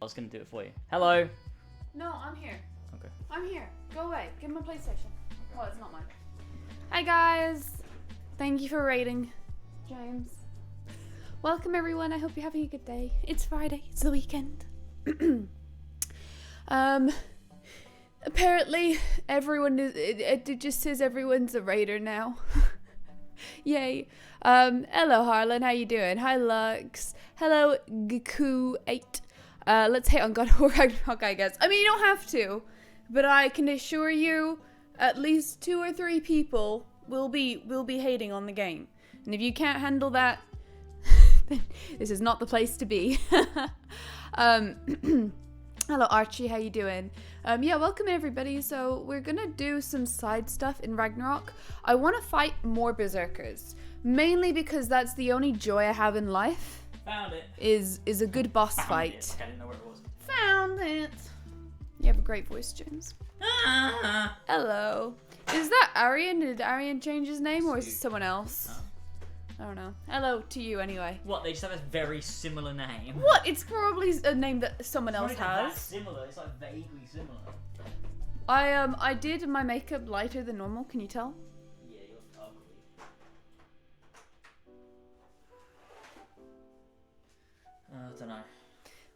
I was gonna do it for you. Hello. No, I'm here. Okay. I'm here. Go away. Give him a PlayStation. Oh, it's not mine. Hi guys. Thank you for rating, James. Welcome everyone. I hope you're having a good day. It's Friday. It's the weekend. Apparently everyone is. It just says everyone's a raider now. Yay. Hello Harlan. How you doing? Hi Lux. Hello Gaku8. Let's hate on God of War Ragnarok, I guess. I mean, you don't have to, but I can assure you, at least 2 or 3 people will be hating on the game. And if you can't handle that, then this is not the place to be. Hello Archie, how you doing? Yeah, welcome everybody. So we're gonna do some side stuff in Ragnarok. I want to fight more Beserkers, mainly because that's the only joy I have in life. Found it. Is a good boss fight. It. I didn't know where it was. Found it. You have a great voice, James. Hello. Is that Arian? Did Arian change his name, or is it someone else? I don't know. Hello to you, anyway. What? They just have a very similar name. What? It's probably a name that someone else It's not even has. that similar. It's like vaguely similar. I did my makeup lighter than normal. Can you tell? Yeah, you're ugly. I don't know.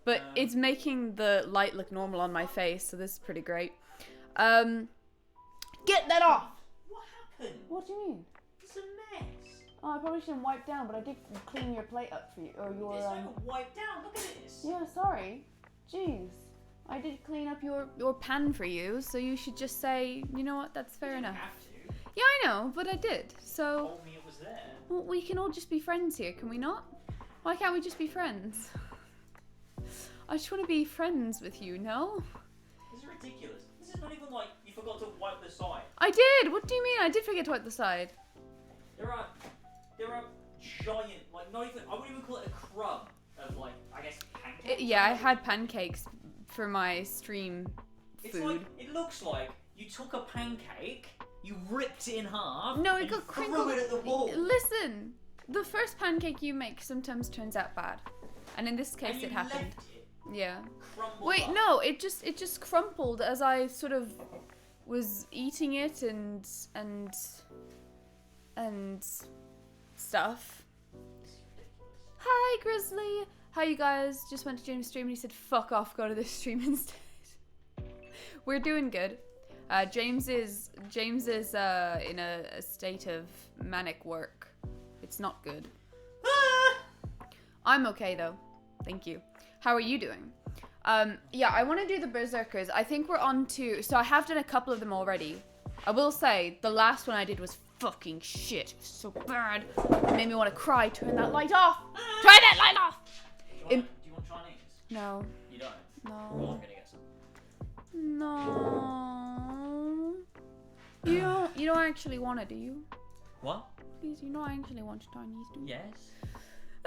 But it's making the light look normal on my face, so this is pretty great. Get that off! What happened? What do you mean? It's a mess. Oh, I probably shouldn't wipe down, but I did clean your plate up for you, or your. It's not even wiped down. Look at this. Yeah, sorry. Jeez. I did clean up your pan for you, so you should just say, you know what, that's fair enough. Have to. Yeah, I know, but I did. So Told me it was there. well, we can all just be friends here, can we not? Why can't we just be friends? I just want to be friends with you, no? This is ridiculous. This is not even like you forgot to wipe the side. I did! What do you mean? I did forget to wipe the side. There are giant, like not even, I wouldn't even call it a crumb of like, I guess pancakes. Yeah, I had pancakes for my stream It's food. like, it looks like you took a pancake, you ripped it in half, No, it and got you crinkled. threw it at the wall. Listen, the first pancake you make sometimes turns out bad. And in this case And you it happened. left it Yeah. crumbled Wait, up. no, it just crumpled as I sort of was eating it and stuff. Hi, Grizzly. Hi, you guys. Just went to James' stream and he said, "Fuck off, go to this stream instead." We're doing good. James is in a state of manic work. It's not good. I'm okay though. Thank you. How are you doing? Yeah, I want to do the Beserkers. I think we're on to... So I have done a couple of them already. I will say, the last one I did was fucking shit. It was so bad. It made me want to cry. Turn that light off! Turn that light off! Do you want Chinese? No. You don't? Well, I'm No. gonna get some. No. You don't actually want it, do you? What? Please, you know I actually want Chinese, do you? Yes.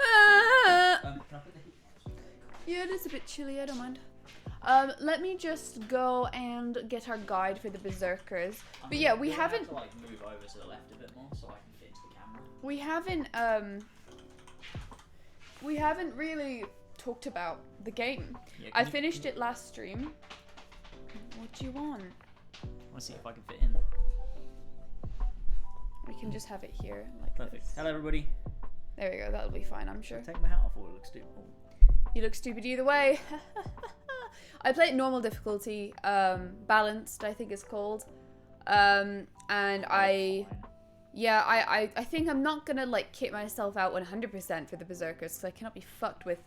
Ah! Can I put the heat on? Yeah, it is a bit chilly, I don't mind. Let me just go and get our guide for the Berserkers. But yeah, we haven't... have to like move over to the left a bit more so I can fit into the camera. We haven't really talked about the game. Yeah, I finished it last stream. What do you want? I want to see if I can fit in. We can just have it here, like Perfect. this. Hello everybody. There we go, that'll be fine, I'm sure. Take my hat off or it looks stupid. You look stupid either way. I played normal difficulty, balanced, I think it's called. And I think I'm not gonna like kit myself out 100% for the Berserkers because I cannot be fucked with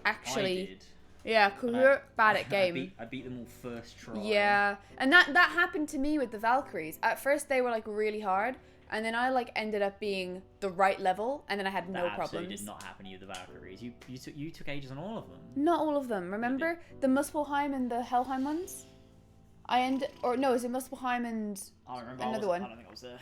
actually. I did. Yeah, because we're bad at game. I beat them all first try. Yeah, and that happened to me with the Valkyries. At first they were like really hard, and then I like ended up being the right level, and then I had no That absolutely problems. did not happen to you, the Valkyries. You took ages on all of them. Not all of them. Remember the Muspelheim and the Helheim ones? Is it Muspelheim and I don't remember. another one? I don't think I was there.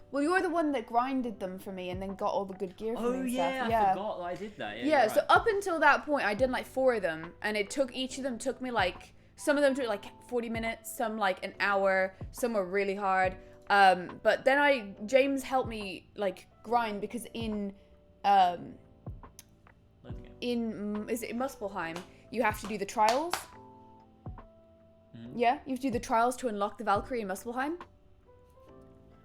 Well, you're the one that grinded them for me and then got all the good gear for me and stuff. I forgot that I did that. Yeah, you're so right. up until that point, I did like 4 of them, and each of them took me like, some of them took like 40 minutes, some like an hour, some were really hard. But then James helped me like grind because in is it Muspelheim? you have to do the trials. Mm. Yeah, you have to do the trials to unlock the Valkyrie in Muspelheim.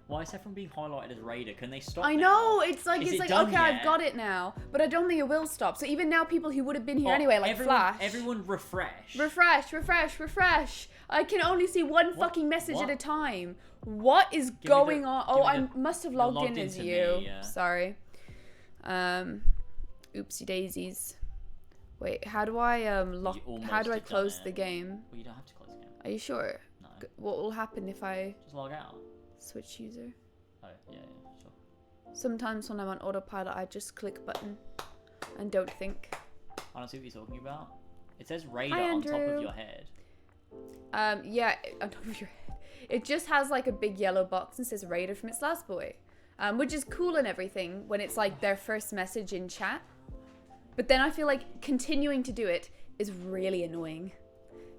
Why is everyone being highlighted as Raider? Can they stop I now? know, it's like, Is it okay, done I've yet? got it now. But I don't think it will stop. So even now, people who would have been here anyway, like Flash. Everyone refresh. Refresh. I can only see one fucking message at a time. What is going on? Oh, I must have logged in as you. Me, yeah. Sorry. Oopsie daisies. Wait, how do I how do I close the game? Well, you don't have to close the game. Are you sure? No. What will happen if I Just log out. switch user? Oh, yeah, sure. Sometimes when I'm on autopilot, I just click button and don't think. I don't see what you're talking about. It says Raider Hi, on top Andrew. of your head. Yeah, on top of your head. It just has like a big yellow box and says Raider from its last boy. Which is cool and everything when it's like their first message in chat. But then I feel like continuing to do it is really annoying.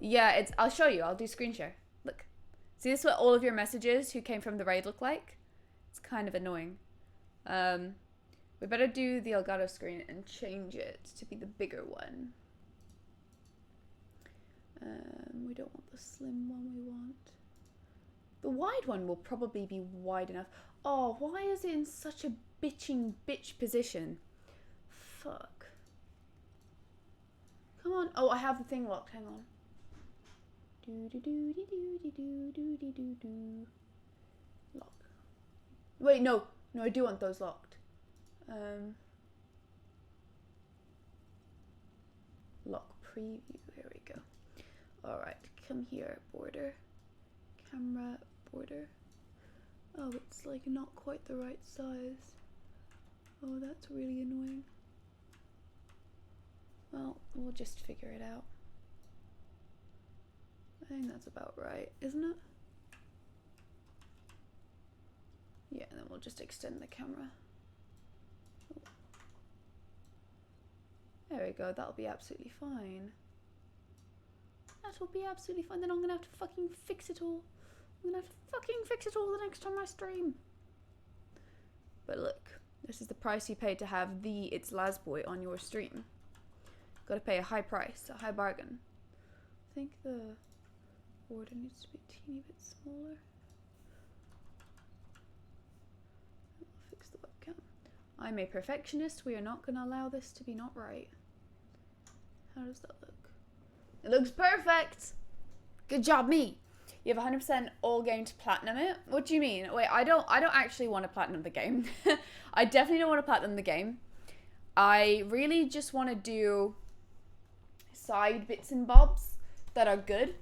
Yeah, I'll show you. I'll do screen share. Look. See, this is what all of your messages who came from the raid look like? It's kind of annoying. We better do the Elgato screen and change it to be the bigger one. We don't want the slim one, we want... The wide one will probably be wide enough. Oh, why is it in such a bitch position? Fuck. Come on. Oh, I have the thing locked. Hang on. Lock. Wait, no. No, I do want those locked. Lock preview. Here we go. Alright, come here, border. Camera, border. Oh, it's like not quite the right size. Oh, that's really annoying. Well, we'll just figure it out. I think that's about right, isn't it? Yeah, and then we'll just extend the camera. There we go, that'll be absolutely fine. That'll be absolutely fine. Then I'm gonna have to fucking fix it all. I'm gonna have to fucking fix it all the next time I stream. But look, this is the price you pay to have the It's Lasboy on your stream. Gotta pay a high price, a high bargain. I think the border needs to be a teeny bit smaller. I'll fix the webcam. I'm a perfectionist. We are not gonna allow this to be not right. How does that look? It looks perfect! Good job, me! You have 100% all game to platinum it? What do you mean? Wait, I don't actually want to platinum the game. I definitely don't want to platinum the game. I really just want to do side bits and bobs that are good.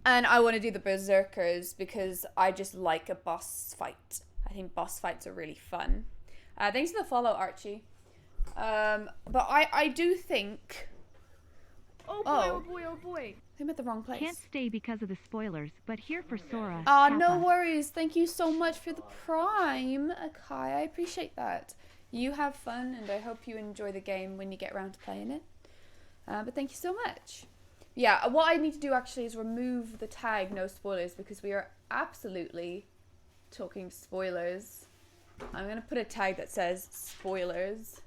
And I want to do the Beserkers because I just like a boss fight. I think boss fights are really fun. Thanks for the follow, Archie. But I do think... Oh boy. I'm at the wrong place. Can't stay because of the spoilers, but here for Sora. Ah, no Kappa. worries. Thank you so much for the prime, Akai. I appreciate that. You have fun, and I hope you enjoy the game when you get around to playing it. But thank you so much. Yeah, what I need to do actually is remove the tag no spoilers because we are absolutely talking spoilers. I'm going to put a tag that says spoilers.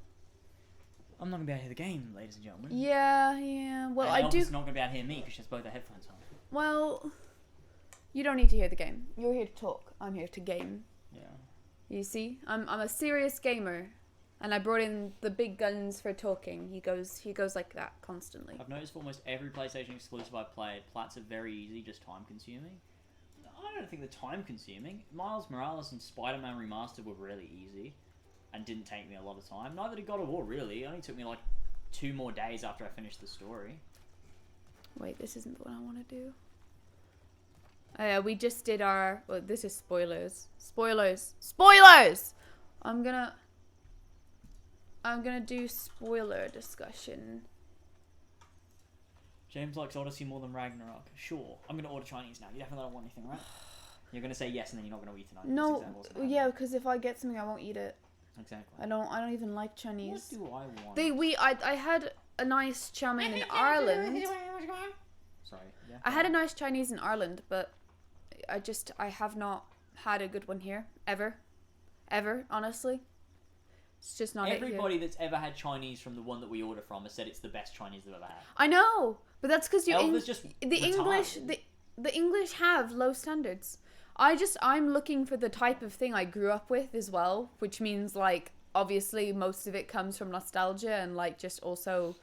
I'm not going to be able to hear the game, ladies and gentlemen. Yeah. Well, and I do... Elvis is not going to be able to hear me because she has both the headphones on. Well, you don't need to hear the game. You're here to talk. I'm here to game. Yeah. You see? I'm a serious gamer. And I brought in the big guns for talking. He goes like that constantly. I've noticed for almost every PlayStation exclusive I've played, plats are very easy, just time consuming. I don't think they're time consuming. Miles Morales and Spider-Man Remastered were really easy and didn't take me a lot of time. Neither did God of War, really. It only took me like 2 more days after I finished the story. Wait, this isn't the one I want to do. Oh yeah, we just did our... Well, this is spoilers. Spoilers! I'm gonna do spoiler discussion. James likes Odyssey more than Ragnarok. Sure. I'm going to order Chinese now. You definitely don't want anything, right? You're going to say yes and then you're not going to eat tonight. No, That's exactly what's gonna yeah, happen. because if I get something, I won't eat it. Exactly. I don't even like Chinese. What do I want? I had a nice chow mein in Ireland. Sorry. Yeah. I had a nice Chinese in Ireland, but I have not had a good one here ever, honestly. It's just not it here. Everybody that's ever had Chinese from the one that we order from has said it's the best Chinese they've ever had. I know, but that's because just the English the English have low standards. I'm looking for the type of thing I grew up with as well, which means like obviously most of it comes from nostalgia and like just also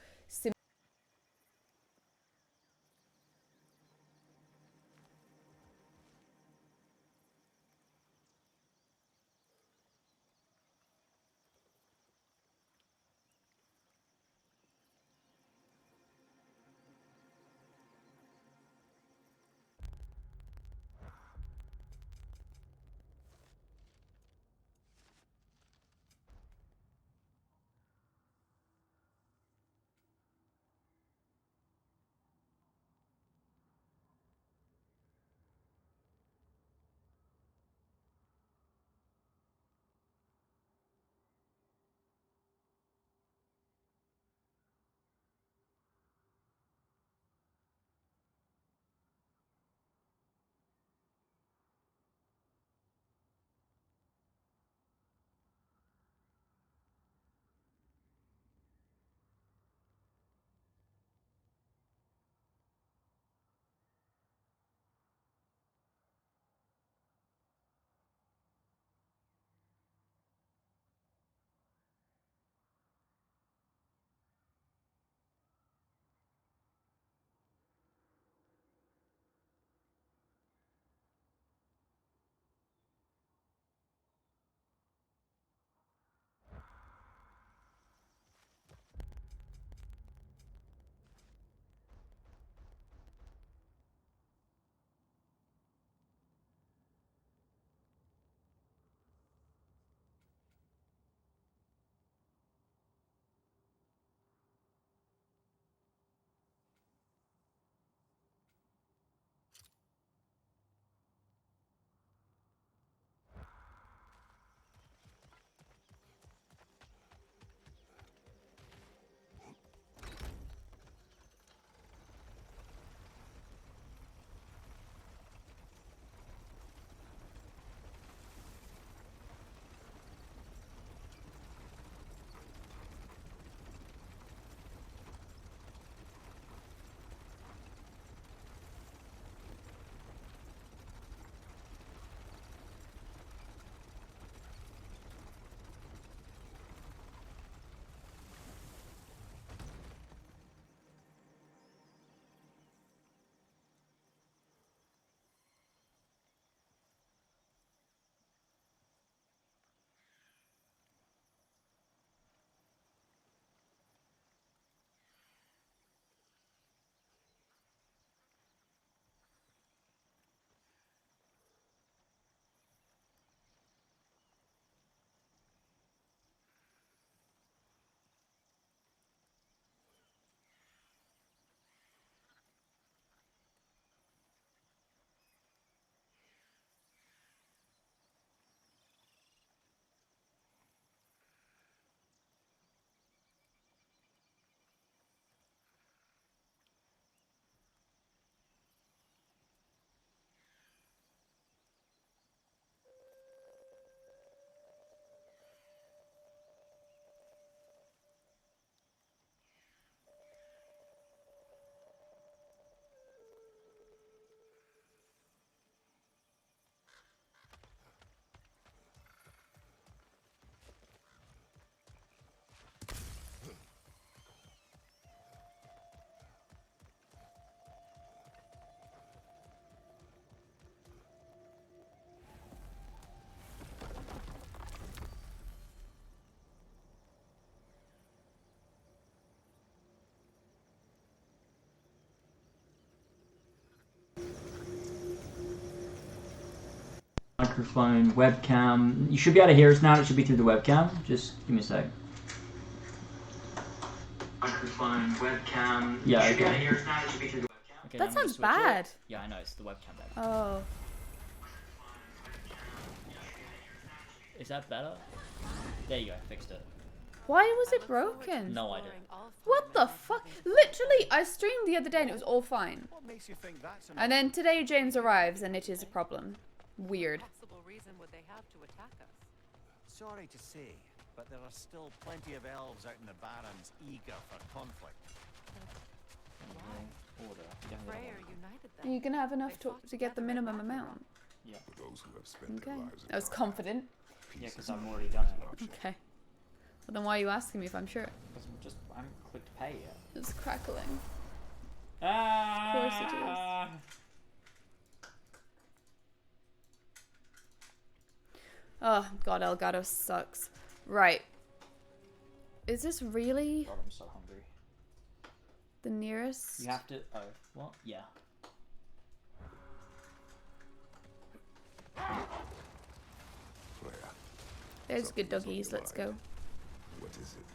Microphone, webcam. You should be able to hear us now. It should be through the webcam. Just give me a sec. Microphone, webcam. Yeah, you should be able to hear us now. It should be through the webcam. Okay, that sounds bad. Yeah, I know. It's the webcam bad. Oh. Is that better? There you go. Fixed it. Why was it broken? No idea. What the fuck? Literally, I streamed the other day and it was all fine. And then today James arrives and it is a problem. Weird. Reason would they have to attack us? Sorry to say, but there are still plenty of elves out in the Barrens eager for conflict. Order. Yeah, Freyr united Are them. you gonna have enough They fought to get the together at minimum Ragnarok. amount? yeah. For those who have spent their Okay. lives in I was combat, confident. Yeah, peace because is I've not already always done an it. option. Okay. Well, then why are you asking me if I'm sure? Because I haven't clicked pay yet. It's crackling. Ah! course it is. Oh, God, Elgato sucks. Right. Is this really God, I'm so hungry. the nearest? You have to. Oh, what? Yeah. Freya, There's good something is on doggies. your Let's mind. go. What is it?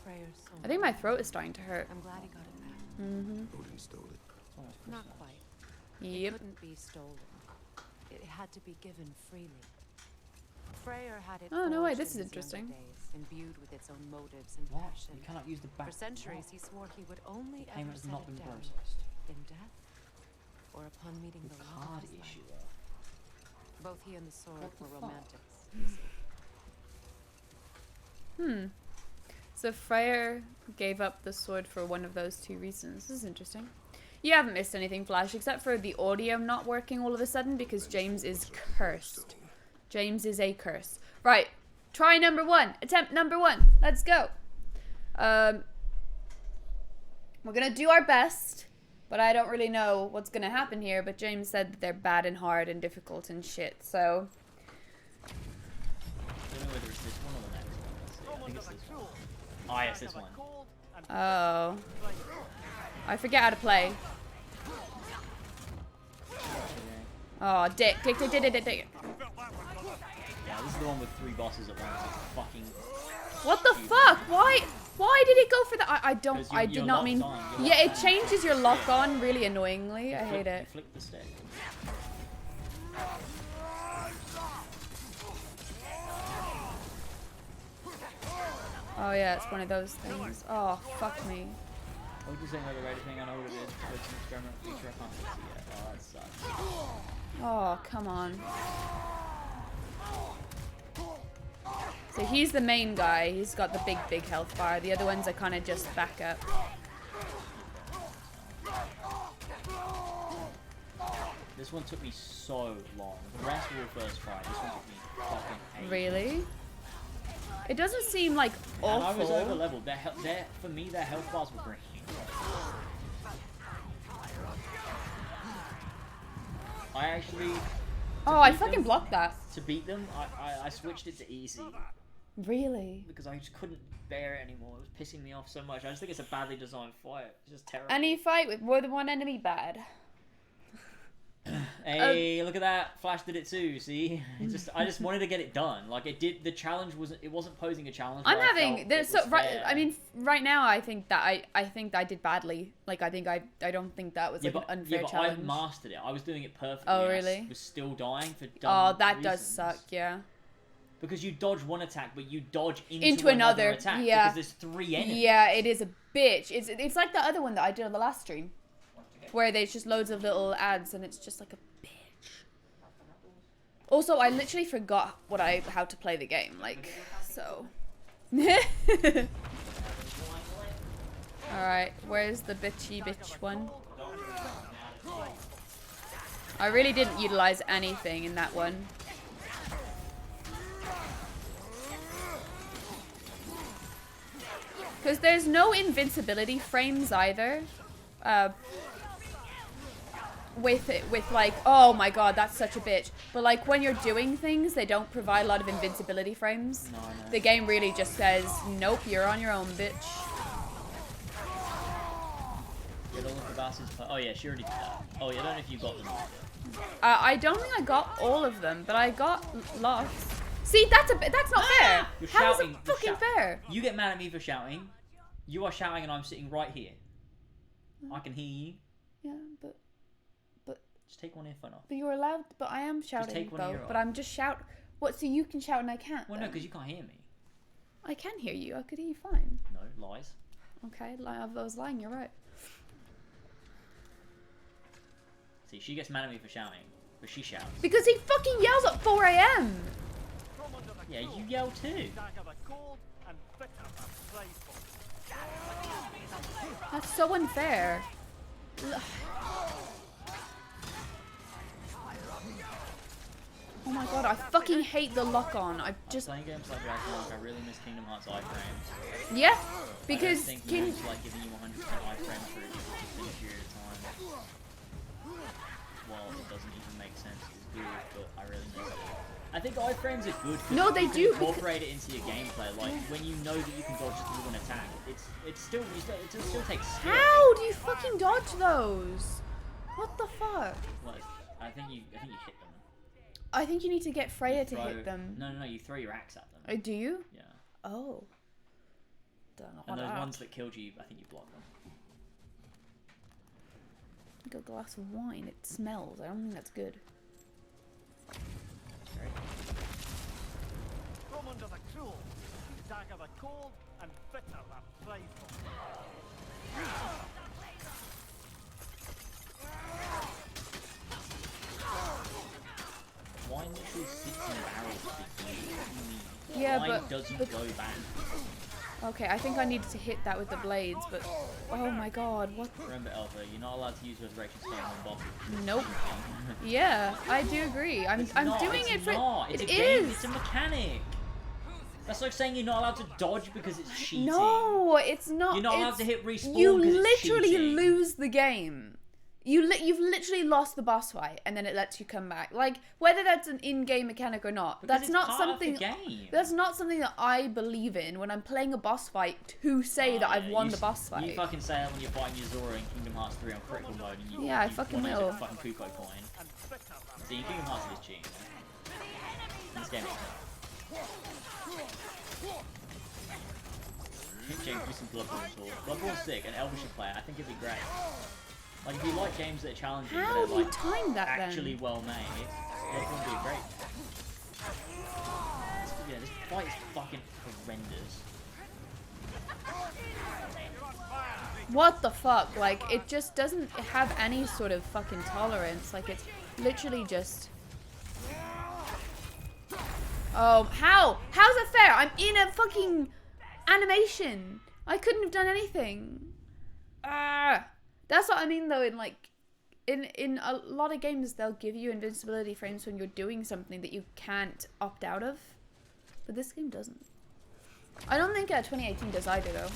Freyr's soul. I think my throat is starting to hurt. I'm glad he got it back. Mm-hmm. Odin stole it. It's almost Not Christmas. quite. It Yep. couldn't be stolen. It had to be given freely. Freyr had it. Oh, no way, forged this in is his younger interesting. Days, imbued with its own motives and What? passion. You cannot use the back. For centuries, What? he swore he would only The ever payment has set not it been down processed. in death or upon meeting The the love card of his issue. life. Both he and the sword What the were fuck? romantics. you see. So Freyr gave up the sword for one of those two reasons. This is interesting. You haven't missed anything, Flash, except for the audio not working all of a sudden because James is cursed. James is a curse. Right. Try number 1. Attempt number 1. Let's go. We're gonna do our best, but I don't really know what's gonna happen here. But James said that they're bad and hard and difficult and shit. So I don't know whether it's this one or the next one. Let's see. I think it's this one. Oh, yes, this one. oh, I forget how to play. Oh, dick. Yeah, this is the one with 3 bosses at once. It's fucking. What the fuck? Why did it go for that? I don't. 'Cause I you're did not mean. locked on, you're Yeah, it locked on. changes your lock on really annoyingly. I hate You it. flick the stick. Oh yeah, it's one of those things. Oh fuck me. What would you say about the rated thing? I know what it is, but it's an experiment feature. I can't fix it yet. Oh, that sucks. Oh come on. So he's the main guy. He's got the big health bar. The other ones are kind of just backup. This one took me so long. The rest were first try. This one took me fucking ages. Really? It doesn't seem like And I was over awful. leveled. For me, their health bars were green. I actually. Oh, I beat fucking them- blocked that. To beat them, I switched it to easy Really? because I just couldn't bear it anymore. It was pissing me off so much. I just think it's a badly designed fight. It's just terrible. Any fight with more than one enemy bad. Hey, look at that! Flash did it too. See, I just wanted to get it done. Like it did. The challenge wasn't. It wasn't posing a challenge. I'm where I having felt there's it so was right. fair. I mean, right now I think that I think I did badly. Like I think I don't think that was Yeah, like but, an unfair yeah, but challenge. I mastered it. I was doing it perfectly. Oh, and I really? was still dying for dumb Oh, that does reasons. suck. Yeah. Because you dodge one attack, but you dodge into Into another, attack. yeah. Because there's 3 enemies. Yeah, it is a bitch. It's like the other one that I did on the last stream, where there's just loads of little ads and it's just like a bitch. Also, I literally forgot how to play the game. Like so. All right, where's the bitchy bitch one? I really didn't utilize anything in that one. Because there's no invincibility frames either. With like, oh my god, that's such a bitch. But like when you're doing things, they don't provide a lot of invincibility frames. No, I know. The game really just says, nope, you're on your own, bitch. Get all of the bastards. Oh yeah, she already did that. Oh yeah, I don't know if you got them. I don't think I got all of them, but I got lots. See, that's not fair. You're How is shouting, it you're fucking shouting. fair? You get mad at me for shouting. You are shouting and I'm sitting right here. I can hear you. Yeah, but Just take one earphone off. you're allowed. But I am shouting take one though. ear But off. I'm just shout. What? So you can shout and I can't. Well, no, then? because you can't hear me. I can hear you. I could hear you fine. No, lies. Okay, I was lying. You're right. See, she gets mad at me for shouting, but she shouts. Because he fucking yells at 4 a.m. Yeah, you yell too. That's so unfair. Oh my god, I fucking hate the lock-on. I just... Playing games like Ragnarok, I really miss Kingdom Hearts iframes. Yeah, I because... don't think games like giving you 100% iframes for a distinct period of time, well, it doesn't even make sense, it's good, but I really miss it. I think iframes are good because No, they you can do, incorporate it into your gameplay. Like, when you know that you can dodge through an attack, it still takes skill. How do you fucking dodge those? What the fuck? Well, I think you hit them. I think you need to get Freya to Throw- hit them. No, you throw your axe at them. Do you? Yeah. Oh. Don't know And what those that. ones that killed you, I think you block them. Like a glass of wine. It smells. I don't think that's good. Right. From under the cruel, dagger the cold and bitter the prideful. Wine literally sits in barrels for years. Yeah, Wine but doesn't go back. okay, I think I needed to hit that with the blades, but oh my god, what? Remember, Elva, you're not allowed to use Resurrection Stone on bosses. Nope. Yeah, I do agree. I'm doing it for. It's It a game, is. it's a mechanic. That's like saying you're not allowed to dodge because it's cheating. No, it's not. You're not allowed it's- to hit respawn You because it's literally cheating. lose the game. You've literally lost the boss fight, and then it lets you come back. Like whether that's an in-game mechanic or not, Because that's it's not part something. of the game. That's not something that I believe in when I'm playing a boss fight to say that I've won You the boss fight. You fucking say that when you're fighting Yuzora in Kingdom Hearts 3 on critical mode and you Yeah, I you fucking wanna will. use a fucking Kuko coin. See, Kingdom Hearts is cheating. Man. This game is James, do some Bloodborne talk. Bloodborne's sick, and Elvis should play it. I think it'd be great. Like, if you like games that are challenging, How but have they're you like timed that actually then? well made, Bloodborne would be great. Yeah, this fight is fucking horrendous. What the fuck? Like, it just doesn't have any sort of fucking tolerance. Like, it's literally just... Oh, how? How's that fair? I'm in a fucking animation. I couldn't have done anything. That's what I mean, though, in, like... In a lot of games, they'll give you invincibility frames when you're doing something that you can't opt out of. But this game doesn't. I don't think 2018 does either, though.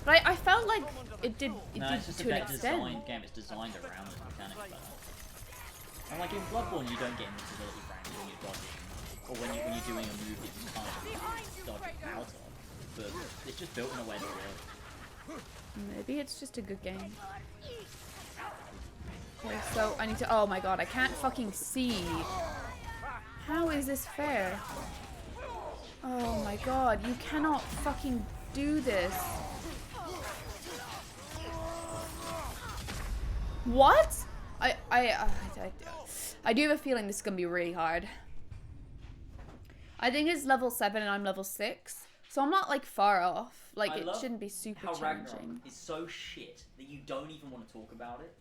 But I felt like it did It's just a to an better extent. designed game. It's designed around the mechanics better. And like in Bloodborne, you don't get invincibility frames when you're dodging, or when you're doing a move that you can't dodge out of. But it's just built in a way that works. Maybe it's just a good game. Okay, so I need to. Oh my god, I can't fucking see. How is this fair? Oh my god, you cannot fucking do this. What? I do have a feeling this is gonna be really hard. I think it's level 7 and I'm level 6, so I'm not like far off. Like it shouldn't be super How Ragnarok challenging. is so shit that you don't even want to talk about it.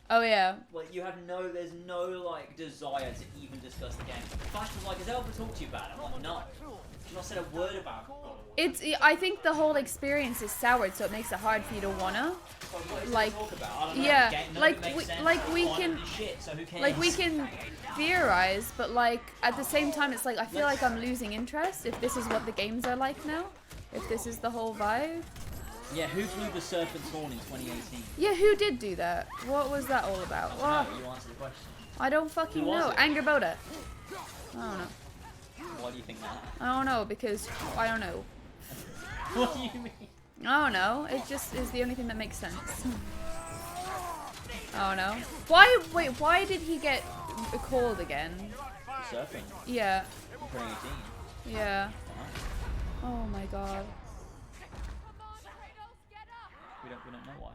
Oh yeah. Like there's no like desire to even discuss the game. Flash was like, has Elva talked to you about it? I'm like, no. She's not said a word about it. I think the whole experience is soured, so it makes it hard for you to wanna. So what is Like, there to talk about? I don't know. yeah, The game, none like of it makes we- sense. like The we content can- is shit, so who cares? Like we can theorize, but like at the same time, it's like I feel like I'm losing interest if this is what the games are like now. If this is the whole vibe. Yeah, who blew the Serpent's Horn in 2018? Yeah, who did do that? What was that all about? Well, No, you answer the question. I don't fucking Who was know. it? Anger Boda. I don't know. Why do you think that? I don't know because I don't know. What do you mean? I don't know. It just is the only thing that makes sense. I don't know. Why? Wait. Why did he get called again? The Serpent, Yeah. 2018. Yeah. Uh-huh. Oh my god. We don't know why.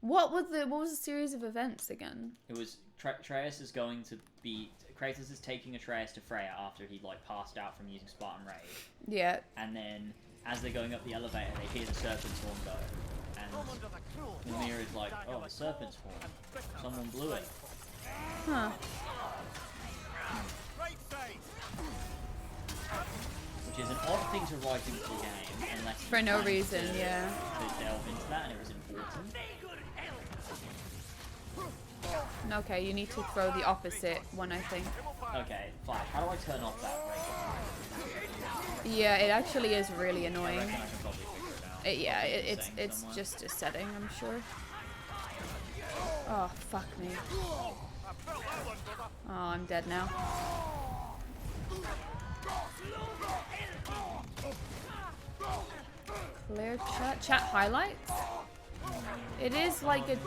What was the series of events again? It was Atreus is going to be Kratos is taking Atreus to Freya after he like passed out from using Spartan Rage, Yeah. and then as they're going up the elevator, they hear the Serpent's Horn go, and Mimir is like, "Oh, the Serpent's Horn! Someone blew it." Huh. which is an odd thing to write into the game unless For you no plan reason, to, yeah. to delve into that, and it was important. Okay, you need to throw the opposite one, I think. Okay, fine. How do I turn off that break? Yeah, it actually is really I annoying. reckon I can probably figure it out. Yeah, It's saying it's somewhere. just a setting, I'm sure. Oh, fuck me. Oh, I'm dead now. Clear chat. Chat highlights? It is like it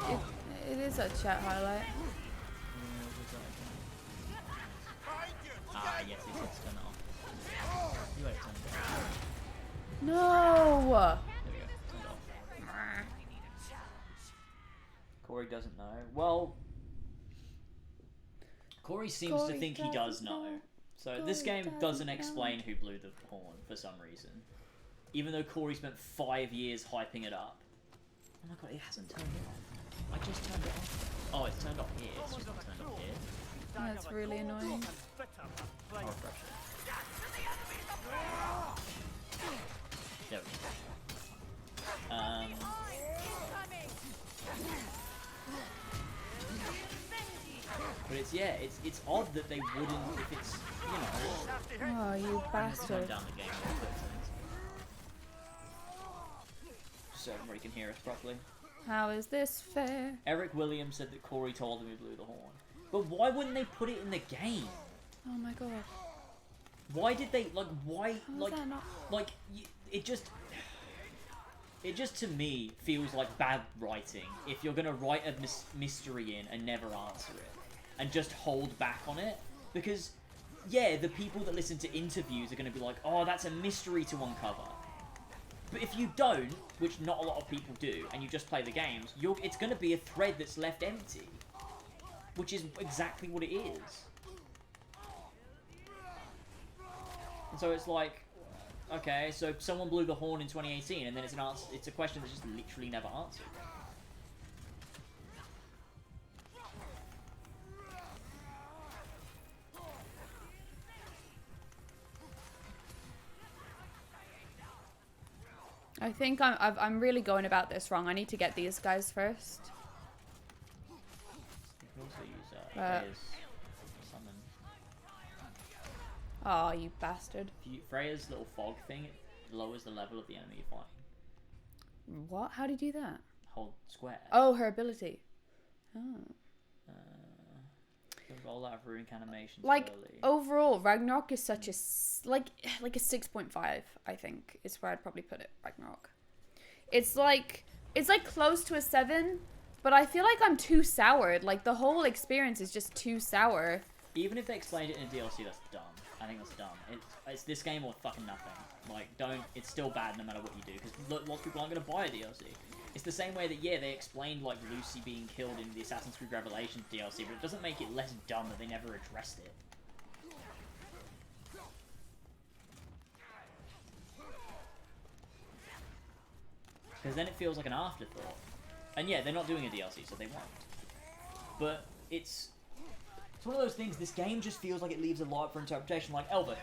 is a chat highlight. Ah, yes, it says turn it off. You wait, turn it off. No! There we go, turned it off. Corey doesn't know. Well, Corey seems to Corey think he does doesn't know. know. So this Corey game doesn't doesn't know. explain who blew the horn for some reason. Even though Corey spent 5 years hyping it up. Oh my god, it hasn't turned it off. I just turned it off. Oh, it's turned off here. It's just not turned off here. That's really annoying. I'll refresh it. There we go. But it's odd that they wouldn't, if it's, you know, Oh, you turn bastard. down the game real quick, so everybody can hear us properly. How is this fair? Eric Williams said that Corey told him he blew the horn. But why wouldn't they put it in the game? Oh my god. Why did they, like, why, How like, is that not? like, it just to me feels like bad writing if you're gonna write a mystery in and never answer it and just hold back on it, because yeah, the people that listen to interviews are gonna be like, oh, that's a mystery to uncover. But if you don't, which not a lot of people do, and you just play the games, it's gonna be a thread that's left empty, which is exactly what it is. And so it's like, okay, so someone blew the horn in 2018, and then it's a question that's just literally never answered. I think I'm really going about this wrong. I need to get these guys first. You can also use Uh, Freya's summon. Oh, you bastard. Freya's little fog thing, it lowers the level of the enemy you're fighting. What? How do you do that? Hold square. Oh, her ability. Oh. Roll out of runic animations Like early. overall, Ragnarok is such a like a 6.5. I think is where I'd probably put it. Ragnarok. It's like close to a 7, but I feel like I'm too soured. Like the whole experience is just too sour. Even if they explained it in a DLC, that's dumb. I think that's dumb. It's this game or fucking nothing. Like, it's still bad no matter what you do, because lots of people aren't going to buy a DLC. It's the same way that, yeah, they explained, like, Lucy being killed in the Assassin's Creed Revelations DLC, but it doesn't make it less dumb that they never addressed it. Because then it feels like an afterthought. And yeah, they're not doing a DLC, so they won't. But it's one of those things, this game just feels like it leaves a lot for interpretation, like Elva.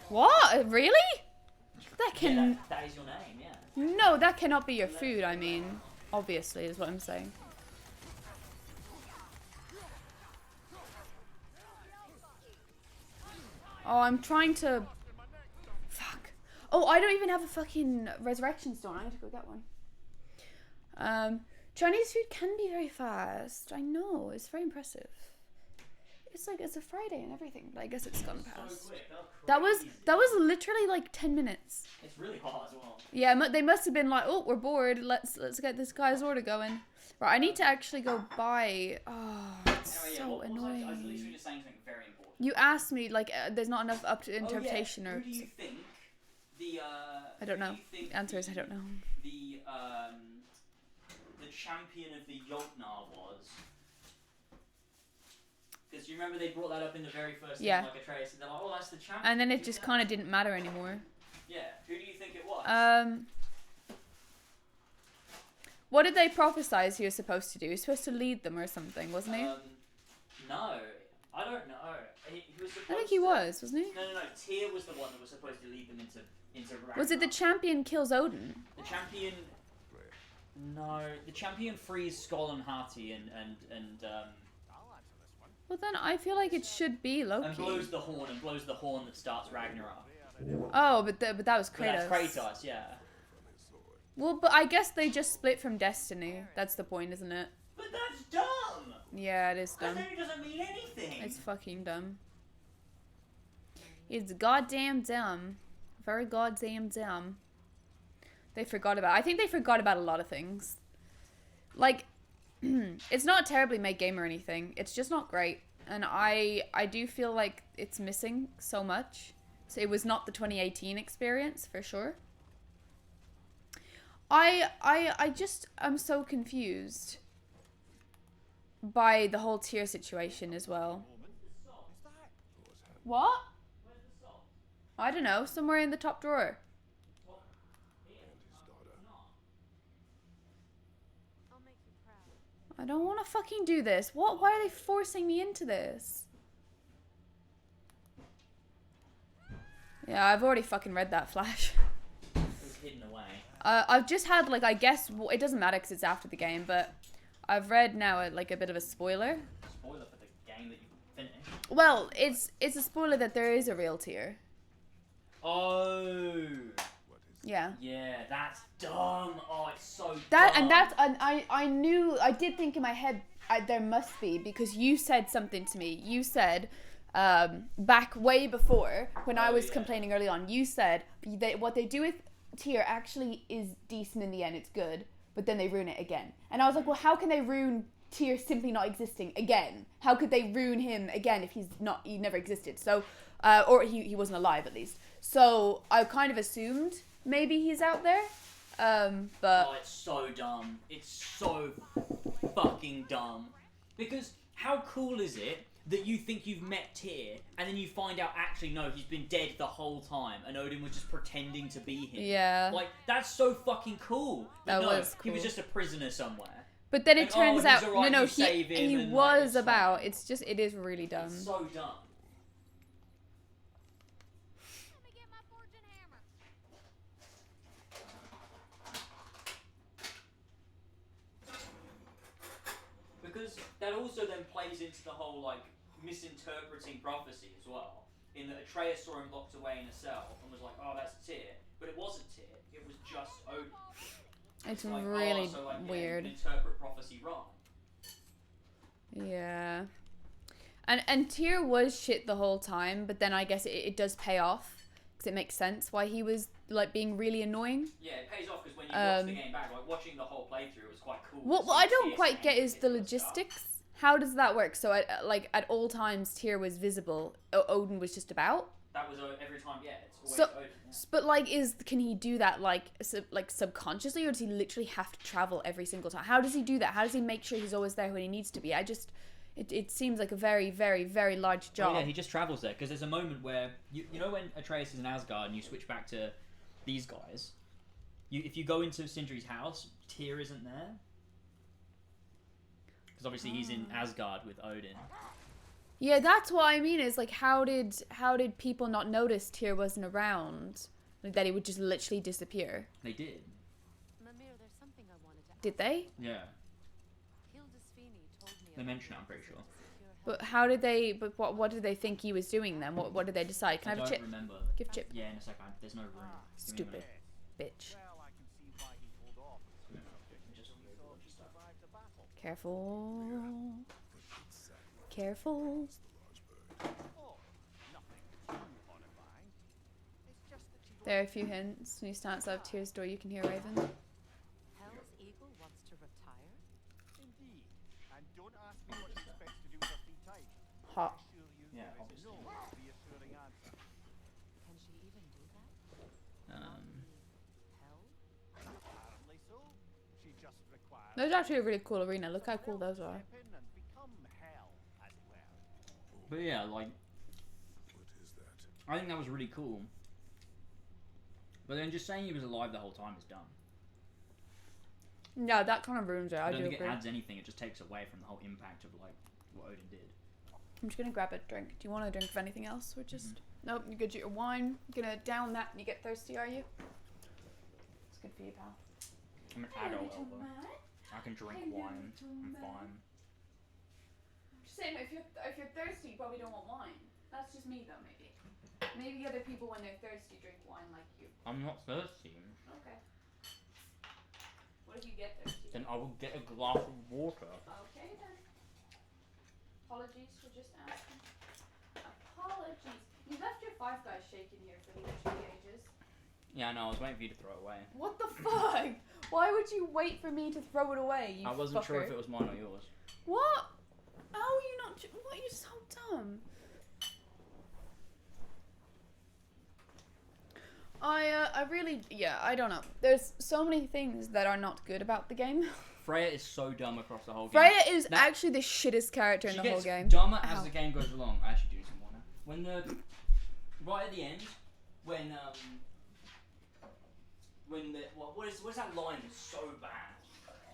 What? Really? That can Yeah, that is your name, yeah. no, that cannot be your food. I mean, obviously, is what I'm saying. Oh, I'm trying to. Fuck. Oh, I don't even have a fucking resurrection stone. I need to go get one. Chinese food can be very fast. I know. It's very impressive. It's like it's a Friday and everything, but I guess it's gone past. So quick, That was literally like 10 minutes. It's really hot as well. Yeah, they must have been like, oh, we're bored. Let's get this guy's order going. Right, I need to actually go buy. Oh, it's Anyway, yeah, so what was annoying. I was literally just saying something very important. You asked me like, there's not enough up to interpretation Who or. do you think the I don't know. who do you think The answer is I don't know. The champion of the Jotnar was? Because you remember they brought that up in the very first Yeah. thing, like a trace, and they're like, oh, that's the champion. And then it just kind of didn't matter anymore. Yeah. Who do you think it was? What did they prophesize he was supposed to do? He was supposed to lead them or something, wasn't he? No. I don't know. He was supposed I think he to- was, wasn't he? No. Tyr was the one that was supposed to lead them into Ragnarok. Was it the champion kills Odin? The champion? Freya. No, the champion frees Skoll and Hati and I'll answer this one. Well, then I feel like it should be Loki. blows the horn that starts Ragnarok. Oh, but that was But that's Kratos. Kratos, yeah. From his sword. Well, but I guess they just split from Destiny. That's the point, isn't it? But that's dumb. Yeah, it is That dumb. doesn't mean anything. It's fucking dumb. It's goddamn dumb. Very goddamn dumb. They forgot about... I think they forgot about a lot of things. Like, it's not terribly made game or anything. It's just not great. And I do feel like it's missing so much. So it was not the 2018 experience, for sure. I just am so confused by the whole Tyr situation as well. What? I don't know. Somewhere in the top drawer. And his daughter. I'll make you proud. I don't want to fucking do this. What? Why are they forcing me into this? Yeah, I've already fucking read that flash. It was hidden away. I've just had, like, I guess, it doesn't matter because it's after the game, but I've read now, like, a bit of a spoiler. Spoiler for the game that you finished. Well, it's a spoiler that there is a real Tyr. Oh. What is Yeah. Yeah, that's dumb. Oh, it's so That dumb. and that's and I knew I did think in my head there must be because you said something to me. You said back way before when I Oh, was yeah. complaining early on. You said what they do with Tyr actually is decent in the end. It's good, but then they ruin it again. And I was like, well, how can they ruin Tyr simply not existing again? How could they ruin him again if he never existed? So or he wasn't alive at least. So I kind of assumed maybe he's out there. But Oh, it's so dumb. It's so fucking dumb. Because how cool is it that you think you've met Tyr and then you find out actually no, he's been dead the whole time and Odin was just pretending to be him. yeah. Like, that's so fucking cool. But That no, was he was cool. just a prisoner somewhere. But then it And, turns he's out alright, no, you save him he and, like, was it's about. fine. It is really dumb. It's so dumb. Let me get my fortune hammer. Because that also then plays into the whole, like, misinterpreting prophecy as well. In that Atreus saw him locked away in a cell and was like, oh, that's Tyr. But it wasn't Tyr. It was just Odin. It's Like, really so, like, yeah, weird. you can interpret prophecy wrong. Yeah. And Tyr was shit the whole time, but then I guess it does pay off because it makes sense why he was like being really annoying. Yeah, it pays off because when you watch the Um, game back, like watching the whole playthrough, it was quite cool. What to what see I don't Tyr quite get saying is the different stuff. logistics. How does that work? So at all times Tyr was visible. Odin was just about. That was every time, yeah. It's always So, Odin. Yeah. but like, can he do that like subconsciously, or does he literally have to travel every single time? How does he do that? How does he make sure he's always there when he needs to be? It seems like a very, very, very large job. Oh, yeah, he just travels there because there's a moment where you know when Atreus is in Asgard and you switch back to these guys. If you go into Sindri's house, Tyr isn't there because obviously he's in Asgard with Odin. Yeah, that's what I mean. Is like, how did people not notice Tyr wasn't around? Like that he would just literally disappear. They did. Mimir, there's something I wanted to Did they? Yeah, Hildisvini told me they about mention it. your I'm pretty sure. efforts to secure help. But how did they? But what did they think he was doing then? What did they decide? Can I have a don't chip? remember. Give chip. Yeah, in a second. There's no room. Give me a Stupid minute. bitch. Well, I can see why he pulled off. Just He thought he survived the battle. Careful. Careful. Oh, nothing too horrifying. It's just that she There are a few hints. When you stand outside of Tyr's door, you can hear Raven. Hell's Eagle wants to retire? Indeed. And don't ask me what she expects to do with her free time. Hot. I assure you Yeah, there is obviously. no reassuring answer. Can she even do that? Hell? Apparently so. She just requires Those are actually a really cool arena. Look how cool those are. step in and become hell, as it were. But yeah, like What is that? I think that was really cool. But then just saying he was alive the whole time is dumb. Yeah, that kind of ruins it. I I don't do think agree. it adds anything. It just takes away from the whole impact of like what Odin did. I'm just gonna grab a drink. Do you want a drink of anything else, or just nope? You get your wine. You're gonna down that and you get thirsty, are you? It's good for you, pal. I'm an adult, Elva. I can drink wine. I'm fine. Just saying, if you're thirsty, you probably don't want wine. That's just me, though. Maybe other people, when they're thirsty, drink wine like you. I'm not thirsty. Okay. What if you get thirsty? Then I will get a glass of water. Okay then. Apologies for just asking. Apologies. You left your Five Guys shaking here for literally ages. Yeah, no, I was waiting for you to throw it away. What the fuck? Why would you wait for me to throw it away, you I wasn't sure if fucker? it was mine or yours. What? How are you not... What? You're so dumb. I really... Yeah, I don't know. There's so many things that are not good about the game. Freya is so dumb across the whole game. Freya is That- actually the shittest character in the whole game. She gets dumber as Ow. the game goes along. I actually do some water. When right at the end, when what is that line that's so bad?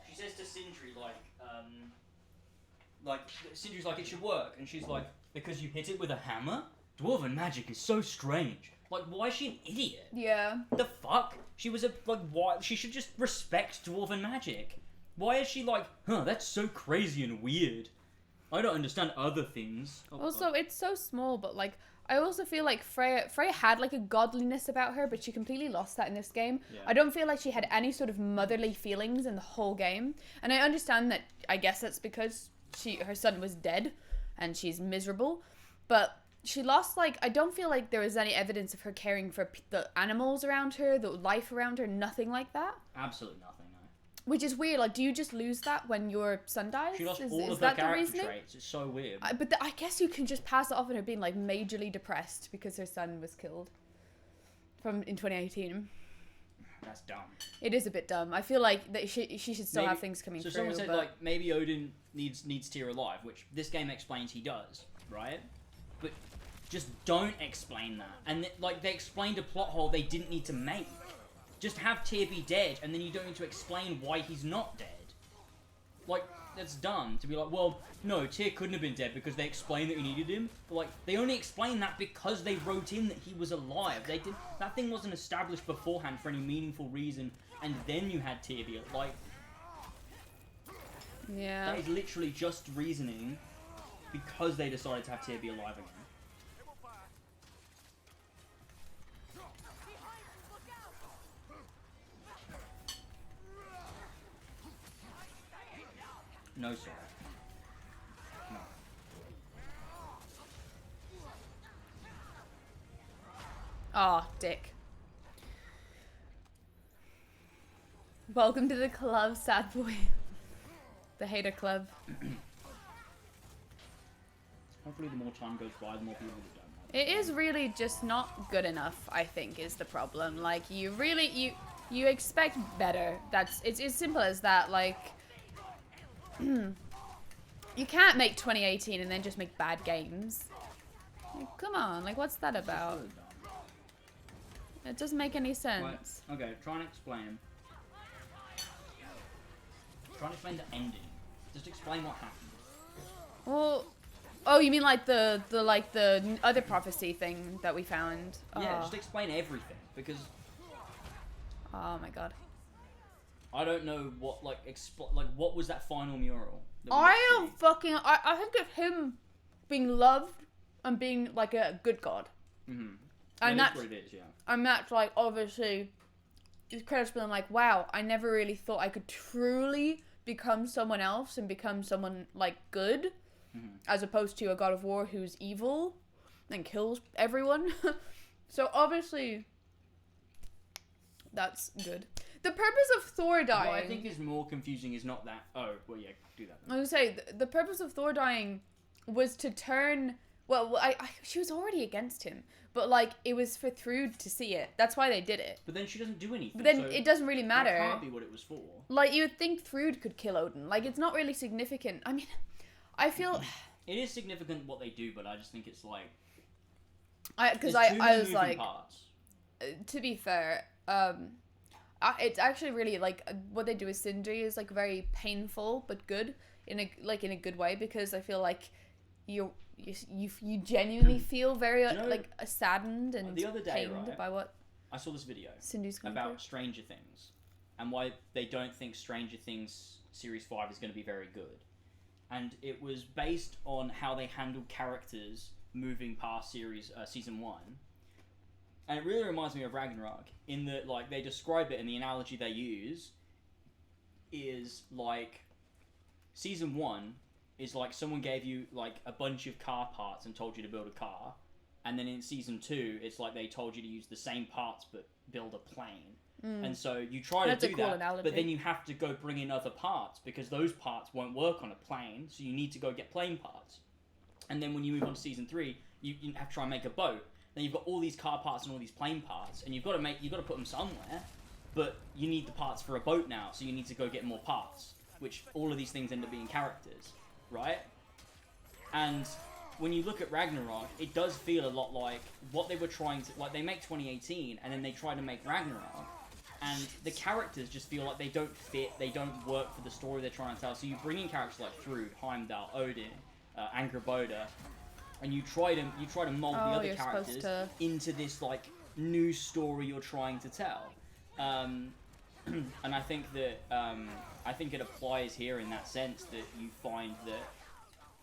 She says to Sindri like Sindri's like, it should work, and she's like, because you hit it with a hammer? Dwarven magic is so strange. Like, why is she an idiot? Yeah. The fuck? She was why? She should just respect dwarven magic. Why is she like, that's so crazy and weird? I don't understand other things. Oh, Also, God. it's so small, but like, I also feel like Freya had like a godliness about her, but she completely lost that in this game. Yeah. I don't feel like she had any sort of motherly feelings in the whole game. And I understand that, I guess that's because her son was dead and she's miserable, but she lost, like, I don't feel like there was any evidence of her caring for the animals around her, the life around her, nothing like that. Absolutely nothing, no. Which is weird. Like, do you just lose that when your son dies? She lost is all of her that the character reasoning? traits. It's so weird. But I guess you can just pass it off on her being like majorly depressed because her son was killed in 2018. That's dumb. It is a bit dumb. I feel like that she should still have things coming so through. someone said but... like maybe Odin needs Tyr alive, which this game explains he does, right? But just don't explain that. And they explained a plot hole they didn't need to make. Just have Tyr be dead, and then you don't need to explain why he's not dead. Like, that's dumb to be like, well, no, Tyr couldn't have been dead because they explained that you needed him. But like, they only explained that because they wrote in that he was alive. That thing wasn't established beforehand for any meaningful reason, and then you had Tyr be like, Yeah. that is literally just reasoning because they decided to have Tyr be alive again. No, sir. No. Oh, dick. Welcome to the club, sad boy. The hater club. Hopefully the more time goes by, the more people will don't know. It is really just not good enough, I think, is the problem. Like, you expect better. It's as simple as that. Like, you can't make 2018 and then just make bad games. Like, come on, like, what's that about? So dumb. It doesn't make any sense. Right, okay, try and explain. Try and explain the ending. Just explain what happened. Well, oh, you mean like the other prophecy thing that we found? Yeah, Oh. just explain everything, because Oh my god. I don't know what, what was that final mural? that we I got to don't see? fucking. I think of him being loved and being like a good god. Mhm. And That is that's what it is, yeah. and that's like obviously his credits being like, wow, I never really thought I could truly become someone else and become someone like good, as opposed to a god of war who's evil and kills everyone. So obviously that's good. The purpose of Thor dying. What I think is more confusing is not that. Oh, well, yeah, do that. I was gonna say the purpose of Thor dying was to turn. Well, she was already against him, but like it was for Thrud to see it. That's why they did it. But then she doesn't do anything. But then so it doesn't really matter. That can't be what it was for. Like you would think Thrud could kill Odin. Like it's not really significant. I mean, I feel It is significant what they do, but I just think it's like because there's too many I was moving like, parts. to be fair, it's actually really like what they do with Sindri is like very painful but good in a good way, because I feel like you genuinely feel very Do you know- like saddened and The other day, pained right? by what I saw this video Cindy's going about through. Stranger Things and why they don't think Stranger Things Series 5 is going to be very good. And it was based on how they handled characters moving past season 1. And it really reminds me of Ragnarok in that, like, they describe it, and the analogy they use is like season 1 is like someone gave you like a bunch of car parts and told you to build a car, and then in season 2 it's like they told you to use the same parts but build a plane. And so you try That's to a do cool that, analogy. but then you have to go bring in other parts because those parts won't work on a plane, so you need to go get plane parts. And then when you move on to season 3, you have to try and make a boat. Then you've got all these car parts and all these plane parts, and you've got to put them somewhere. But you need the parts for a boat now, so you need to go get more parts. Which all of these things end up being characters, right? And when you look at Ragnarok, it does feel a lot like what they were trying to, like they make 2018, and then they try to make Ragnarok, and the characters just feel like they don't fit, they don't work for the story they're trying to tell. So you bring in characters like Thrud, Heimdall, Odin, Angrboda, and you try to mold the other you're supposed characters to- into this like new story you're trying to tell. And I think that it applies here in that sense that you find that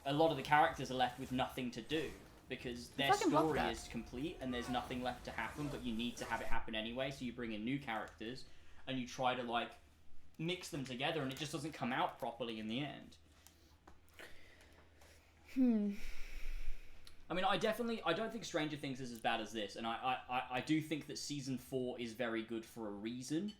a lot of the characters are left with nothing to do because their fucking love story that. is complete and there's nothing left to happen, but you need to have it happen anyway. So you bring in new characters and you try to like mix them together, and it just doesn't come out properly in the end. I mean, I don't think Stranger Things is as bad as this, and I do think that season 4 is very good for a reason.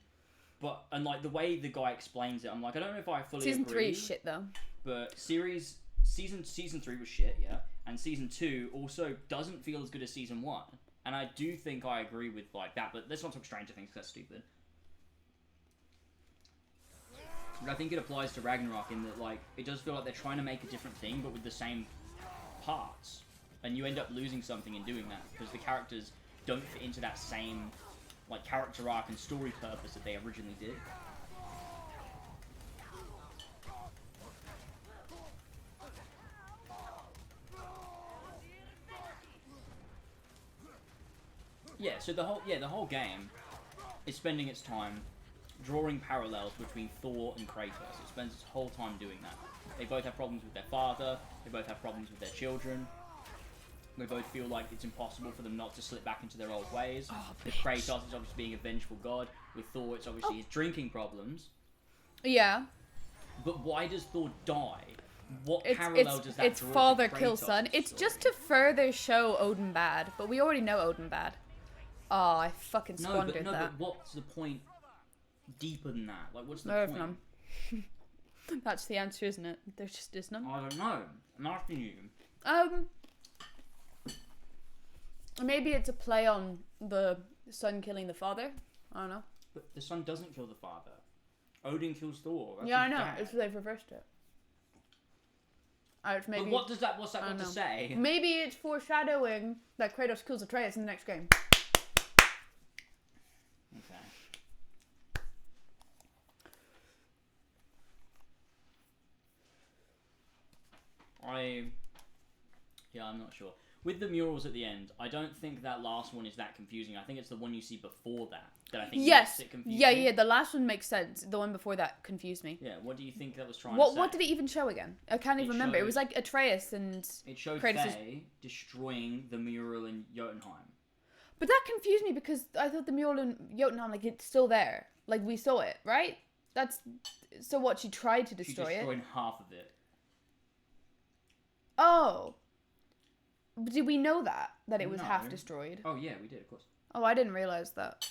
But, and like the way the guy explains it, I'm like, I don't know if I fully Season agree. 3 is shit though. But season 3 was shit, yeah. And season 2 also doesn't feel as good as season 1. And I do think I agree with like that, but let's not talk Stranger Things, 'cause that's stupid. But I think it applies to Ragnarok in that like, it does feel like they're trying to make a different thing, but with the same parts. And you end up losing something in doing that, because the characters don't fit into that same like character arc and story purpose that they originally did. Yeah, so the whole game is spending its time drawing parallels between Thor and Kratos. It spends its whole time doing that. They both have problems with their father, they both have problems with their children. They both feel like it's impossible for them not to slip back into their old ways. With Kratos, it's obviously being a vengeful god. With Thor, it's obviously his drinking problems. Yeah. But why does Thor die? What It's parallel does that it's draw to father kill Kratos' son. It's story? just to further show Odin bad, but we already know Odin bad. Oh, I fucking squandered but that. what's the point deeper than that? Like, what's the No, point? none. That's the answer, isn't it? There just is none. I don't know. I'm asking you. Maybe it's a play on the son killing the father. I don't know. But the son doesn't kill the father. Odin kills Thor. That's Yeah, I his know. dad. It's they've reversed it. It's maybe. But what's that got to know. say? Maybe it's foreshadowing that Kratos kills Atreus in the next game. Okay. I'm not sure. With the murals at the end, I don't think that last one is that confusing. I think it's the one you see before that I think Yes. makes it confusing. Yeah. The last one makes sense. The one before that confused me. Yeah, what do you think that was trying to say? What did it even show again? I can't even It remember. It showed- was like Atreus and. It showed Kratos' Faye destroying the mural in Jotunheim. But that confused me because I thought the mural in Jotunheim, like, it's still there. Like, we saw it, right? That's. So what? She tried to destroy She it? destroyed half of it. Oh. Did we know that? That it was No. half destroyed? Oh yeah, we did, of course. Oh, I didn't realize that.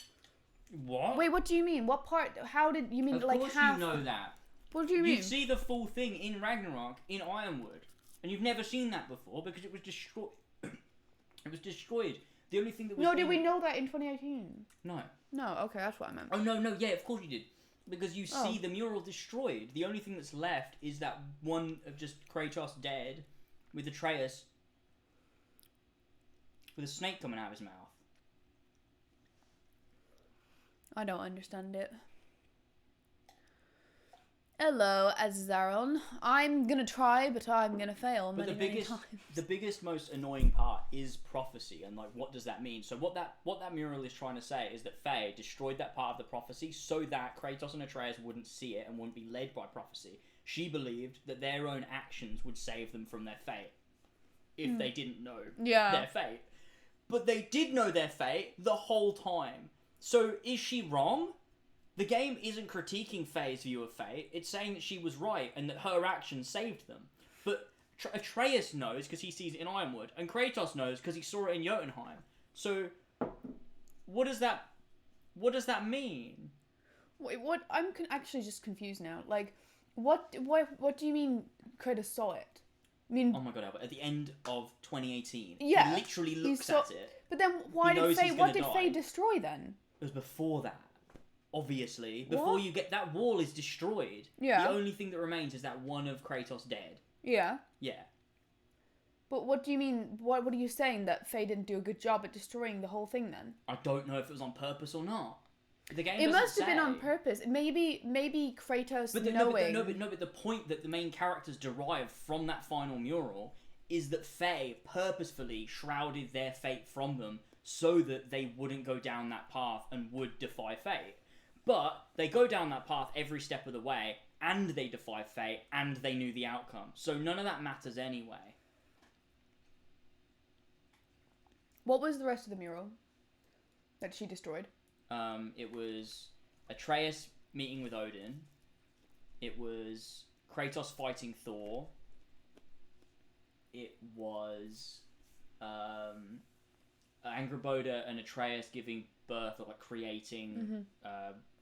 What? Wait, what do you mean? What part? How did you mean? Of Like course half? you know that. What do you mean? You see the full thing in Ragnarok in Ironwood, and you've never seen that before because it was destroyed. It was destroyed. The only thing that was No, did we know that in 2018? No. No. Okay, that's what I meant. Oh no, yeah, of course you did. Because you Oh. see the mural destroyed. The only thing that's left is that one of just Kratos dead, with Atreus with a snake coming out of his mouth. I don't understand it. Hello, Azaron. I'm gonna try, but I'm gonna fail But many times. the biggest, most annoying part is prophecy, and like, what does that mean? So what that mural is trying to say is that Faye destroyed that part of the prophecy so that Kratos and Atreus wouldn't see it and wouldn't be led by prophecy. She believed that their own actions would save them from their fate if they didn't know their fate. But they did know their fate the whole time. So is she wrong? The game isn't critiquing Faye's view of fate. It's saying that she was right and that her actions saved them. But Atreus knows because he sees it in Ironwood, and Kratos knows because he saw it in Jotunheim. So what does that mean? Wait, what? I'm actually just confused now. Like, what do you mean Kratos saw it? I mean, Oh my god, Albert! At the end of 2018, Yeah, he literally looks saw- at it. but then why He did knows Faye? he's What gonna did die. Faye destroy then? It was before that. Obviously, before What? you get that wall is destroyed. Yeah. The only thing that remains is that one of Kratos dead. Yeah. Yeah. But what do you mean? What are you saying, that Faye didn't do a good job at destroying the whole thing then? I don't know if it was on purpose or not. The game It doesn't must have been on say. purpose. Maybe Kratos But knowing. but the point that the main characters derive from that final mural is that Faye purposefully shrouded their fate from them so that they wouldn't go down that path and would defy fate. But they go down that path every step of the way, and they defy fate, and they knew the outcome. So none of that matters anyway. What was the rest of the mural that she destroyed? It was Atreus meeting with Odin. It was Kratos fighting Thor. It was Angrboda and Atreus giving birth, or like creating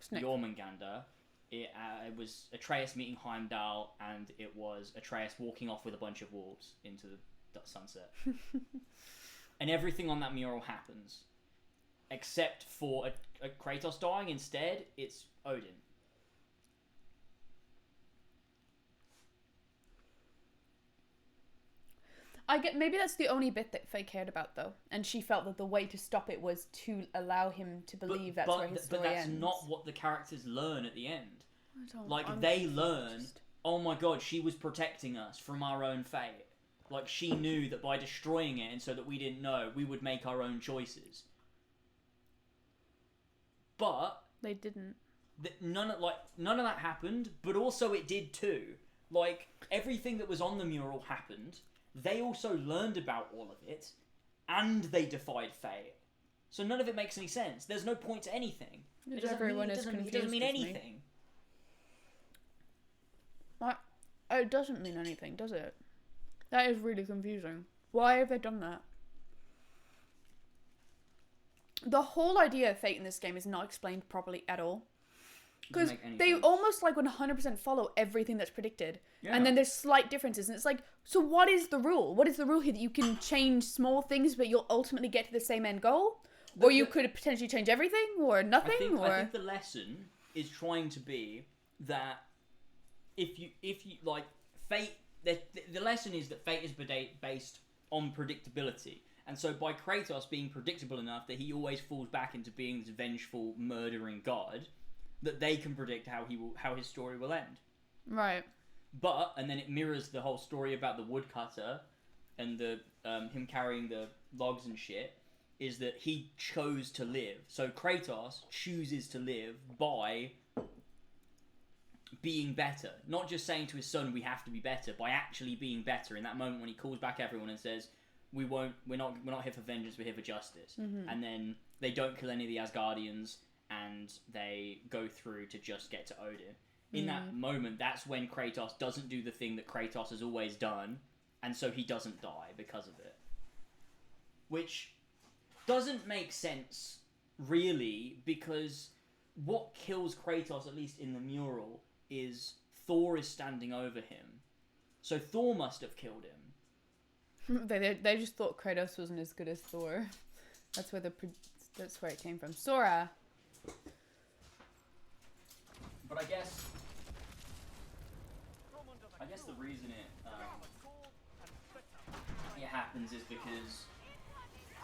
Snake. Jormungandr. It was Atreus meeting Heimdall, and it was Atreus walking off with a bunch of wolves into the sunset. And everything on that mural happens. Except for a Kratos dying. Instead, it's Odin. I get, maybe that's the only bit that Faye cared about, though, and she felt that the way to stop it was to allow him to believe that's where his story but that's ends. not what the characters learn at the end. Like, I'm they learn, confused. oh my god, she was protecting us from our own fate. Like, she knew that by destroying it, and so that we didn't know, we would make our own choices. But They didn't. none of that happened, but also it did too. Like, everything that was on the mural happened. They also learned about all of it, and they defied fate. So none of it makes any sense. There's no point to anything. It doesn't Everyone mean, is it doesn't confused mean with me. anything. It doesn't mean anything, does it? That is really confusing. Why have they done that? The whole idea of fate in this game is not explained properly at all. Because Doesn't make any they sense. almost like 100% follow everything that's predicted. Yeah. And then there's slight differences. And it's like, so what is the rule? What is the rule here? That you can change small things, but you'll ultimately get to the same end goal? Or you could potentially change everything? Or nothing? I think the lesson is trying to be that if you like, fate, the lesson is that fate is based on predictability. And so by Kratos being predictable enough that he always falls back into being this vengeful, murdering god, that they can predict how his story will end. Right. But, and then it mirrors the whole story about the woodcutter and the him carrying the logs and shit, is that he chose to live. So Kratos chooses to live by being better. Not just saying to his son, we have to be better, by actually being better in that moment when he calls back everyone and says, we're not here for vengeance, we're here for justice. Mm-hmm. And then they don't kill any of the Asgardians, and they go through to just get to Odin. In that moment, that's when Kratos doesn't do the thing that Kratos has always done, and so he doesn't die because of it. Which doesn't make sense, really, because what kills Kratos, at least in the mural, is Thor is standing over him. So Thor must have killed him. They just thought Kratos wasn't as good as Thor. That's where it came from. Sora. But I guess the reason it happens is because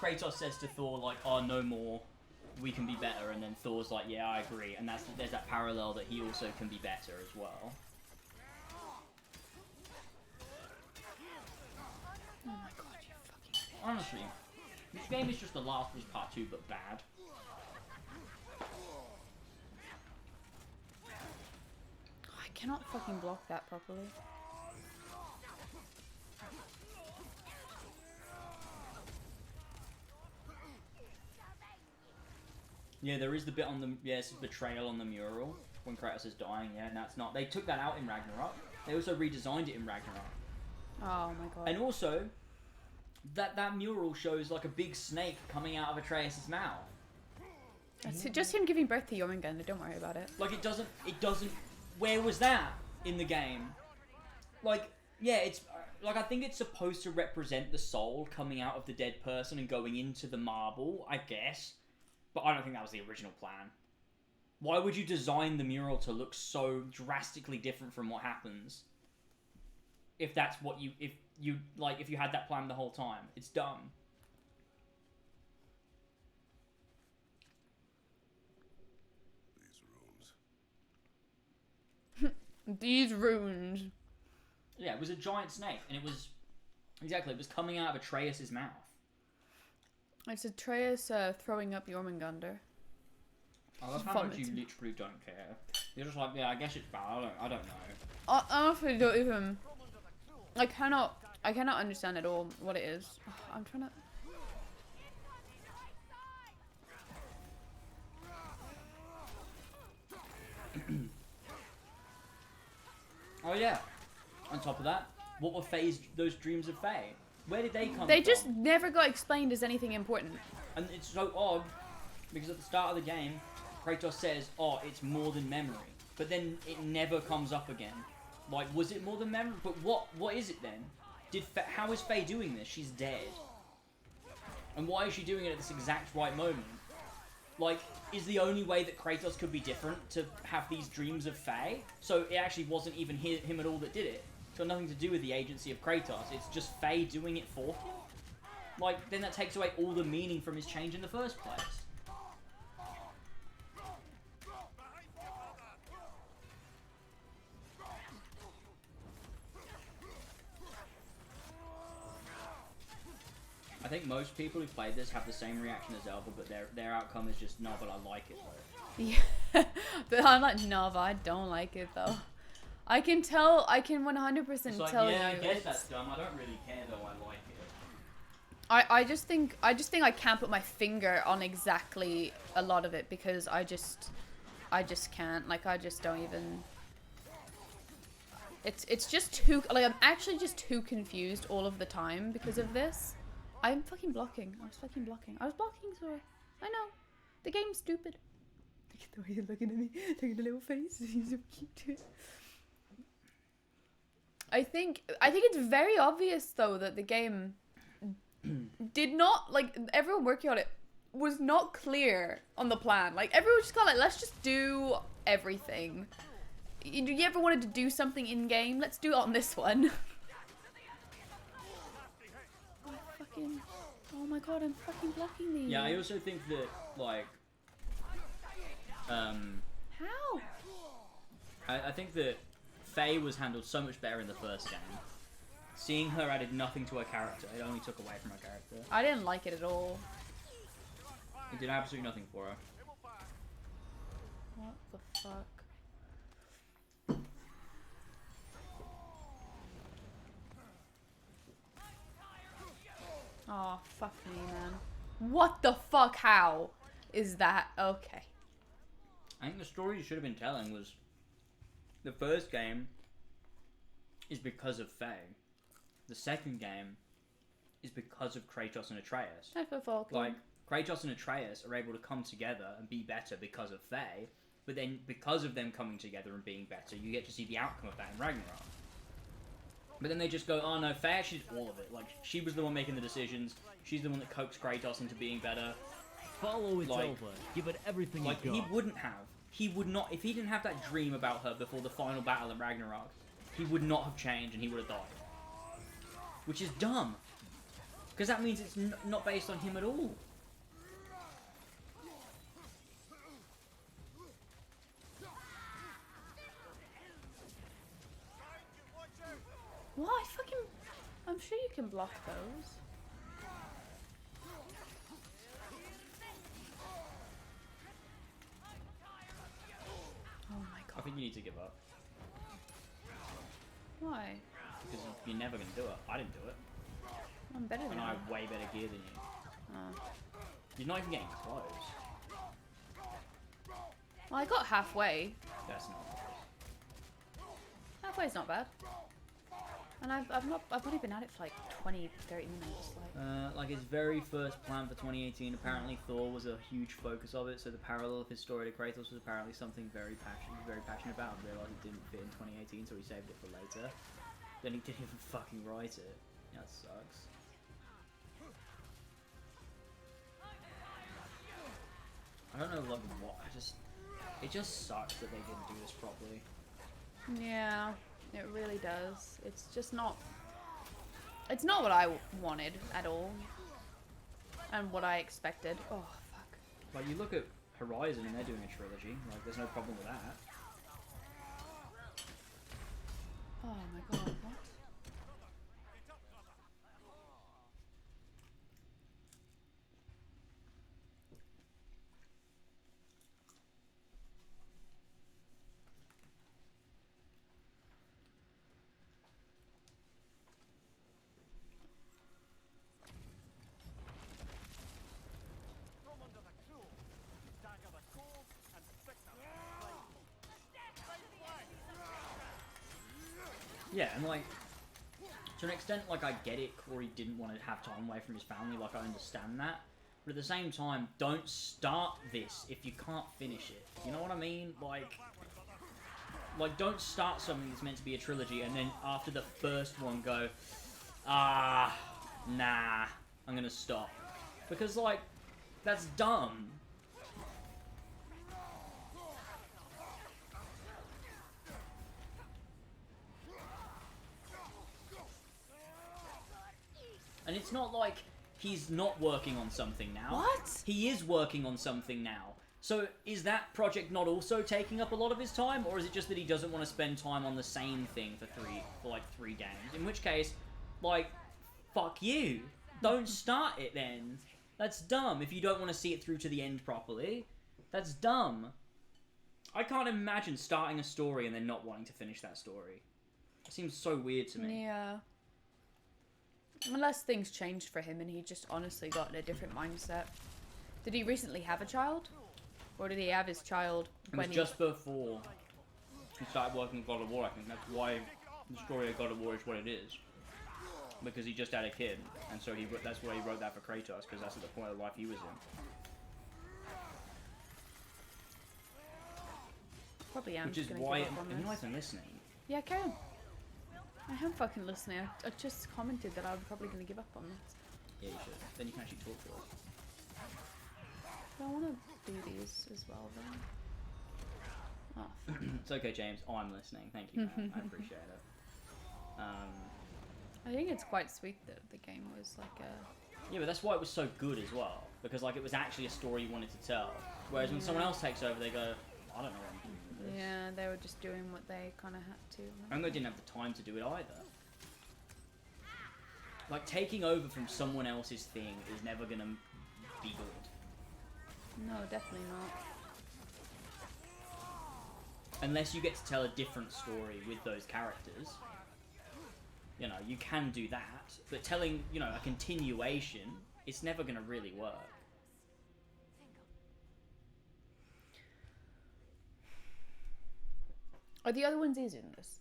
Kratos says to Thor, like, oh, no more, we can be better, and then Thor's like, yeah, I agree, and there's that parallel that he also can be better as well. Honestly, this game is just The Last of Us Part 2, but bad. I cannot fucking block that properly. Yeah, there is the bit on the it's betrayal on the mural when Kratos is dying. Yeah, and that's not. They took that out in Ragnarok. They also redesigned it in Ragnarok. Oh my god. And also, that mural shows like a big snake coming out of Atreus' mouth. That's just him giving birth to Jormungandr, don't worry about it. Like it doesn't. Where was that in the game? Like, yeah, it's like I think it's supposed to represent the soul coming out of the dead person and going into the marble, I guess. But I don't think that was the original plan. Why would you design the mural to look so drastically different from what happens? If that's what if you had that plan the whole time, it's dumb. These runes. These runes. Yeah, it was a giant snake, and it was coming out of Atreus' mouth. It's Atreus throwing up Jormungandr. I love how much you literally don't care. You're just like, yeah, I guess it's bad. I don't know. I honestly don't even. I cannot understand at all what it is. I'm trying to. Oh yeah. On top of that, what were those dreams of Faye? Where did they come from? They just never got explained as anything important. And it's so odd, because at the start of the game, Kratos says, oh, it's more than memory. But then it never comes up again. Like, was it more than memory? But what is it then? How is Faye doing this? She's dead. And why is she doing it at this exact right moment? Like, is the only way that Kratos could be different to have these dreams of Faye? So it actually wasn't even him at all that did it. It's got nothing to do with the agency of Kratos. It's just Faye doing it for him? Like, then that takes away all the meaning from his change in the first place. I think most people who played this have the same reaction as Zelda, but their outcome is just, no, but I like it though. Yeah, but I'm like, no, but I don't like it though. I can 100% It's like, tell yeah, you. I guess that's dumb. I don't really care though. I like it. I just think I can't put my finger on exactly a lot of it because I just can't. Like, I just don't even. It's just too, like, I'm actually just too confused all of the time because of this. I'm fucking blocking. I was fucking blocking. I was blocking, sorry. I know. The game's stupid. Look at the way you're looking at me. Look at the little face. He's so cute. I think it's very obvious though that the game did not, like, everyone working on it was not clear on the plan. Like, everyone just kind of like, let's just do everything. You ever wanted to do something in game? Let's do it on this one. Oh my god, I'm fucking blocking these. Yeah, I also think that, like, How? I think that Faye was handled so much better in the first game. Seeing her added nothing to her character. It only took away from her character. I didn't like it at all. It did absolutely nothing for her. What the fuck? Oh, fuck me, man. What the fuck? How is that? Okay. I think the story you should have been telling was the first game is because of Faye. The second game is because of Kratos and Atreus. I feel Falcon. Like, Kratos and Atreus are able to come together and be better because of Faye, but then because of them coming together and being better, you get to see the outcome of that in Ragnarok. But then they just go, oh no, Faye actually did all of it. Like, she was the one making the decisions. She's the one that coaxed Kratos into being better. Follow it Like- over. Give it everything Like, you he got. wouldn't have. He would not, if he didn't have that dream about her before the final battle of Ragnarok, he would not have changed and he would have died. Which is dumb. Because that means it's not based on him at all. What? I'm sure you can block those. think you need to give up. Why? Because you're never going to do it. I didn't do it. I'm better than And I you. have way better gear than you. Oh. You're not even getting close. Well, I got halfway. That's not close. Halfway's not bad. And I've only been at it for like 20, 30 minutes. Like his very first plan for 2018, apparently Thor was a huge focus of it, so the parallel of his story to Kratos was apparently something very passionate about, and realised it didn't fit in 2018, so he saved it for later. Then he didn't even fucking write it. Yeah, that sucks. I don't know, like, what, it just sucks that they didn't do this properly. Yeah, it really does. It's just not... It's not what I wanted at all. And what I expected. Oh, fuck. Like, you look at Horizon and they're doing a trilogy, like, there's no problem with that. Oh my god, what? From under the cruel, dagger the cold, and stick the Yeah, and like, to an extent, like, I get it, Corey didn't want to have time away from his family, like, I understand that. But at the same time, don't start this if you can't finish it. You know what I mean? Like, don't start something that's meant to be a trilogy, and then after the first one go, nah, I'm gonna stop. Because, like, that's dumb. And it's not like he's not working on something now. What? He is working on something now. So is that project not also taking up a lot of his time, or is it just that he doesn't want to spend time on the same thing for like three games? In which case, like, fuck you. Don't start it then. That's dumb if you don't want to see it through to the end properly. That's dumb. I can't imagine starting a story and then not wanting to finish that story. It seems so weird to me. Yeah. Unless things changed for him and he just honestly got in a different mindset. Did he recently have a child? Or did he have his child It when was just before he started working on God of War, I think. That's why the story of God of War is what it is. Because he just had a kid, and so that's why he wrote that for Kratos, because that's at the point of life he was in. Probably am Which just is gonna why, give up on you're not this. even listening. Yeah, carry on. I am fucking listening. I just commented that I'm probably gonna give up on this. Yeah, you should. Then you can actually talk to us. But I wanna do these as well then. Oh, fuck. It's okay, James. I'm listening. Thank you, man. I appreciate it. I think it's quite sweet that the game was like a... Yeah, but that's why it was so good as well. Because, like, it was actually a story you wanted to tell. Whereas when someone else takes over, they go, I don't know what I'm doing with this. Yeah, they were just doing what they kind of had to. And they didn't have the time to do it either. Like, taking over from someone else's thing is never gonna be good. No, definitely not. Unless you get to tell a different story with those characters. You know, you can do that. But telling, you know, a continuation, it's never gonna really work. Are the other ones easier than this?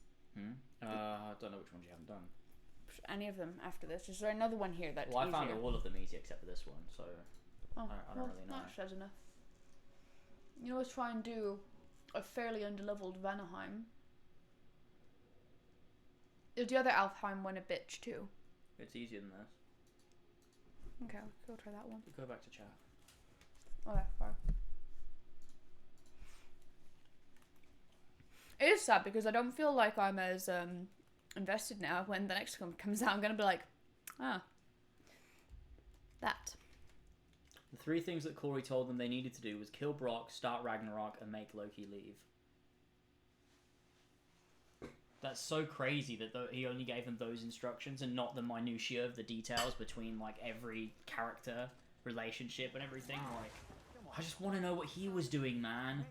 I don't know which ones you haven't done. Any of them after this? Is there another one here that's Well, I easier? found all of them easy except for this one, so Oh, I don't well, really know. that says enough. You know, let's try and do a fairly underleveled Vanaheim. Is the other Alfheim one a bitch too? It's easier than this. Okay, we'll try that one. Go back to chat. Oh, that far. It is sad because I don't feel like I'm as invested now. When the next one comes out, I'm gonna be like, that. The three things that Corey told them they needed to do was kill Brock, start Ragnarok, and make Loki leave. That's so crazy that he only gave them those instructions and not the minutiae of the details between, like, every character, relationship, and everything. Like, I just want to know what he was doing, man.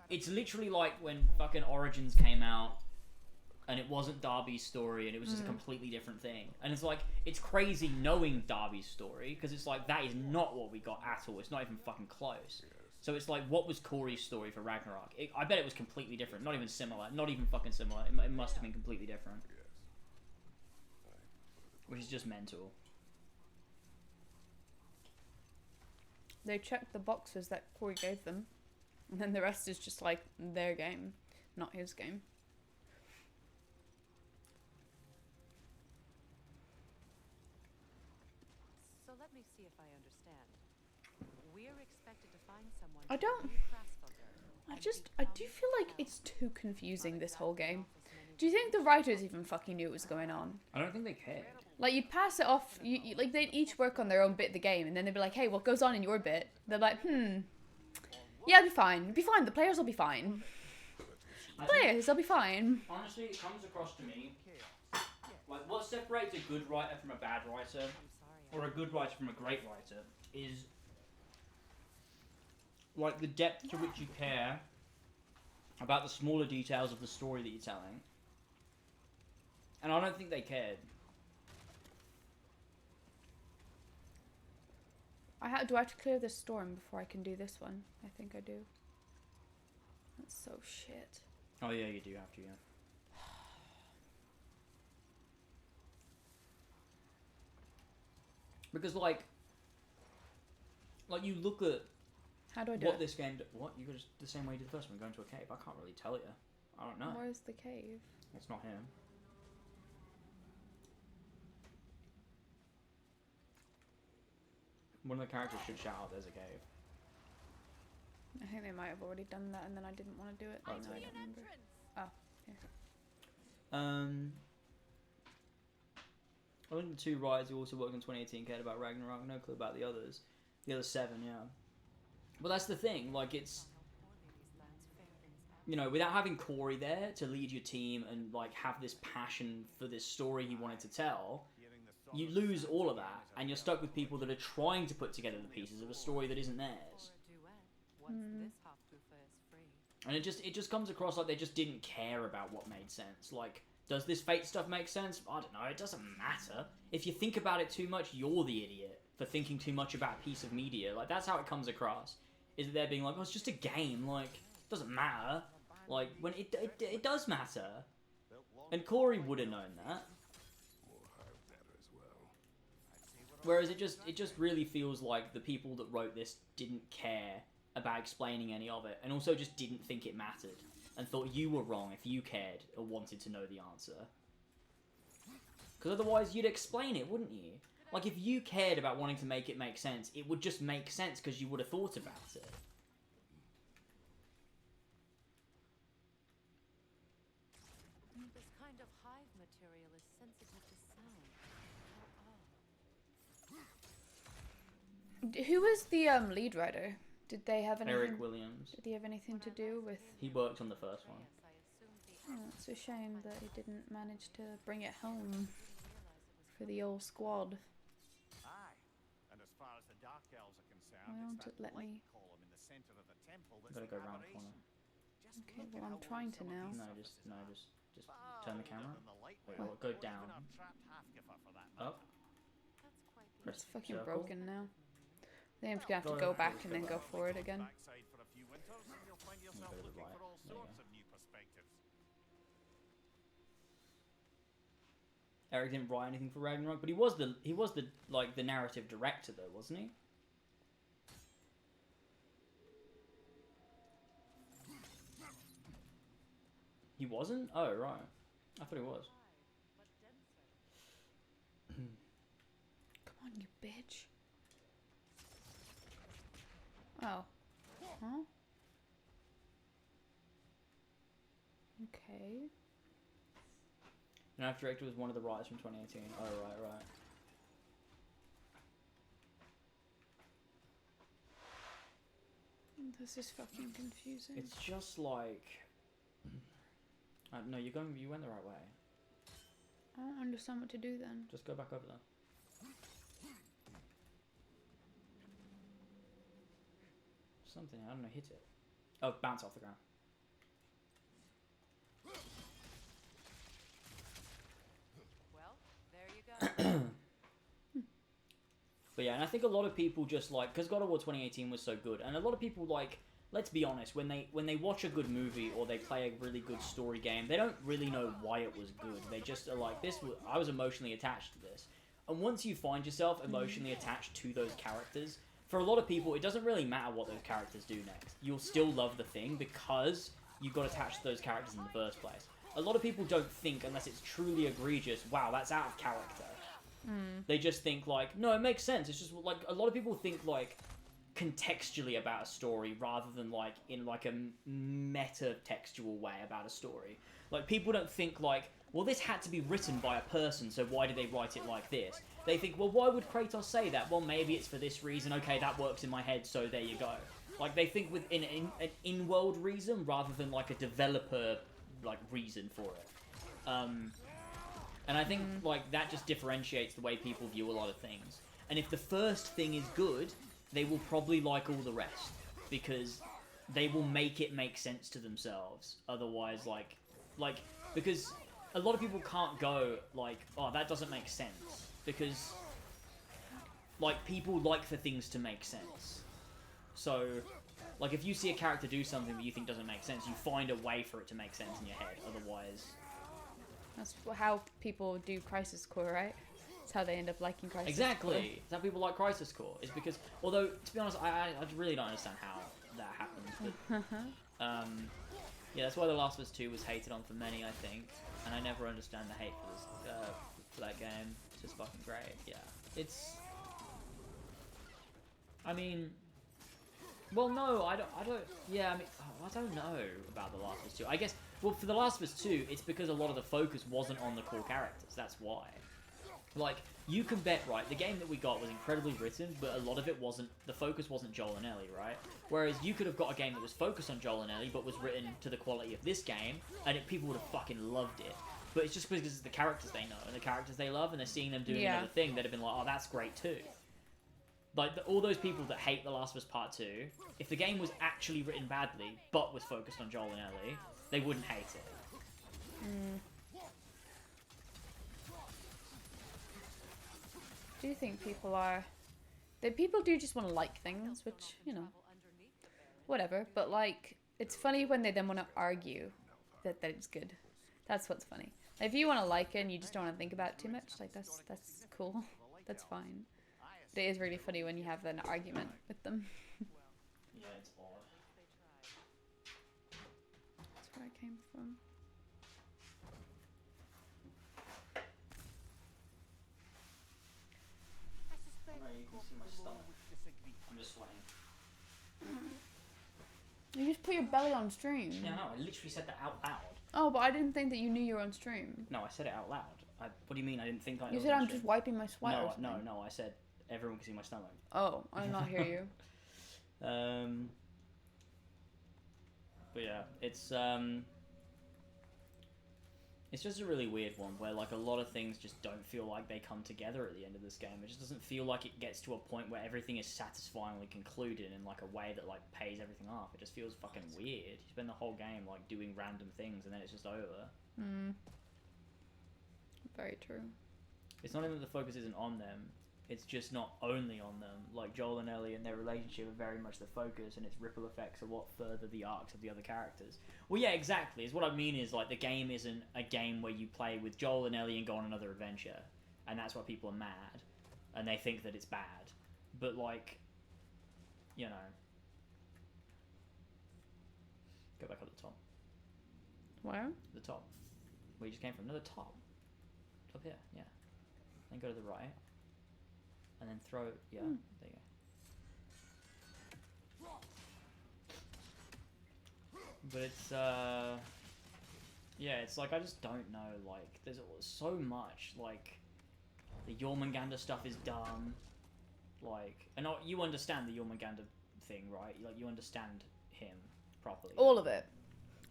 It's literally like when fucking Origins came out, and it wasn't Darby's story, and it was just a completely different thing. And it's like, it's crazy knowing Darby's story, because it's like, that is not what we got at all. It's not even fucking close. So it's like, what was Corey's story for Ragnarok? I bet it was completely different. Not even similar. Not even fucking similar. It must have been completely different. Which is just mental. They checked the boxes that Corey gave them. And then the rest is just like their game, not his game. So let me see if I understand. We're expected to find someone. I don't- to new Krasfelder I do feel like it's too confusing, this whole game. Do you think the writers even fucking knew what was going on? I don't think they cared. Like, you'd pass it off, like, they'd each work on their own bit of the game, and then they'd be like, hey, what goes on in your bit? They're like, yeah, it'll be fine. It'll be fine. The players will be fine. They'll be fine. Honestly, it comes across to me like what separates a good writer from a bad writer, or a good writer from a great writer, is like the depth to which you care about the smaller details of the story that you're telling. And I don't think they cared. Do I have to clear this storm before I can do this one? I think I do. That's so shit. Oh yeah, you do have to, yeah. Because like you look at How do I do what it? this game... What? You go just the same way you did the first one, going to a cave. I can't really tell you. I don't know. Where's the cave? It's not him. One of the characters should shout out, there's a cave. I think they might have already done that, and then I didn't want to do it. Oh, No, no. I don't remember. Oh, here. I think the two writers who also worked on 2018 cared about Ragnarok. No clue about the others. The other 7, yeah. But that's the thing, like, it's... You know, without having Corey there to lead your team and, like, have this passion for this story he wanted to tell, you lose all of that, and you're stuck with people that are trying to put together the pieces of a story that isn't theirs. And it just comes across like they just didn't care about what made sense. Like, does this fate stuff make sense? I don't know, it doesn't matter. If you think about it too much, you're the idiot for thinking too much about a piece of media. Like, that's how it comes across. Is that they're being like, well, it's just a game, like, it doesn't matter. Like, when it does matter. And Corey would have known that. Whereas it just really feels like the people that wrote this didn't care about explaining any of it, and also just didn't think it mattered, and thought you were wrong if you cared or wanted to know the answer. Because otherwise you'd explain it, wouldn't you? Like, if you cared about wanting to make it make sense, it would just make sense because you would have thought about it. This kind of hive material is sensitive to sound. How odd. Who was the lead writer? Did they have anything? Eric Williams. Did he have anything to do with? He worked on the first one. Yes, I assumed the Oh, it's a shame that he didn't manage to bring it home for the old squad. Aye. And as far as the Dark Elves are concerned, Why won't it's it that let me- light column in the centre of the temple that's Gotta the go round the corner. aberration. Just Okay, look well, at I'm how trying wide to some of now. these No, surfaces are. just Far turn the wider camera. than the light Wait, will. well, go Even down. our trapped half-giffer for that Up. That's quite the Press It's fucking circle. broken now. Then I'm just gonna have to Go go ahead. back and then go forward again. Backside for a few winters, and you'll find yourself go to the looking right. for all There you sorts go. of new perspectives. Eric didn't write anything for Ragnarok, but he was the like the narrative director though, wasn't he? He wasn't? Oh right. I thought he was. Come on, you bitch. Oh. Huh? Okay. Narrative director was one of the writers from 2018. Oh right. This is fucking confusing. It's just like. No, you went the right way. I don't understand what to do then. Just go back over there. Something, I don't know, hit it. Oh, bounce off the ground. But yeah, and I think a lot of people just like, because God of War 2018 was so good, and a lot of people like, let's be honest, when they watch a good movie or they play a really good story game, they don't really know why it was good. They just are like, I was emotionally attached to this. And once you find yourself emotionally attached to those characters, for a lot of people, it doesn't really matter what those characters do next. You'll still love the thing because you got attached to those characters in the first place. A lot of people don't think, unless it's truly egregious, wow, that's out of character. They just think like, no, it makes sense. It's just like, a lot of people think like contextually about a story rather than like in like a meta-textual way about a story. Like, people don't think like, well, this had to be written by a person, so why did they write it like this? They think, well, why would Kratos say that? Well, maybe it's for this reason. Okay, that works in my head, so there you go. Like, they think within an in-world reason rather than like a developer like reason for it. And I think like that just differentiates the way people view a lot of things. And if the first thing is good, they will probably like all the rest because they will make it make sense to themselves. Otherwise, like because a lot of people can't go like, oh, that doesn't make sense, because like people like for things to make sense. So like if you see a character do something that you think doesn't make sense, you find a way for it to make sense in your head. Otherwise, That's how people do Crisis Core, right? That's how they end up liking Crisis exactly. Core. It's how people like Crisis Core. Is because, although to be honest, I really don't understand how that happens. But yeah, that's why The Last of Us 2 was hated on for many, I think. And I never understand the hate for that game. It's just fucking great. Yeah, it's. I mean, well, no, I don't. Yeah, I mean, I don't know about The Last of Us 2. I guess. Well, for The Last of Us 2, it's because a lot of the focus wasn't on the core characters. That's why. Like, you can bet, right, the game that we got was incredibly written, but a lot of it wasn't, the focus wasn't Joel and Ellie, right? Whereas you could have got a game that was focused on Joel and Ellie, but was written to the quality of this game, and people would have fucking loved it. But it's just because it's the characters they know, and the characters they love, and they're seeing them doing another thing, they'd have been like, oh, that's great too. Like, all those people that hate The Last of Us Part 2, if the game was actually written badly, but was focused on Joel and Ellie, they wouldn't hate it. Do you think people are... people do just want to like things, which, you know, whatever. But, like, it's funny when they then want to argue that it's good. That's what's funny. If you want to like it and you just don't want to think about it too much, like, that's cool. That's fine. But it is really funny when you have an argument with them. Yeah, it's odd. That's where I came from. You can see my stomach. I'm just sweating. You just put your belly on stream. Yeah, no, I literally said that out loud. Oh, but I didn't think that you knew you were on stream. No, I said it out loud. What do you mean I didn't think I You was said on I'm stream? just wiping my sweat or something. No, I said everyone can see my stomach. Oh, I did not hear you. But yeah, it's just a really weird one where like a lot of things just don't feel like they come together at the end of this game. It just doesn't feel like it gets to a point where everything is satisfyingly concluded in like a way that like pays everything off. It just feels fucking weird. You spend the whole game like doing random things and then it's just over. Very true. It's not even that the focus isn't on them. It's just not only on them. Like Joel and Ellie and their relationship are very much the focus, and its ripple effects are what further the arcs of the other characters. Well, yeah, exactly. Is what I mean is like the game isn't a game where you play with Joel and Ellie and go on another adventure, and that's why people are mad, and they think that it's bad. But like, you know, go back up the top. Where? The top. Where you just came from. No, the top. Up here. Yeah. Then go to the right. And then throw, yeah, there you go. But it's, yeah, it's like, I just don't know, like, there's so much, like, the Jormungandr stuff is dumb, like, and you understand the Jormungandr thing, right? Like, you understand him properly. All of it.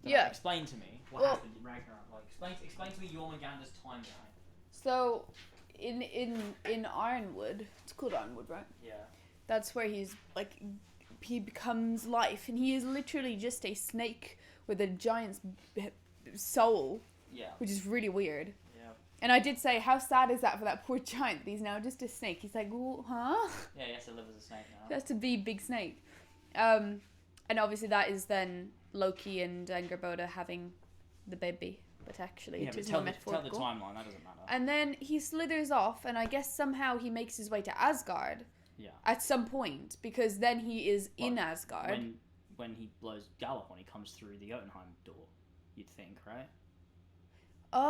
So, Yeah. like, explain to me what happened in Ragnarok, like, explain to me Jormungandr's timeline. So, in Ironwood, it's called Ironwood, right? Yeah. That's where he's like, he becomes life, and he is literally just a snake with a giant soul, Yeah. which is really weird. Yeah. And I did say, how sad is that for that poor giant? He's now just a snake. He's like, "Ooh, huh?" Yeah, he has to live as a snake He now. has to be big snake. And obviously that is then Loki and Angerboda having the baby. But actually, Yeah, it but is tell more the metaphorical. timeline. That doesn't matter. And then he slithers off, and I guess somehow he makes his way to Asgard Yeah. at some point, because then he is in Well, Asgard. When he blows Gallifon, he comes through the Jotunheim door. You'd think, right? Oh.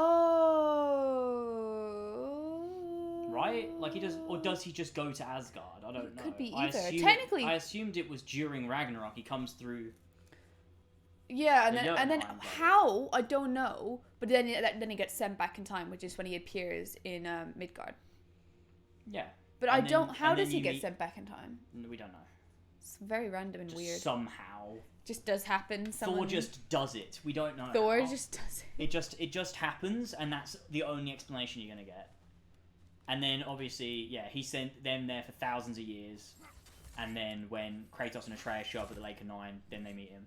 Right? Like he does, or does he just go to Asgard? I don't know. Could be I either. assume Technically- I assumed it was during Ragnarok. He comes through. Yeah, The and then Jotunheim, though. how, I don't know, but then he gets sent back in time, which is when he appears in Midgard. Yeah. But And I then- don't. How and then does he you get meet- sent back in time? We don't know. It's very random and Just weird. somehow. Just does happen. Someone, Thor just does it. We don't know. Thor how. just does it. It just happens, and that's the only explanation you're gonna get. And then obviously, yeah, he sent them there for thousands of years, and then when Kratos and Atreus show up at the Lake of Nine, then they meet him,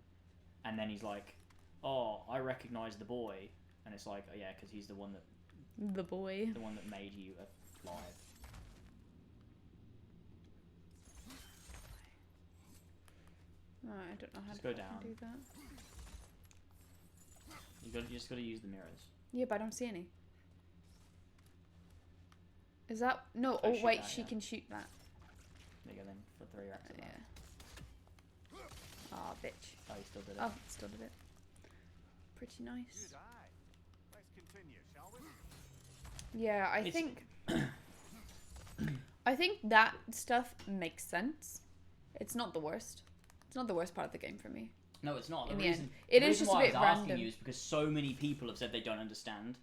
and then he's like, "Oh, I recognize the boy," and it's like, "Oh yeah, because he's the one that made you alive." Oh, I don't know how Just to go fucking down. do that. You just gotta use the mirrors. Yeah, but I don't see any. Is that no? Oh, Oh shoot wait, that, she yeah. can shoot that. There you go then for 3 racks of Yeah. that. Oh, bitch. Oh, he still did it. Oh, still did it. Pretty Good nice. eye. Let's continue, shall we? Yeah, I It's- think. I think that stuff makes sense. It's not the worst. It's not the worst part of the game for me. No, it's not. In The the reason, end. It the is reason just a why bit I was asking random. you is because so many people have said they don't understand.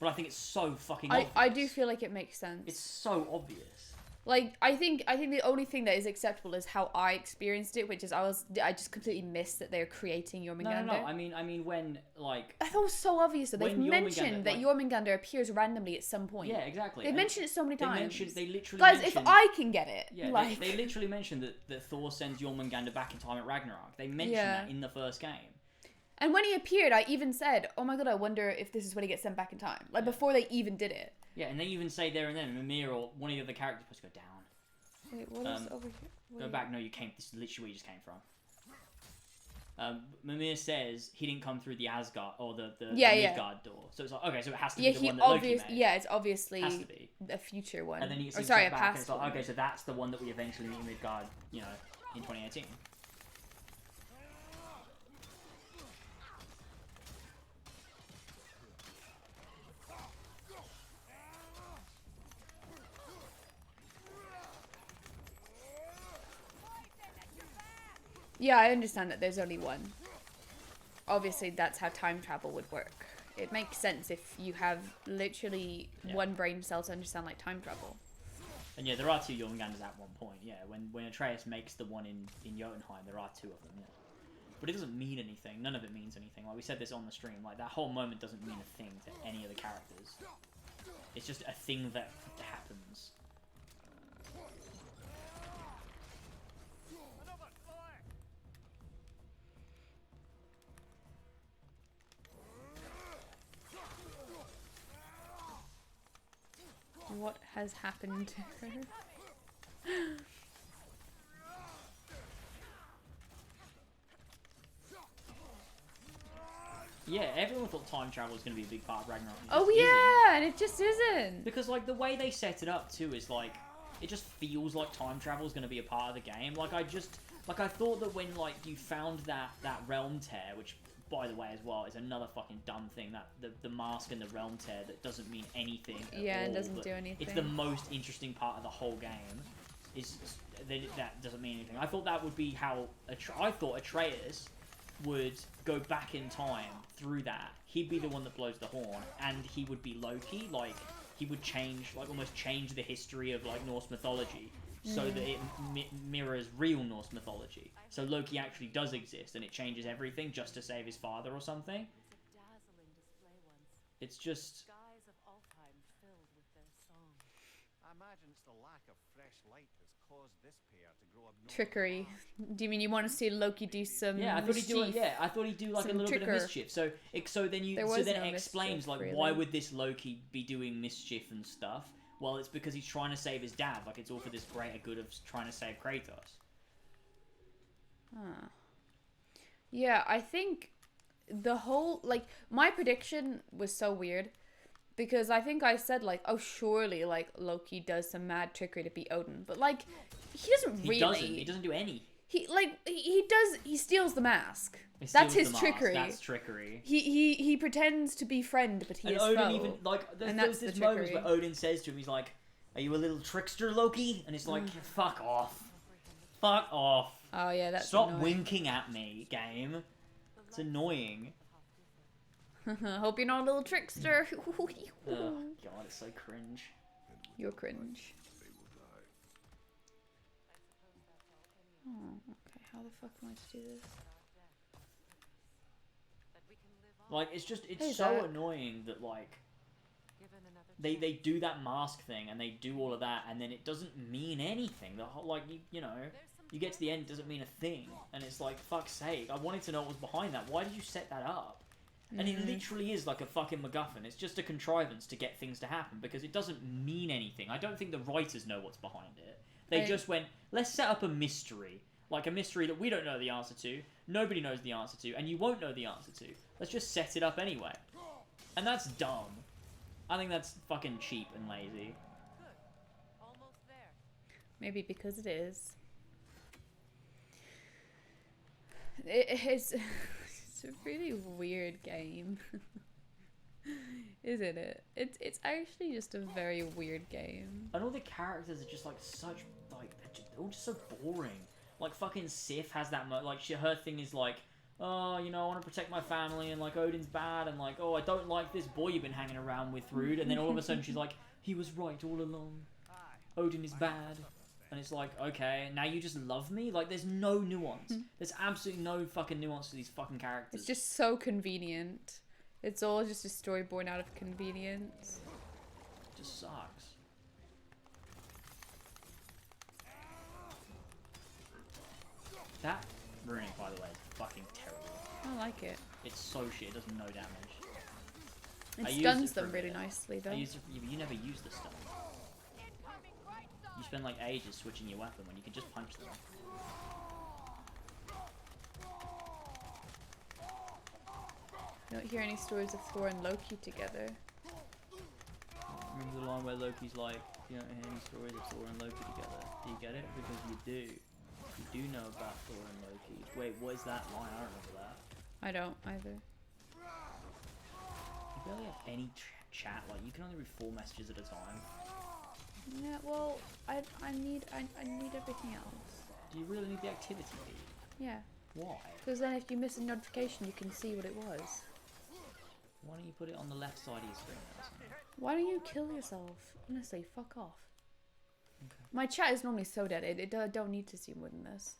But I think it's so fucking I obvious. do feel like it makes sense. It's so obvious. Like I think the only thing that is acceptable is how I experienced it, which is I just completely missed that they're creating Jormungandr. No. I mean when like I thought it was so obvious that they've When mentioned that like- Jormungandr appears randomly at some point. yeah, exactly. They've And mentioned it so many times. They literally Guys, mentioned, if I can get it, yeah, like they literally mentioned that Thor sends Jormungandr back in time at Ragnarok. They mentioned Yeah. that in the first game. and when he appeared, I even said, "Oh my god, I wonder if this is when he gets sent back in time." Like before they even did it. Yeah, and they even say there and then Mimir or one of the other characters supposed to go down. Wait, what is over here? Go back. No, you came. This is literally where you just came from. Mimir says he didn't come through the Asgard or the Yeah. Midgard door. So it's like, okay, so it has to Yeah, be the he one that Loki obviously. made. Yeah, it's obviously Has to be. a future one. And then he or sorry, a back and past it's like, one. okay, so that's the one that we eventually meet in Midgard, you know, in 2018. Yeah, I understand that there's only one. Obviously, that's how time travel would work. It makes sense if you have literally Yeah. one brain cell to understand like time travel. And yeah, there are 2 Jormungandrs at one point. Yeah, when Atreus makes the one in Jotunheim, there are 2 of them. Yeah, but it doesn't mean anything. None of it means anything. Like we said this on the stream. Like that whole moment doesn't mean a thing to any of the characters. It's just a thing that happens. Another fire! What has happened to her? Yeah, everyone thought time travel was going to be a big part of Ragnarok. It Oh just isn't. yeah, and it just isn't. Because like the way they set it up too is like it just feels like time travel is going to be a part of the game. Like I thought that when like you found that realm tear, which by the way as well is another fucking dumb thing, that the mask and the realm tear that doesn't mean anything. Yeah, at it all, doesn't but do anything. It's the most interesting part of the whole game. That doesn't mean anything. I thought that would be how I thought Atreus would go back in time through that. He'd be the one that blows the horn, and he would be Loki. Like he would change, like almost change the history of like Norse mythology, so that it mirrors real Norse mythology. So Loki actually does exist, and it changes everything just to save his father or something. It's a dazzling display once. It's just Skies of Alfheim filled with their song. I imagine the lack of fresh light has caused this pair to grow abnormal Trickery. fast. Do you mean you want to see Loki do some Yeah, I thought he'd do it. mischief? Yeah, I thought he'd do like a Some little bit of trigger. mischief. So There was then no it explains mischief, like why really. would this Loki be doing mischief and stuff? Well, it's because he's trying to save his dad. Like it's all for this greater good of trying to save Kratos. Huh. Yeah, I think the whole, like, my prediction was so weird because I think I said, like, oh, surely, like, Loki does some mad trickery to beat Odin, but, like, he doesn't He really. doesn't. He doesn't do any. He steals the mask. He That's steals his the mask. trickery. That's trickery. He pretends to be friend, but he And is Odin foe. even like And there's that's the this moments trickery. where Odin says to him, he's like, "Are you a little trickster, Loki?" And it's like, "Fuck off, fuck off." Oh yeah, that's Stop annoying. winking at me, game. It's annoying. Hope you're not a little trickster. Oh god, it's so cringe. You're cringe. They will die. Oh, okay. How the fuck am I to do this? That we can live on. Like it's Hey, so Zach. annoying that like Given another they chance. do that mask thing and they do all of that and then it doesn't mean anything. The whole like you know you get to the end, it doesn't mean a thing, and it's like fuck's sake. I wanted to know what was behind that. Why did you set that up? And it literally is like a fucking MacGuffin. It's just a contrivance to get things to happen because it doesn't mean anything. I don't think the writers know what's behind it. They I- just went, let's set up a mystery. Like a mystery that we don't know the answer to, nobody knows the answer to, and you won't know the answer to. Let's just set it up anyway. And that's dumb. I think that's fucking cheap and lazy. Good. Almost there. Maybe because it is. It's a really weird game, isn't it? It's actually just a very weird game. And all the characters are just like such, like, they're all just so boring. Like fucking Sif has that, her thing is like, oh, you know, I want to protect my family, and like Odin's bad, and like, oh, I don't like this boy you've been hanging around with, rude. And then all of a sudden she's like, he was right all along. Odin is bad. And it's like, okay, now you just love me? Like, there's no nuance. There's absolutely no fucking nuance to these fucking characters. It's just so convenient. It's all just a story born out of convenience. It just sucks. That ruining, by the way, is fucking terrible. I like it. It's so shit, it does no damage. I It used stuns it for a them really bit. nicely though. I used it, you never use the stun. You spend like ages switching your weapon when you can just punch them. You don't hear any stories of Thor and Loki together. Remember the line where Loki's like, you don't hear any stories of Thor and Loki together. Do you get it? Because you do. You do know about Thor and Loki. Wait, what is that line? I don't remember that. I don't either. You barely have any chat. Like, you can only read 4 messages at a time. Yeah, well, I need everything else. Do you really need the activity feed? Yeah, Why? because then if you miss a notification, you can see what it was. Why don't you put it on the left side of your screen or something? Why don't you kill yourself? Honestly, fuck off. Okay. My chat is normally so dead. I don't need to see more than this.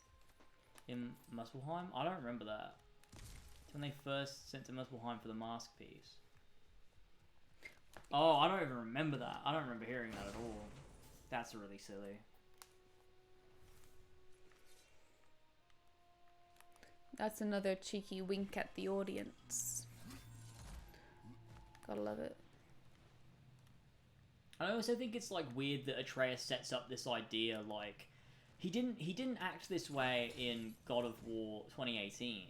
In Muspelheim? I don't remember that. It's when they first sent to Muspelheim for the mask piece. Oh, I don't even remember that. I don't remember hearing that at all. That's really silly. That's another cheeky wink at the audience. Gotta love it. I also think it's like weird that Atreus sets up this idea like he didn't act this way in God of War 2018,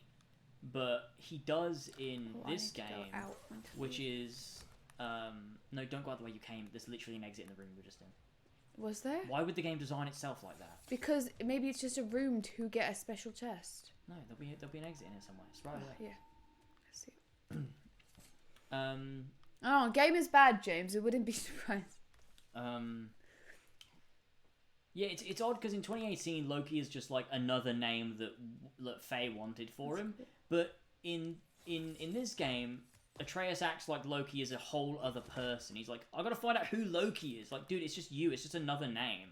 but he does in Oh, I this need to go game, out onto which the- is no, don't go out the way you came. There's literally an exit in the room we were just in. Was there? Why would the game design itself like that? Because maybe it's just a room to get a special chest. No, there'll be an exit in it somewhere. It's right Oh, away. yeah. I see. Um, Oh, game is bad, James. It wouldn't be surprised. Yeah, it's odd because in 2018 Loki is just like another name that Faye wanted for him, but in this game Atreus acts like Loki is a whole other person. He's like, I gotta find out who Loki is. Like, dude, it's just you. It's just another name.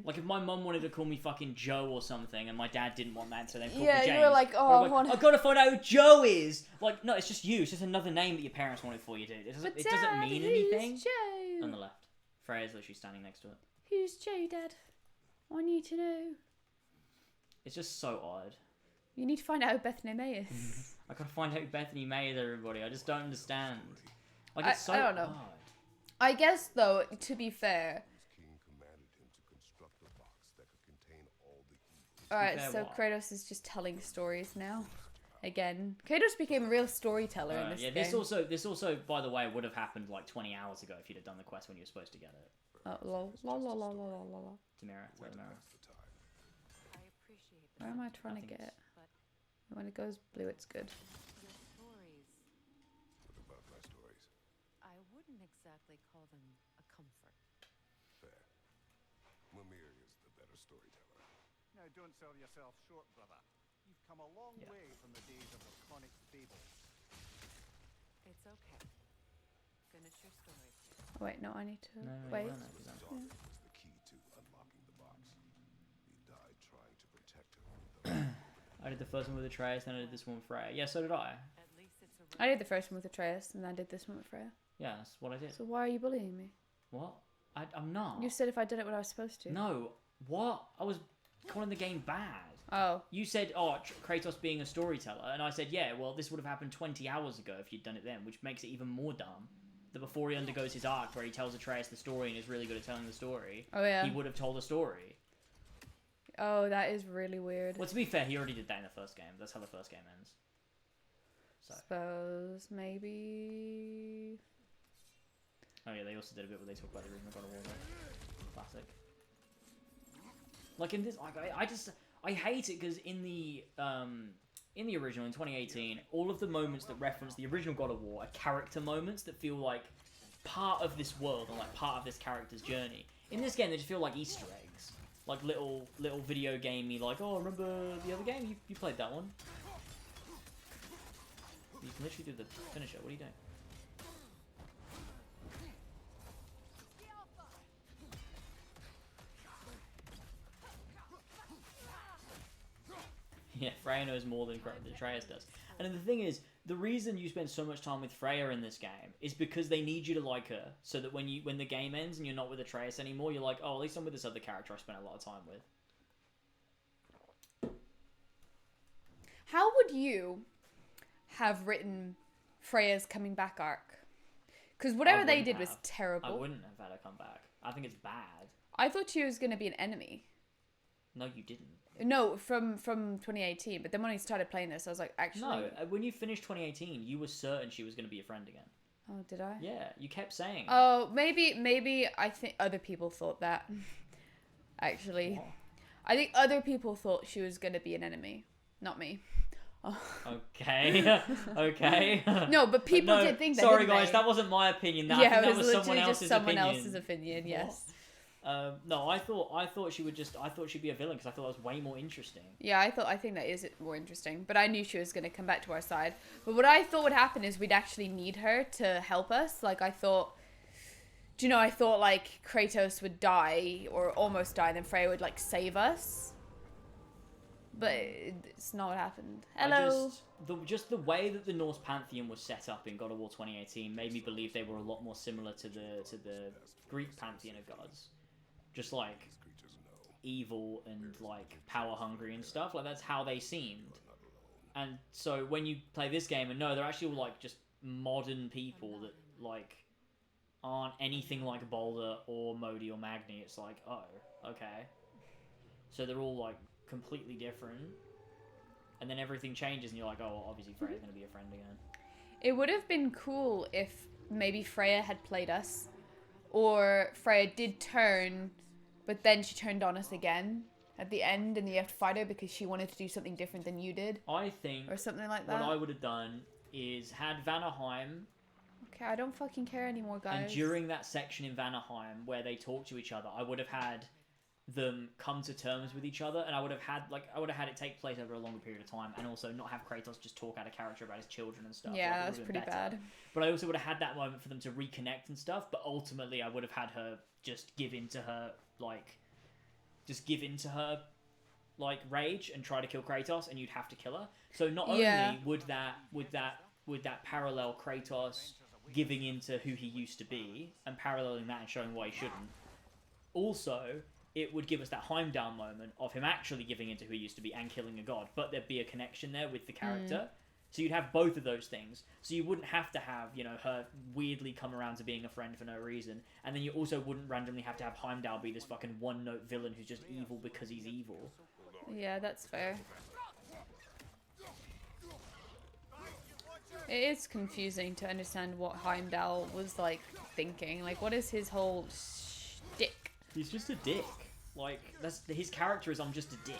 Like if my mum wanted to call me fucking Joe or something, and my dad didn't want that, so they called Yeah, me you James. were like, oh, I'd I be want- I gotta find out who Joe is. Like, no, it's just you. It's just another name that your parents wanted for you, dude. It doesn't mean anything. Joe? On the left. Freya's literally standing next to it. Who's Joe, Dad? I need to know. It's just so odd. You need to find out who Bethany May is. I gotta find out who Bethany May is, everybody. I just don't understand. Like, it's so I don't know. odd. I guess, though, to be fair. King commanded him to construct a box that could contain all the evil. Alright, fair, so what? Kratos is just telling stories now. Again. Kratos became a real storyteller in this Yeah, game. this also, by the way, would have happened like 20 hours ago if you'd have done the quest when you were supposed to get it. Oh, lol. Lol, lol, lol, lol, lol, lol. Tamara, where Tamara? The time. I appreciate the Where am I trying to think get? but When it goes blue, it's good. your stories, What about my stories? I wouldn't exactly call them a comfort. Fair. Mimir is the better storyteller. Now, don't sell yourself short, brother. You've come a long Yeah. way from the days of laconic fables. It's okay. Finish your story. Oh, wait, no, I need to. No, wait. you weren't, His 'cause I'm- daughter was the key to unlocking the box. He died trying to protect her from the I did the first one with Atreus, then I did this one with Freya. Yeah, so did I. At least it's a I did the first one with Atreus, and then I did this one with Freya. Yeah, that's what I did. So why are you bullying me? What? I'm not. You said if I did it when I was supposed to. No. What? I was calling the game bad. Oh. You said, oh, Kratos being a storyteller, and I said, yeah, well, this would have happened 20 hours ago if you'd done it then, which makes it even more dumb. That before he undergoes his arc, where he tells Atreus the story and is really good at telling the story, Oh, yeah. he would have told a story. Oh, that is really weird. Well, to be fair, he already did that in the first game. That's how the first game ends. So. Suppose maybe. Oh yeah, they also did a bit where they talk about the original God of War. Though. Classic. Like in this, like I hate it because in the original in 2018, all of the moments that reference the original God of War are character moments that feel like part of this world and like part of this character's journey. In this game, they just feel like Easter eggs, like little video gamey. Like, oh, remember the other game? You played that one? You can literally do the finisher. What are you doing? Yeah, Freya knows more than Atreus does. And the thing is, the reason you spend so much time with Freya in this game is because they need you to like her, so that when the game ends and you're not with Atreus anymore, you're like, oh, at least I'm with this other character I spent a lot of time with. How would you have written Freya's coming back arc? Because whatever they wouldn't did was have. terrible. I wouldn't have had her come back. I think it's bad. I thought she was going to be an enemy. No, you didn't. No, from 2018. But then when I started playing this, I was like, actually. No, when you finished 2018, you were certain she was going to be a friend again. Oh, did I? Yeah, you kept saying. Oh, maybe I think other people thought that. Actually. What? I think other people thought she was going to be an enemy. Not me. Oh. Okay. Okay. No, but people No, did think that. Sorry, didn't guys, they? that wasn't my opinion. I Yeah, think it that was was someone literally else's just someone opinion. else's opinion. Yes. No, I thought she would just. I thought she'd be a villain because I thought that was way more interesting. Yeah, I think that is more interesting. But I knew she was going to come back to our side. But what I thought would happen is we'd actually need her to help us. Like I thought. Do you know? I thought like Kratos would die or almost die, and then Freya would like save us. But it's not what happened. Hello. Just the way that the Norse pantheon was set up in God of War 2018 made me believe they were a lot more similar to the Greek pantheon of gods. Just like These creatures know evil and like power hungry and stuff. Like that's how they seemed. And so when you play this game and no, they're actually all like just modern people that like aren't anything like Baldur or Modi or Magni. It's like, oh, okay. So they're all like completely different. And then everything changes and you're like, oh, well, obviously Freya's going to be a friend again. It would have been cool if maybe Freya had played us. Or Freya did turn, but then she turned on us again at the end and you have to fight her because she wanted to do something different than you did. I think Or something like what that. I would have done is had Vanaheim, Okay, I don't fucking care anymore, guys. and during that section in Vanaheim where they talk to each other, I would have had them come to terms with each other, and I would have had it take place over a longer period of time, and also not have Kratos just talk out of character about his children and stuff. Yeah, Like, it that's would have been pretty better. bad. But I also would have had that moment for them to reconnect and stuff. But ultimately, I would have had her just give into her rage and try to kill Kratos, and you'd have to kill her. So not Yeah. only would that parallel Kratos giving into who he used to be and paralleling that and showing why he shouldn't. Also, it would give us that Heimdall moment of him actually giving into who he used to be and killing a god, but there'd be a connection there with the character. So you'd have both of those things. So you wouldn't have to have, you know, her weirdly come around to being a friend for no reason. And then you also wouldn't randomly have to have Heimdall be this fucking one-note villain who's just evil because he's evil. Yeah, that's fair. It is confusing to understand what Heimdall was, like, thinking. Like, what is his whole shtick? He's just a dick. Like, that's his character is I'm just a dick.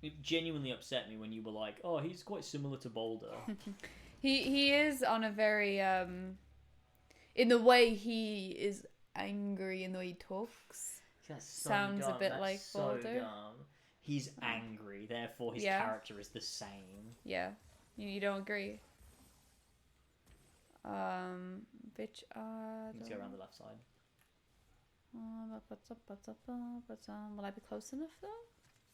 It genuinely upset me when you were like, oh, he's quite similar to Boulder. He is on a very, in the way he is angry in the way he talks. That's so Sounds a dumb. bit That's like so Boulder. dumb. He's angry, therefore his Yeah. character is the same. Yeah. You don't agree? Bitch, Let's go around the left side. Will I be close enough though?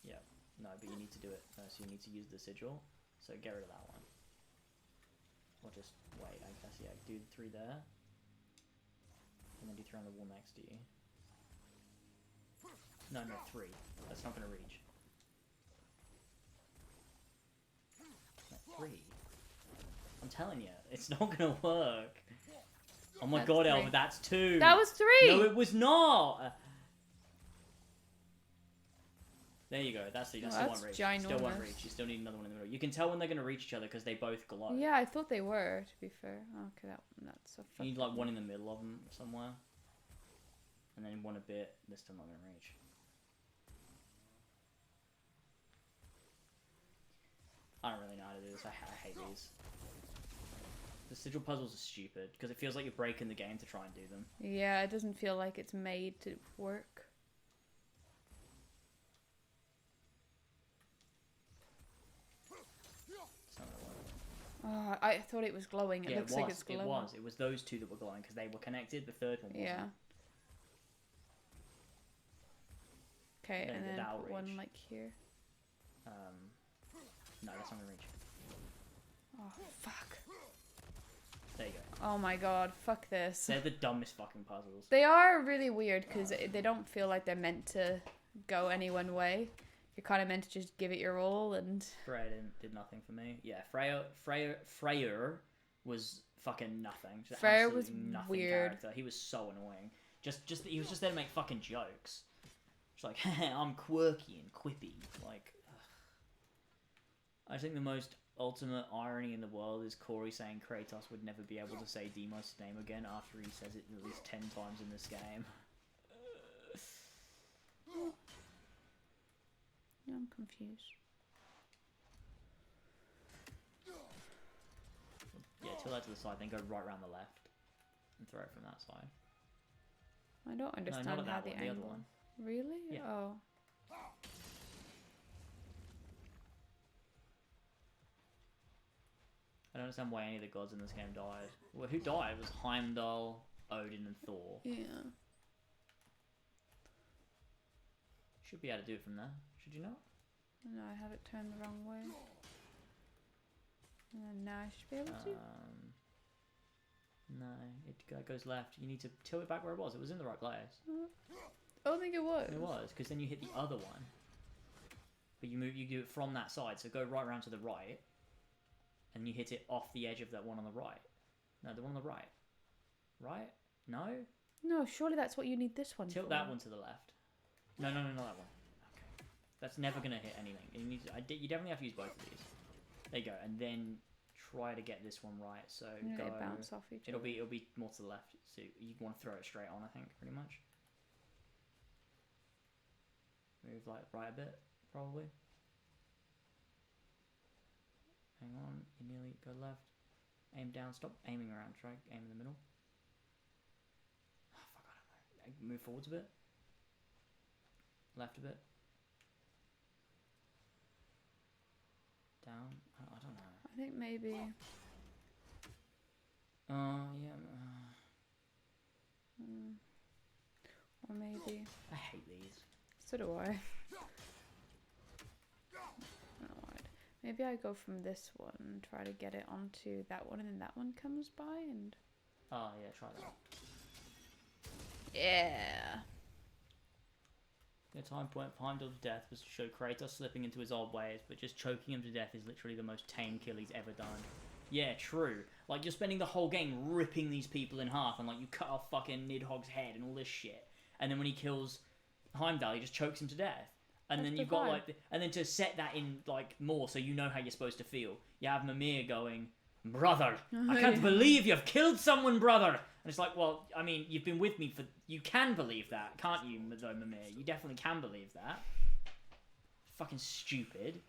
Yeah. No, but you need to do it. So you need to use the sigil. So get rid of that one. Or just wait, I guess, yeah. Do 3 there. And then do 3 on the wall next to you. No, 3. That's not going to reach. No, 3. I'm telling you, it's not going to work. Oh my That's god, 3. Elva, that's 2. That was 3! No, it was not! There you go, that's the that's one reach. Still one ginormous. reach, you still need another one in the middle. You can tell when they're going to reach each other because they both glow. Yeah, I thought they were, to be fair. Okay, that's a You need like one in the middle of them somewhere. And then one a bit, they're still not going to reach. I don't really know how to do this, I hate these. The sigil puzzles are stupid, because it feels like you're breaking the game to try and do them. Yeah, it doesn't feel like it's made to work. It's not gonna work. I thought it was glowing. It Yeah, looks like it's glowing. It was those 2 that were glowing, because they were connected, the third one wasn't. Yeah. Okay, Then and then that'll put one reach. like here. No, that's not going to reach. Oh, fuck. There you go. Oh my god, fuck this. They're the dumbest fucking puzzles. They are really weird because they don't feel like they're meant to go any one way. You're kind of meant to just give it your all and... Freya did nothing for me. Yeah, Freyr was fucking nothing. Just Freyr was absolutely nothing weird. Character. He was so annoying. He was just there to make fucking jokes. Just like, I'm quirky and quippy. Like, ugh. I think the most ultimate irony in the world is Corey saying Kratos would never be able to say Deimos' name again after he says it at least 10 times in this game. I'm confused. Yeah, tilt that to the side, then go right around the left and throw it from that side. I don't understand not at how that the one, the angle... other one. Really? Yeah. Oh. I don't understand why any of the gods in this game died. Well, who died? It was Heimdall, Odin, and Thor. Yeah. Should be able to do it from there. Should you not? No, I have it turned the wrong way. And then now I should be able to. No, it goes left. You need to tilt it back where it was. It was in the right place. I don't think it was. It was, because then you hit the other one. But you do it from that side, so go right around to the right. And you hit it off the edge of that one on the right. No, the one on the right. Right? No? No, surely that's what you need this one Tilt for. that one to the left. No, not that one. Okay. That's never going to hit anything. You definitely have to use both of these. There you go. And then try to get this one right. So Yeah, go... they bounce off each It'll other. be more to the left. So you want to throw it straight on, I think, pretty much. Move like right a bit, probably. Hang on, you nearly go left. Aim down, stop aiming around, try aim in the middle. Oh, fuck, I don't know. Move forwards a bit. Left a bit. Down. I don't know. I think maybe. Yeah. Or maybe. I hate these. So do I. I don't know why. Maybe I go from this one and try to get it onto that one, and then that one comes by and. Oh yeah, try that. Yeah. The time point behind of death was to show Kratos slipping into his old ways, but just choking him to death is literally the most tame kill he's ever done. Yeah, true. Like, you're spending the whole game ripping these people in half, and like, you cut off fucking Nidhogg's head and all this shit. And then when he kills Heimdall, he just chokes him to death. And That's then the you've got vibe. like, and then to set that in like more, so you know how you're supposed to feel. You have Mimir going, "Brother, I can't believe you've killed someone, brother." And it's like, well, I mean, you've been with me for. You can believe that, can't you, though, Mimir? You definitely can believe that. Fucking stupid.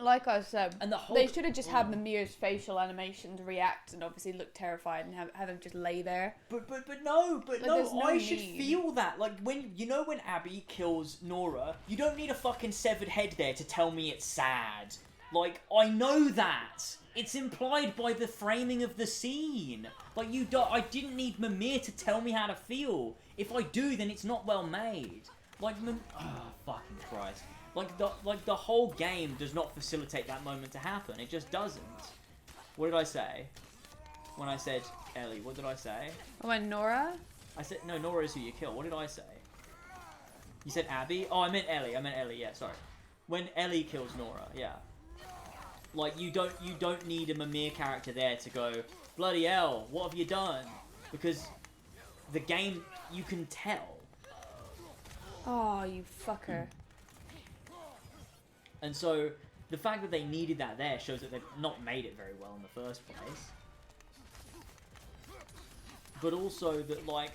Like I said, And the whole. they should have just had Mimir's facial animations react and obviously look terrified and have him just lay there. But no, Like, there's no I should need. feel that. Like, when Abby kills Nora, you don't need a fucking severed head there to tell me it's sad. Like, I know that. It's implied by the framing of the scene. Like, I didn't need Mimir to tell me how to feel. If I do, then it's not well made. Like, oh, fucking Christ. Like the whole game does not facilitate that moment to happen. It just doesn't. What did I say? When I said Ellie, what did I say? Oh, and Nora? I said, no, Nora is who you kill. What did I say? You said Abby? Oh, I meant Ellie, yeah, sorry. When Ellie kills Nora, yeah. Like, you don't need a Mimir character there to go, bloody hell, what have you done? Because the game, you can tell. Oh, you fucker. And so, the fact that they needed that there shows that they've not made it very well in the first place. But also that, like,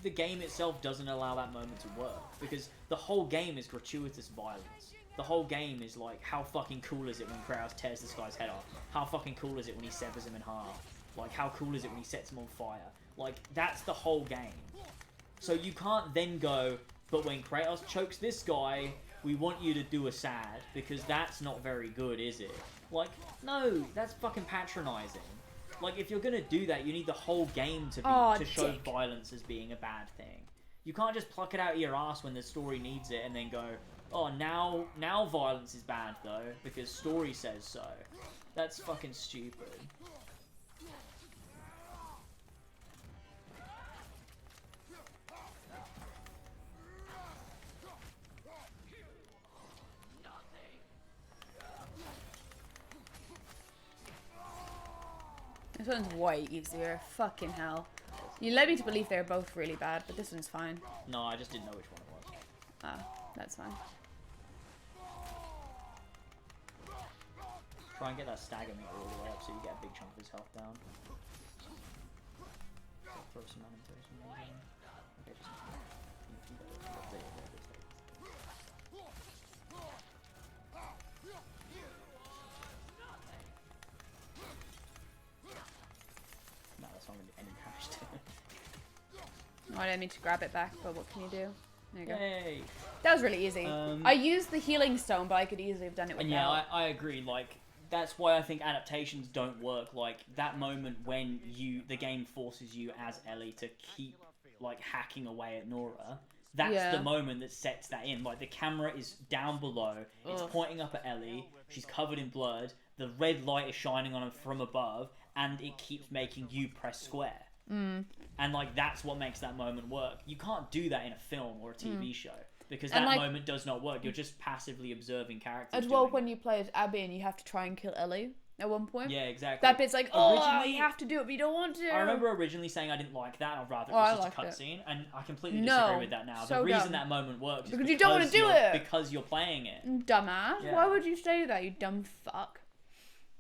the game itself doesn't allow that moment to work. Because the whole game is gratuitous violence. The whole game is like, how fucking cool is it when Kratos tears this guy's head off? How fucking cool is it when he severs him in half? Like, how cool is it when he sets him on fire? Like, that's the whole game. So you can't then go, but when Kratos chokes this guy, we want you to do a sad, because that's not very good, is it? Like, no, that's fucking patronizing. Like, if you're gonna do that, you need the whole game to show dick. violence as being a bad thing. You can't just pluck it out of your ass when the story needs it and then go, oh, now violence is bad, though, because story says so. That's fucking stupid. This one's way easier. Fucking hell. You led me to believe they're both really bad, but this one's fine. No, I just didn't know which one it was. Ah, that's fine. Try and get that stagger meter all the way up so you get a big chunk of his health down. Throw some animation maybe. Okay, just... No, that's not going to do any damage to him. Oh, I didn't mean to grab it back, but what can you do? There you go. Yay! That was really easy. I used the healing stone, but I could easily have done it And without. yeah, I agree. Like, that's why I think adaptations don't work. Like, that moment when the game forces you as Ellie to keep, like, hacking away at Nora, that's the moment that sets that in. Like, the camera is down below, it's pointing up at Ellie, she's covered in blood, the red light is shining on her from above, and it keeps making you press square. And, like, that's what makes that moment work. You can't do that in a film or a TV show. Because that like, moment does not work. You're just passively observing characters. As well, doing when it. you play as Abby and you have to try and kill Ellie at one point. Yeah, exactly. That bit's like, oh, Originally- you have to do it, but you don't want to. I remember originally saying I didn't like that. I'd rather it Oh, I was just a liked it. cutscene, and I completely No, disagree with that now. so The reason dumb. that moment works is Because you don't wanna do you're- it. Because you're playing it. Dumbass. Yeah. Why would you say that, you dumb fuck?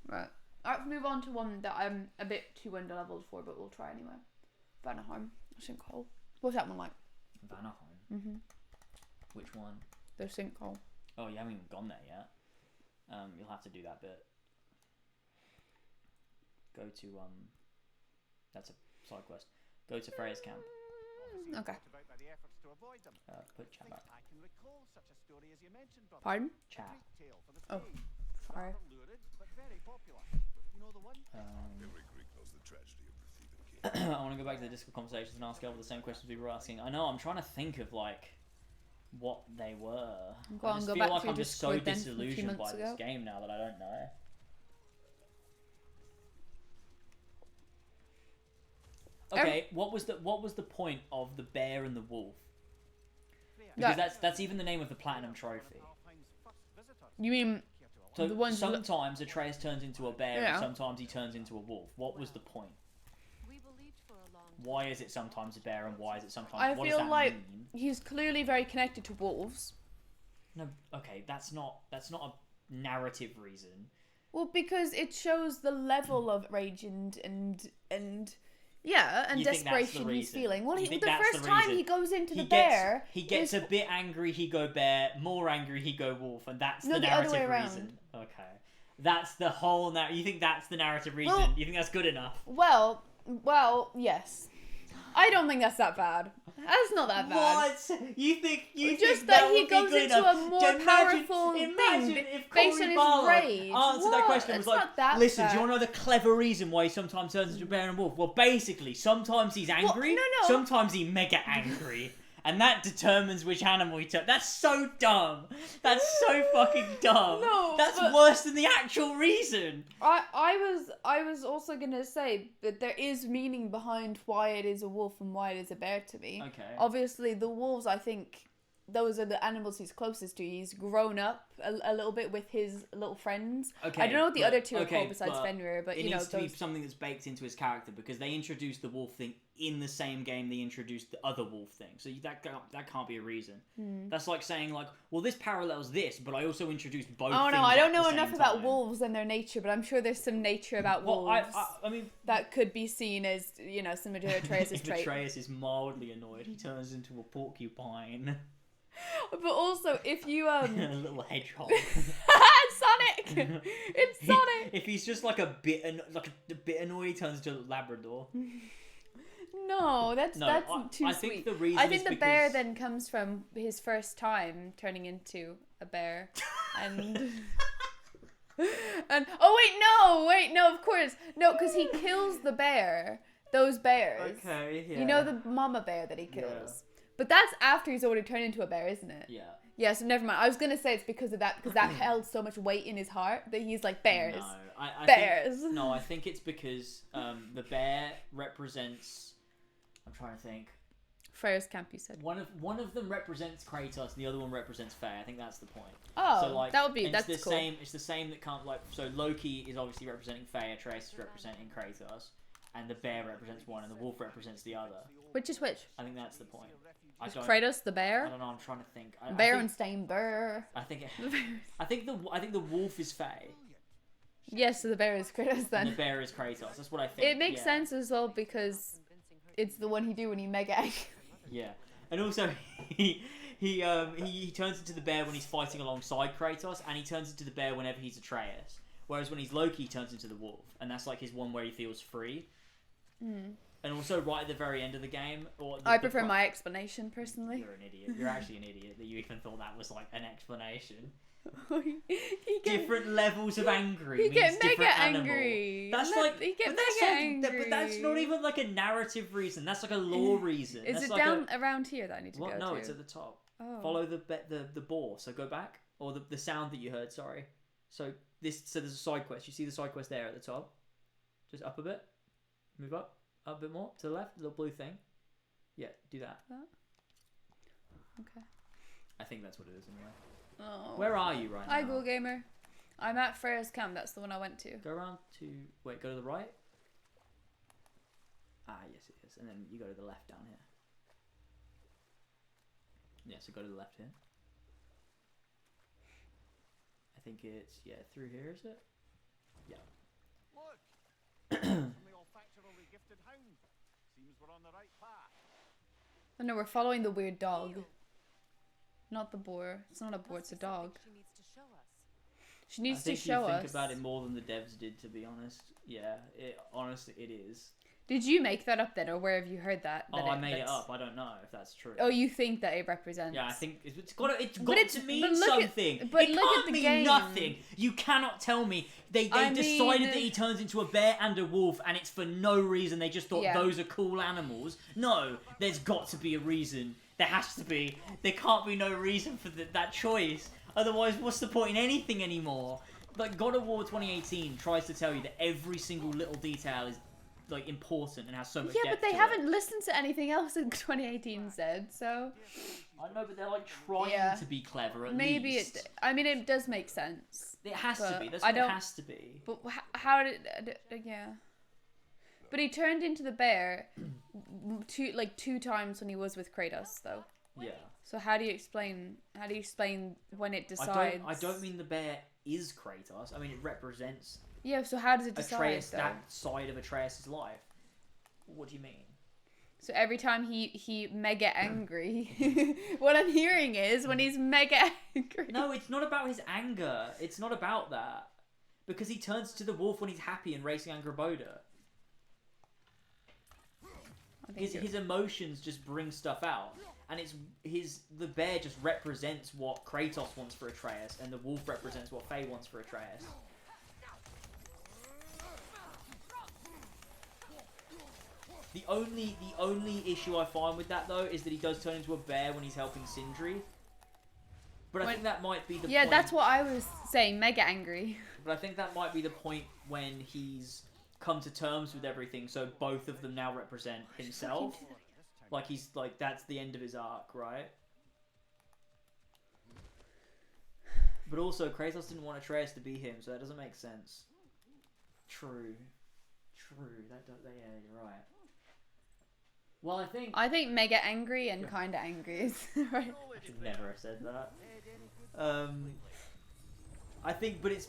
Right. Alright, let's move on to one that I'm a bit too under leveled for, but we'll try anyway. Vanaheim. Sinkhole. What's that one like? Vanaheim? Mm-hmm. Which one? The sinkhole. Oh, you haven't even gone there yet. You'll have to do that bit. Go to, that's a side quest. Go to Freya's camp. Okay. About by the efforts to avoid them. Put chat back. I can recall such a story as you mentioned, brother. Pardon? Chat. Great tale for the Oh. stage. Far. Rather lurid, but very popular. You know the one? Every Greek knows the tragedy of the Theban king. I want to go back to the Discord conversations and ask Elva the same questions we were asking. I know, I'm trying to think of like what they were. Go I on, just go feel back like to your I'm just so Discord then from a few disillusioned by months this ago. game now that I don't know. Okay, what was the point of the bear and the wolf? Because that's even the name of the platinum trophy. Alpine's first visitor. You mean So the ones that- sometimes Atreus turns into a bear Yeah. and sometimes he turns into a wolf. What was the point? We believed for a long time. Why is it sometimes a bear and why is it sometimes? I what does feel that like mean? he's clearly very connected to wolves. No, okay, that's not a narrative reason. Well, because it shows the level of rage and yeah, and You think that's the desperation he's reason? feeling. Well, You the think that's first the time reason? he goes into the He bear, gets a bit angry, he go bear, more angry, he go wolf, and that's No, the the other narrative way around. reason. Okay. That's the whole you think that's the narrative reason? Well- You think that's good enough? Well, yes. I don't think that's that bad. That's not that bad. What? You think Just think that he would be goes good into enough? a more Imagine powerful thing if based Corey on his Barlow rage. answered that What? question and It's was like, not that listen, do bad. you want to know the clever reason why he sometimes turns into a bear and wolf? Well, basically, sometimes he's angry, no. sometimes he's mega angry. And that determines which animal he turns. That's so dumb. That's so fucking dumb. No, That's but- worse than the actual reason. I was also gonna say that there is meaning behind why it is a wolf and why it is a bear to me. Okay. Obviously, the wolves, I think, those are the animals he's closest to. He's grown up a little bit with his little friends. Okay, I don't know what the but- other two are okay, called besides but Fenrir, but It you know needs to be those. something that's baked into his character because they introduced the wolf thing in the same game they introduced the other wolf thing. So that can't be a reason. That's like saying like, well, this parallels this, but I also introduced both. Oh things no, I at don't the know same enough about time. wolves and their nature, but I'm sure there's some nature about Well, wolves I mean, that could be seen as similar to Atreus' if trait. Atreus is mildly annoyed, he turns into a porcupine, But also, if you a little hedgehog. Sonic, it's Sonic. If he's just like a bit annoyed, he turns into a Labrador. No, that's No, too I sweet. think the reason I think is the bear because- then comes from his first time turning into a bear, and and wait, no, of course, no, because he kills the bear. Those bears. Okay, yeah. You know the mama bear that he kills. But that's after he's already turned into a bear, isn't it? Yeah. Yeah, so never mind. I was gonna say it's because of that, because that held so much weight in his heart that he's like bears. No, I Bears. Think, no, I think it's because the bear represents. I'm trying to think. Freyr's camp, you said. One of them represents Kratos, and the other one represents Faye. I think that's the point. Oh, so, like, that would be it's that's the cool. same. It's the same that can't like. So Loki is obviously representing Faye. Atreus is representing Kratos, and the bear represents one, and the wolf represents the other. Which is which? I think that's the point. I Is don't. Kratos the I bear? don't know. I'm trying to think. I think, Berenstain Burr. I think. I think the wolf is Faye, Yes, so the bear is Kratos and then. the bear is Kratos. That's what I think. It makes yeah. sense as well because it's the one he do when he mega angry. Yeah, and also he turns into the bear when he's fighting alongside Kratos, and he turns into the bear whenever he's Atreus. Whereas when he's Loki, he turns into the wolf, and that's like his one where he feels free. And also, right at the very end of the game, I prefer my explanation personally. You're an idiot. You're actually an idiot that you even thought that was like an explanation. he get, Different levels of angry. he means get mega different animal. angry. That's He get but that's mega like, angry. but that's not even like a narrative reason. That's like a lore reason. Is That's it like down around here that I need to What? go No, to? it's at the top. Oh. Follow the boar. So go back, or the sound that you heard. Sorry. So there's a side quest. You see the side quest there at the top. Just up a bit. Move up a bit more to the left. Little blue thing. Yeah, do that. Okay. I think that's what it is anyway. Oh. Where are you right now? Hi, Google Gamer. I'm at Freyr's camp. That's the one I went to. Go around to go to the right. Ah, yes it is, and then you go to the left down here. Yeah, so go to the left here. I think it's through here, is it? Yeah. Look! From the olfactorily gifted hound. Seems we're on the right path. Oh no, we're following the weird dog. Not the boar. It's not a boar. It's a dog. She needs to show us. She needs I think to show you think us. about it more than the devs did, to be honest. Yeah, honestly, it is. Did you make that up then, or where have you heard that? Oh, that I made it that's- up. I don't know if that's true. Oh, you think that it represents? Yeah, I think it's got it's- to mean but look at- something. but it look at can't the mean game. nothing. You cannot tell me they I decided mean- that he turns into a bear and a wolf, and it's for no reason. They just thought Yeah. those are cool animals. No, there's got to be a reason. There has to be. There can't be no reason for that choice. Otherwise, what's the point in anything anymore? Like God of War 2018 tries to tell you that every single little detail is like important and has so much Yeah, depth but they to haven't it. listened to anything else in 2018 said, so I know, but they're like trying Yeah. to be clever at maybe least. I mean, it does make sense. It has to but be. That's I what it don't- has to be. But how did? Yeah. But he turned into the bear two times when he was with Kratos, though. Yeah. So how do you explain when it decides? I don't mean the bear is Kratos. I mean it represents Yeah. So how does it decide? Atreus, Though? that side of Atreus' life. What do you mean? So every time he mega angry, what I'm hearing is when he's mega angry. No, it's not about his anger. It's not about that. Because he turns to the wolf when he's happy and racing Angraboda. I think His emotions just bring stuff out. And the bear just represents what Kratos wants for Atreus, and the wolf represents what Faye wants for Atreus. The only issue I find with that though is that he does turn into a bear when he's helping Sindri. But I think that might be the yeah, point. that's what I was saying. Mega angry. But I think that might be the point when he's come to terms with everything, so both of them now represent himself. Like he's like that's the end of his arc, right? But also Kratos didn't want Atreus to be him, so that doesn't make sense. True. Yeah, you're right. Well, I think mega angry and kind of angry is right. I should never have said that. I think, but it's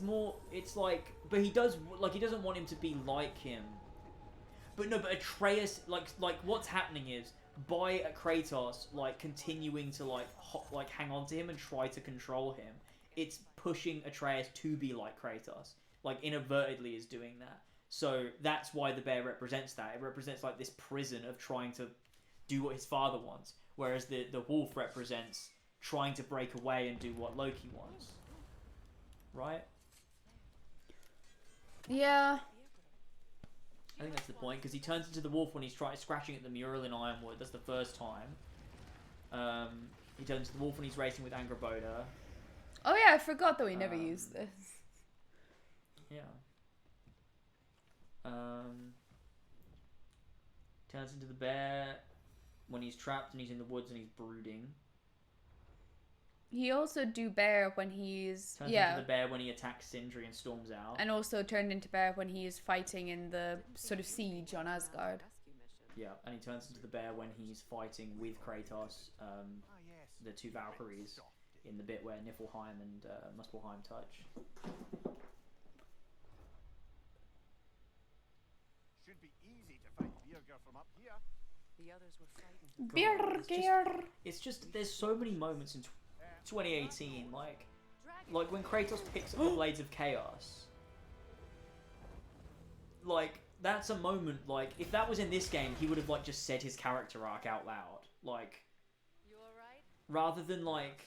like, but he doesn't want him to be like him. But no, but Atreus, like what's happening is, by Kratos, like, continuing to, like hang on to him and try to control him, it's pushing Atreus to be like Kratos. Like, inadvertently is doing that. So, that's why the bear represents that. It represents, like, this prison of trying to do what his father wants. Whereas the wolf represents trying to break away and do what Loki wants. Right? Yeah. I think that's the point, because he turns into the wolf when he's scratching at the mural in Ironwood. That's the first time. He turns into the wolf when he's racing with Angraboda. Oh yeah, I forgot that we never used this. Yeah. Turns into the bear when he's trapped and he's in the woods and he's brooding. He also do bear when he's Turns into the bear when he attacks Sindri and storms out. and also turned into bear when he is fighting in the sort of siege on Asgard. Yeah, and he turns into the bear when he's fighting with Kratos, the two Valkyries, in the bit where Niflheim and Muspelheim touch. Should be easy to find Beserker from up here. The others were frightened. Beer. It's just there's so many moments in 2018, like when Kratos picks up the Blades of Chaos. Like, that's a moment, like, if that was in this game, he would have, like, just said his character arc out loud. Like, You alright? rather than, like,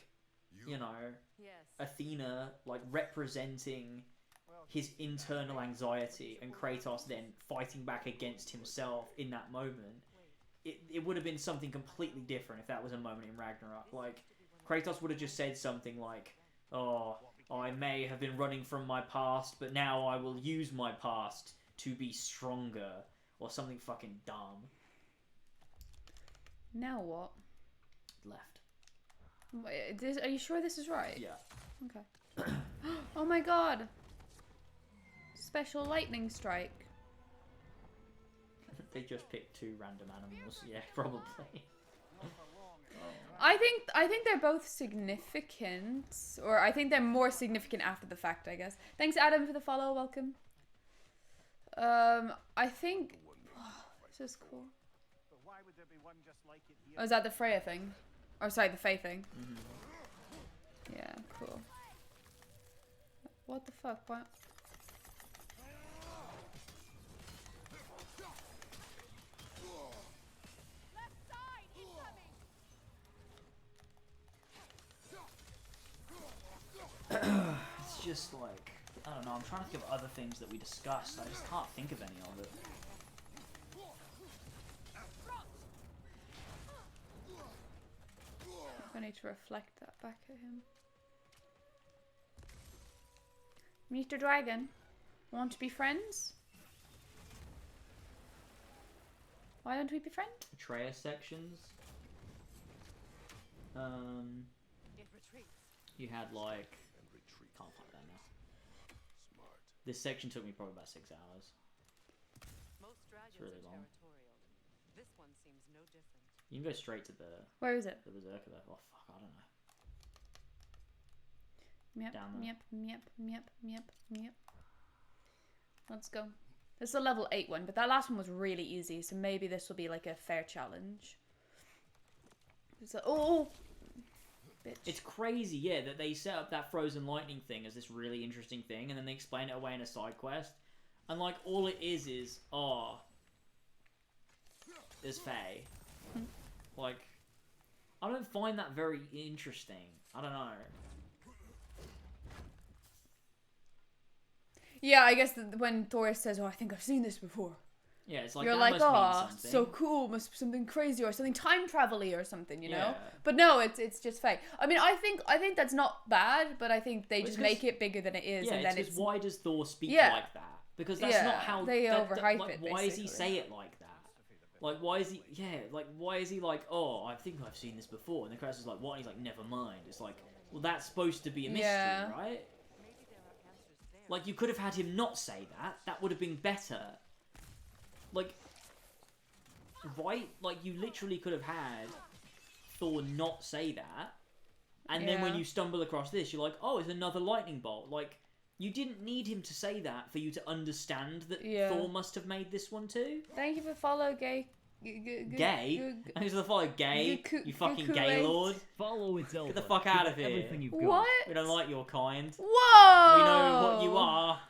you know, Yes. Athena, like, representing his internal anxiety and Kratos then fighting back against himself in that moment, it would have been something completely different if that was a moment in Ragnarok. Like, Kratos would have just said something like, oh, I may have been running from my past, but now I will use my past to be stronger, or something fucking dumb. Now what? Left. Wait, are you sure this is right? Yeah. Okay. Oh my god. Special lightning strike. They just picked two random animals. Yeah, probably. I think they're both significant, or I think they're more significant after the fact, I guess. Thanks, Adam, for the follow. Welcome. I think this is cool. But why would there be one just like it here? Oh, is that the Freya thing? Or sorry, the Fae thing. Mm-hmm. Yeah, cool. What the fuck? What? just like, I don't know, I'm trying to think of other things that we discussed. I just can't think of any of it. I need to reflect that back at him. Mr. Dragon, want to be friends? Why don't we be friends? Atreus sections. It retreats. You had like, And retreat. can't find that now. Smart. This section took me probably about 6 hours. Most dragons really are long. territorial. This one seems no different. You can go straight to the Where is it? Berserker though. Oh fuck, I don't know. Yep, Down there. yep, yep, yep, yep, yep. Let's go. This is a level 8 one, but that last one was really easy, so maybe this will be like a fair challenge. So, oh! Bitch. It's crazy, yeah, that they set up that frozen lightning thing as this really interesting thing, and then they explain it away in a side quest. And like, all it is, oh, there's Faye. Like, I don't find that very interesting. I don't know. Yeah, I guess when Thor says, "Oh, I think I've seen this before," Yeah, it's like, you're that like, must mean "Oh, something. so cool! Must be something crazy or something time travel-y or something," you know? Yeah. But no, it's just fake. I mean, I think that's not bad, but I think they Well, just it's 'cause- make it bigger than it is, Yeah, and then it's it's why does Thor speak Yeah. like that? Because that's Yeah, not how they overhype like, it, why does he basically. say it like that? Like, why is he? Yeah, like, why is he like? Oh, I think I've seen this before. And the Kratos is like, what? And he's like, never mind. It's like, well, that's supposed to be a mystery, Yeah. right? Maybe there are answers there. Like, you could have had him not say that. That would have been better. Like, right? Like, you literally could have had Thor not say that. And then when Yeah. you stumble across this, you're like, oh, it's another lightning bolt. Like, you didn't need him to say that for you to understand that Yeah. Thor must have made this one too. Thank you for follow, gay. Gay? Thanks for the follow, gay. Gu- You fucking gu- gay gu- lord. Follow its Get the Zelda. fuck out Give of it here. Everything you've got. What? We don't like your kind. Whoa! We know what you are.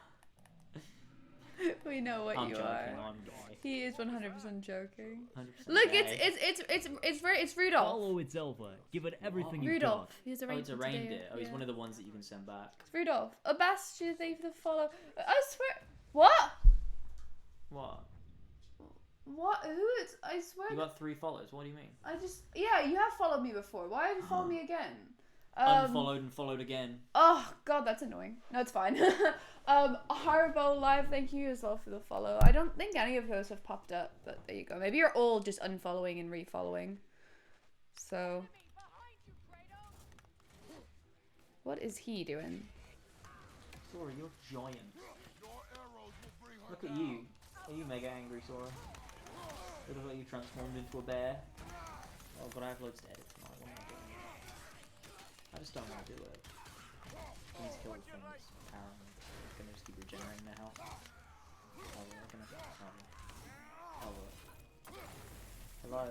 We know what I'm you joking. are. I'm gay. He is 100% joking. 100% Look, gay. it's Rudolph. Follow its Zelda. Give it everything you've Rudolph. got. He's a Oh, reindeer. it's a reindeer. Oh, he's yeah. one of the ones that you can send back. It's Rudolph. A Bastion, thank you for the follow. I swear. What? What? What? Who is? I swear. You got 3 follows. What do you mean? I just. Yeah, you have followed me before. Why have you followed me again? Unfollowed and followed again. Oh god, that's annoying. No, it's fine. Harbo Live, thank you as well for the follow. I don't think any of those have popped up, but there you go. Maybe you're all just unfollowing and refollowing. So, what is he doing? Sora, you're giant. Look at you. Are you mega angry, Sora? It looks like you transformed into a bear. Oh, but I have loads to edit tonight. What am I doing? I just don't want to do it. I need to kill the things, apparently. I'm gonna just keep regenerating their health. Oh, we're gonna... Oh, look. Hello?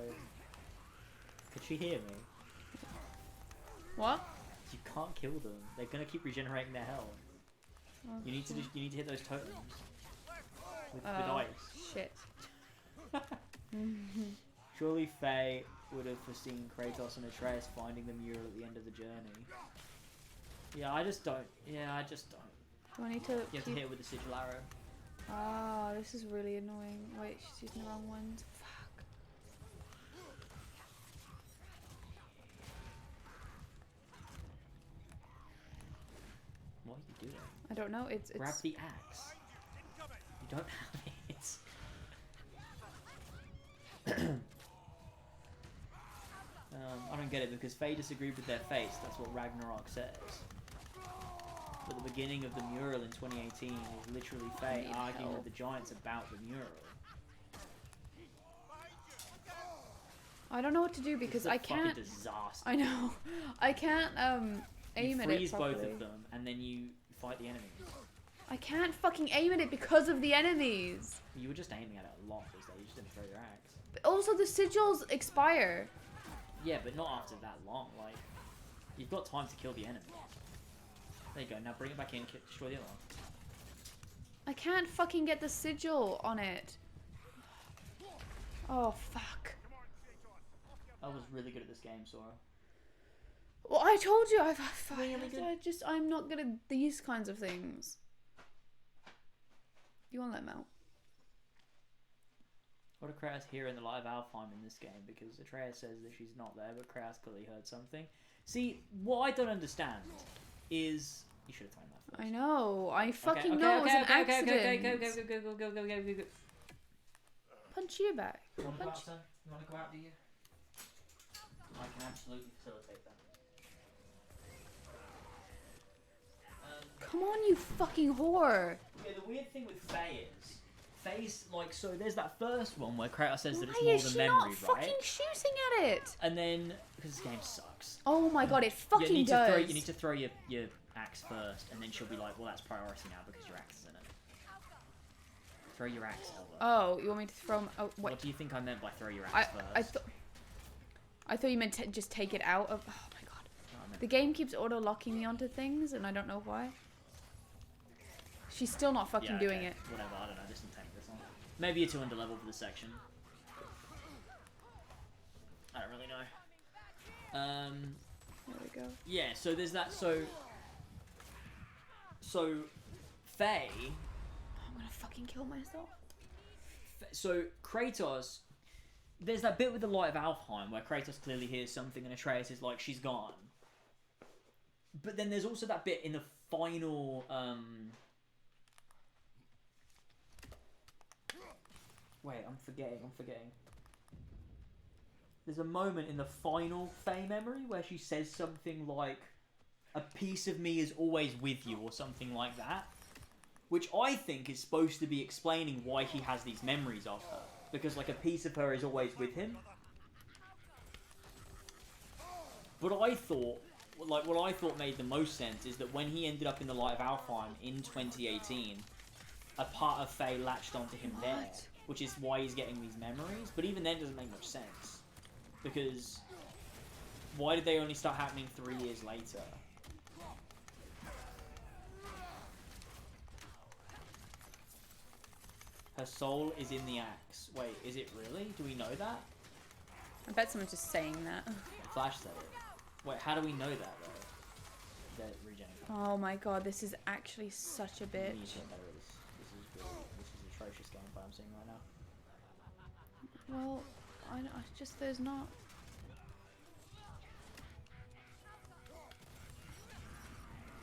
Could she hear me? What? You can't kill them. They're gonna keep regenerating their health. Oh, You need to just, you need to hit those totems. With oh, ice. shit. Surely Faye would have foreseen Kratos and Atreus finding the mural at the end of the journey. Yeah, I just don't. Yeah, I just don't. Do I need to You have to keep... hit it with the sigil arrow. Ah, this is really annoying. Wait, she's using the wrong ones. Fuck. What are you doing? I don't know. It's Grab the axe. You don't have it. I don't get it because Faye disagreed with their face. That's what Ragnarok says. But the beginning of the mural in 2018 is literally Faye Need arguing help. with the giants about the mural. I don't know what to do because It's a I can't. Fucking disaster. I know. I can't aim You at it freeze properly. both of them and then you fight the enemies. I can't fucking aim at it because of the enemies. You were just aiming at it a lot this day. You just didn't throw your axe. But also, the sigils expire. Yeah, but not after that long. Like, you've got time to kill the enemies. There you go. Now bring it back in. Destroy the other one. I can't fucking get the sigil on it. Oh fuck. I was really good at this game, Sora. Well, I told you, Really good. I'm not good at these kinds of things. You won't let him out. What did Kraus hear in the light of Alfheim in this game? Because Atreus says that she's not there, but Kraus clearly heard something. See, what I don't understand is... You should have told me that first. I know. I fucking Okay, know it was an okay, accident. Go. Punch you back. You want to go Punch. out, son? You want to go out, do you? I can absolutely facilitate that. Come on, you fucking whore. Yeah, the weird thing with Faye is... Faye's, like, so there's that first one where Kratos says that it's Why more is than she memory, not right? fucking shooting at it? And then... Because this game sucks. Oh my god, it fucking you does. need to throw your axe first, and then she'll be like, well, that's priority now because your axe is in it. Throw your axe, Elva. Oh, you want me to throw him? Oh, wait. What do you think I meant by throw your axe first? I thought you meant to just take it out of. Oh my god. No, I meant- The game keeps auto locking me onto things, and I don't know why. She's still not fucking Yeah, doing okay. it. Whatever, I don't know. Just take this one. Maybe you're too under level for this section. I don't really know. There we go. Yeah. So there's that. So Faye. I'm gonna fucking kill myself. So Kratos, there's that bit with the Light of Alfheim where Kratos clearly hears something and Atreus is like, she's gone. But then there's also that bit in the final, wait, I'm forgetting. There's a moment in the final Faye memory where she says something like, a piece of me is always with you, or something like that. Which I think is supposed to be explaining why he has these memories of her. Because, like, a piece of her is always with him. But I thought, like, what I thought made the most sense is that when he ended up in the Light of Alfheim in 2018, a part of Faye latched onto him there. Which is why he's getting these memories. But even then it doesn't make much sense. Because, why did they only start happening 3 years later? Her soul is in the axe. Wait, is it really? Do we know that? I bet someone's just saying that. Flash said it. Wait, how do we know that though? That regen. Oh my god, this is actually such a We need bitch. to get better at this. This is atrocious gameplay I'm seeing right now. Well, I just there's not.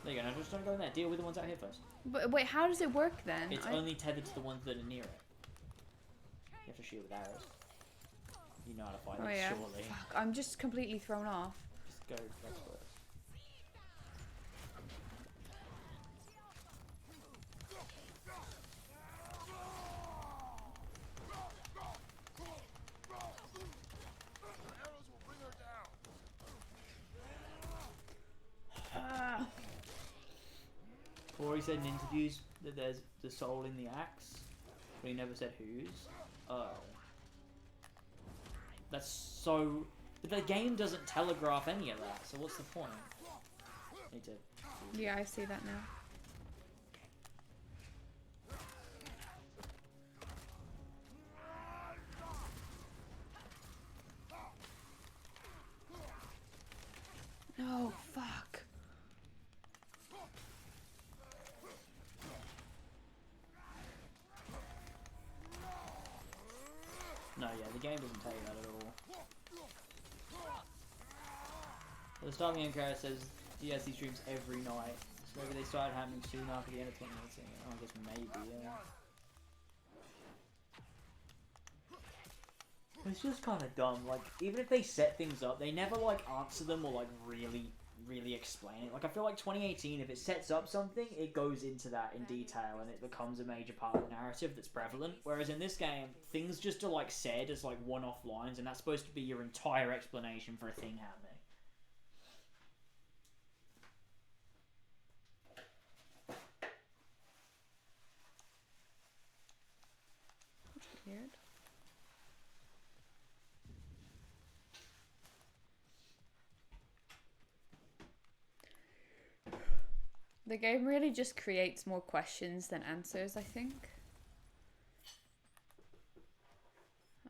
There you go. Now just don't go in there. Deal with the ones out here first. But wait, how does it work then? It's only tethered to the ones that are near it. You have to shoot with arrows. You know how to fight Oh it, yeah. surely. Fuck, I'm just completely thrown off. Just go first. Corey said in interviews that there's the soul in the axe, but he never said whose. Oh. That's so... But the game doesn't telegraph any of that, so what's the point? Need to... Yeah, I see that now. No, fuck. No, yeah, the game doesn't tell you that at all. Well, the start of the game, Kara says he has these dreams every night. So maybe they started happening soon after the end of 2018. Oh, I guess maybe, yeah. It's just kind of dumb. Like, even if they set things up, they never, like, answer them or, like, really explain it. Like, I feel like 2018, if it sets up something, it goes into that in detail and it becomes a major part of the narrative that's prevalent. Whereas in this game, things just are, like, said as, like, one-off lines, and that's supposed to be your entire explanation for a thing happening. That's weird. The game really just creates more questions than answers, I think.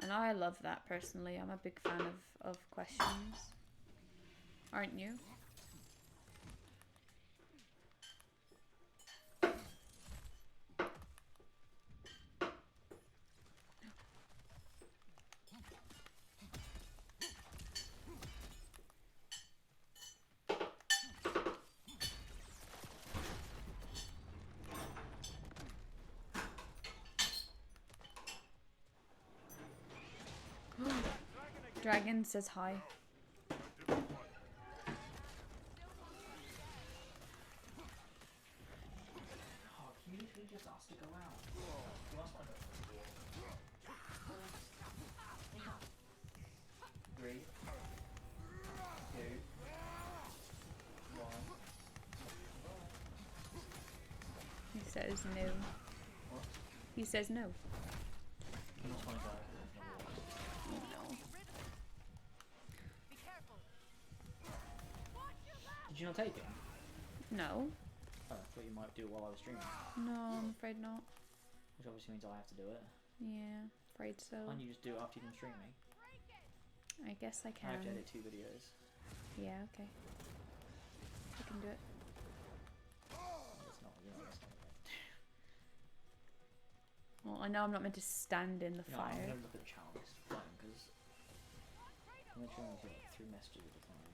And I love that personally. I'm a big fan of questions. Aren't you? Dragon says hi. Oh, can you literally just ask to go out? You asked one. 3, 2, 1. He says no. What? He says no. You just want to go. No. Did you not take it? No. Oh, I thought you might do it while I was streaming. No, I'm afraid not. Which obviously means I have to do it. Yeah, afraid so. Can't you just do it after you've been streaming? I guess I I have to can. edit 2 videos. Yeah, okay. I can do it. It's not, you know, it's not Well, I know I'm not meant to stand in the no, I'm fire. gonna look at the channel list because I'm literally only like 3 messages at a time.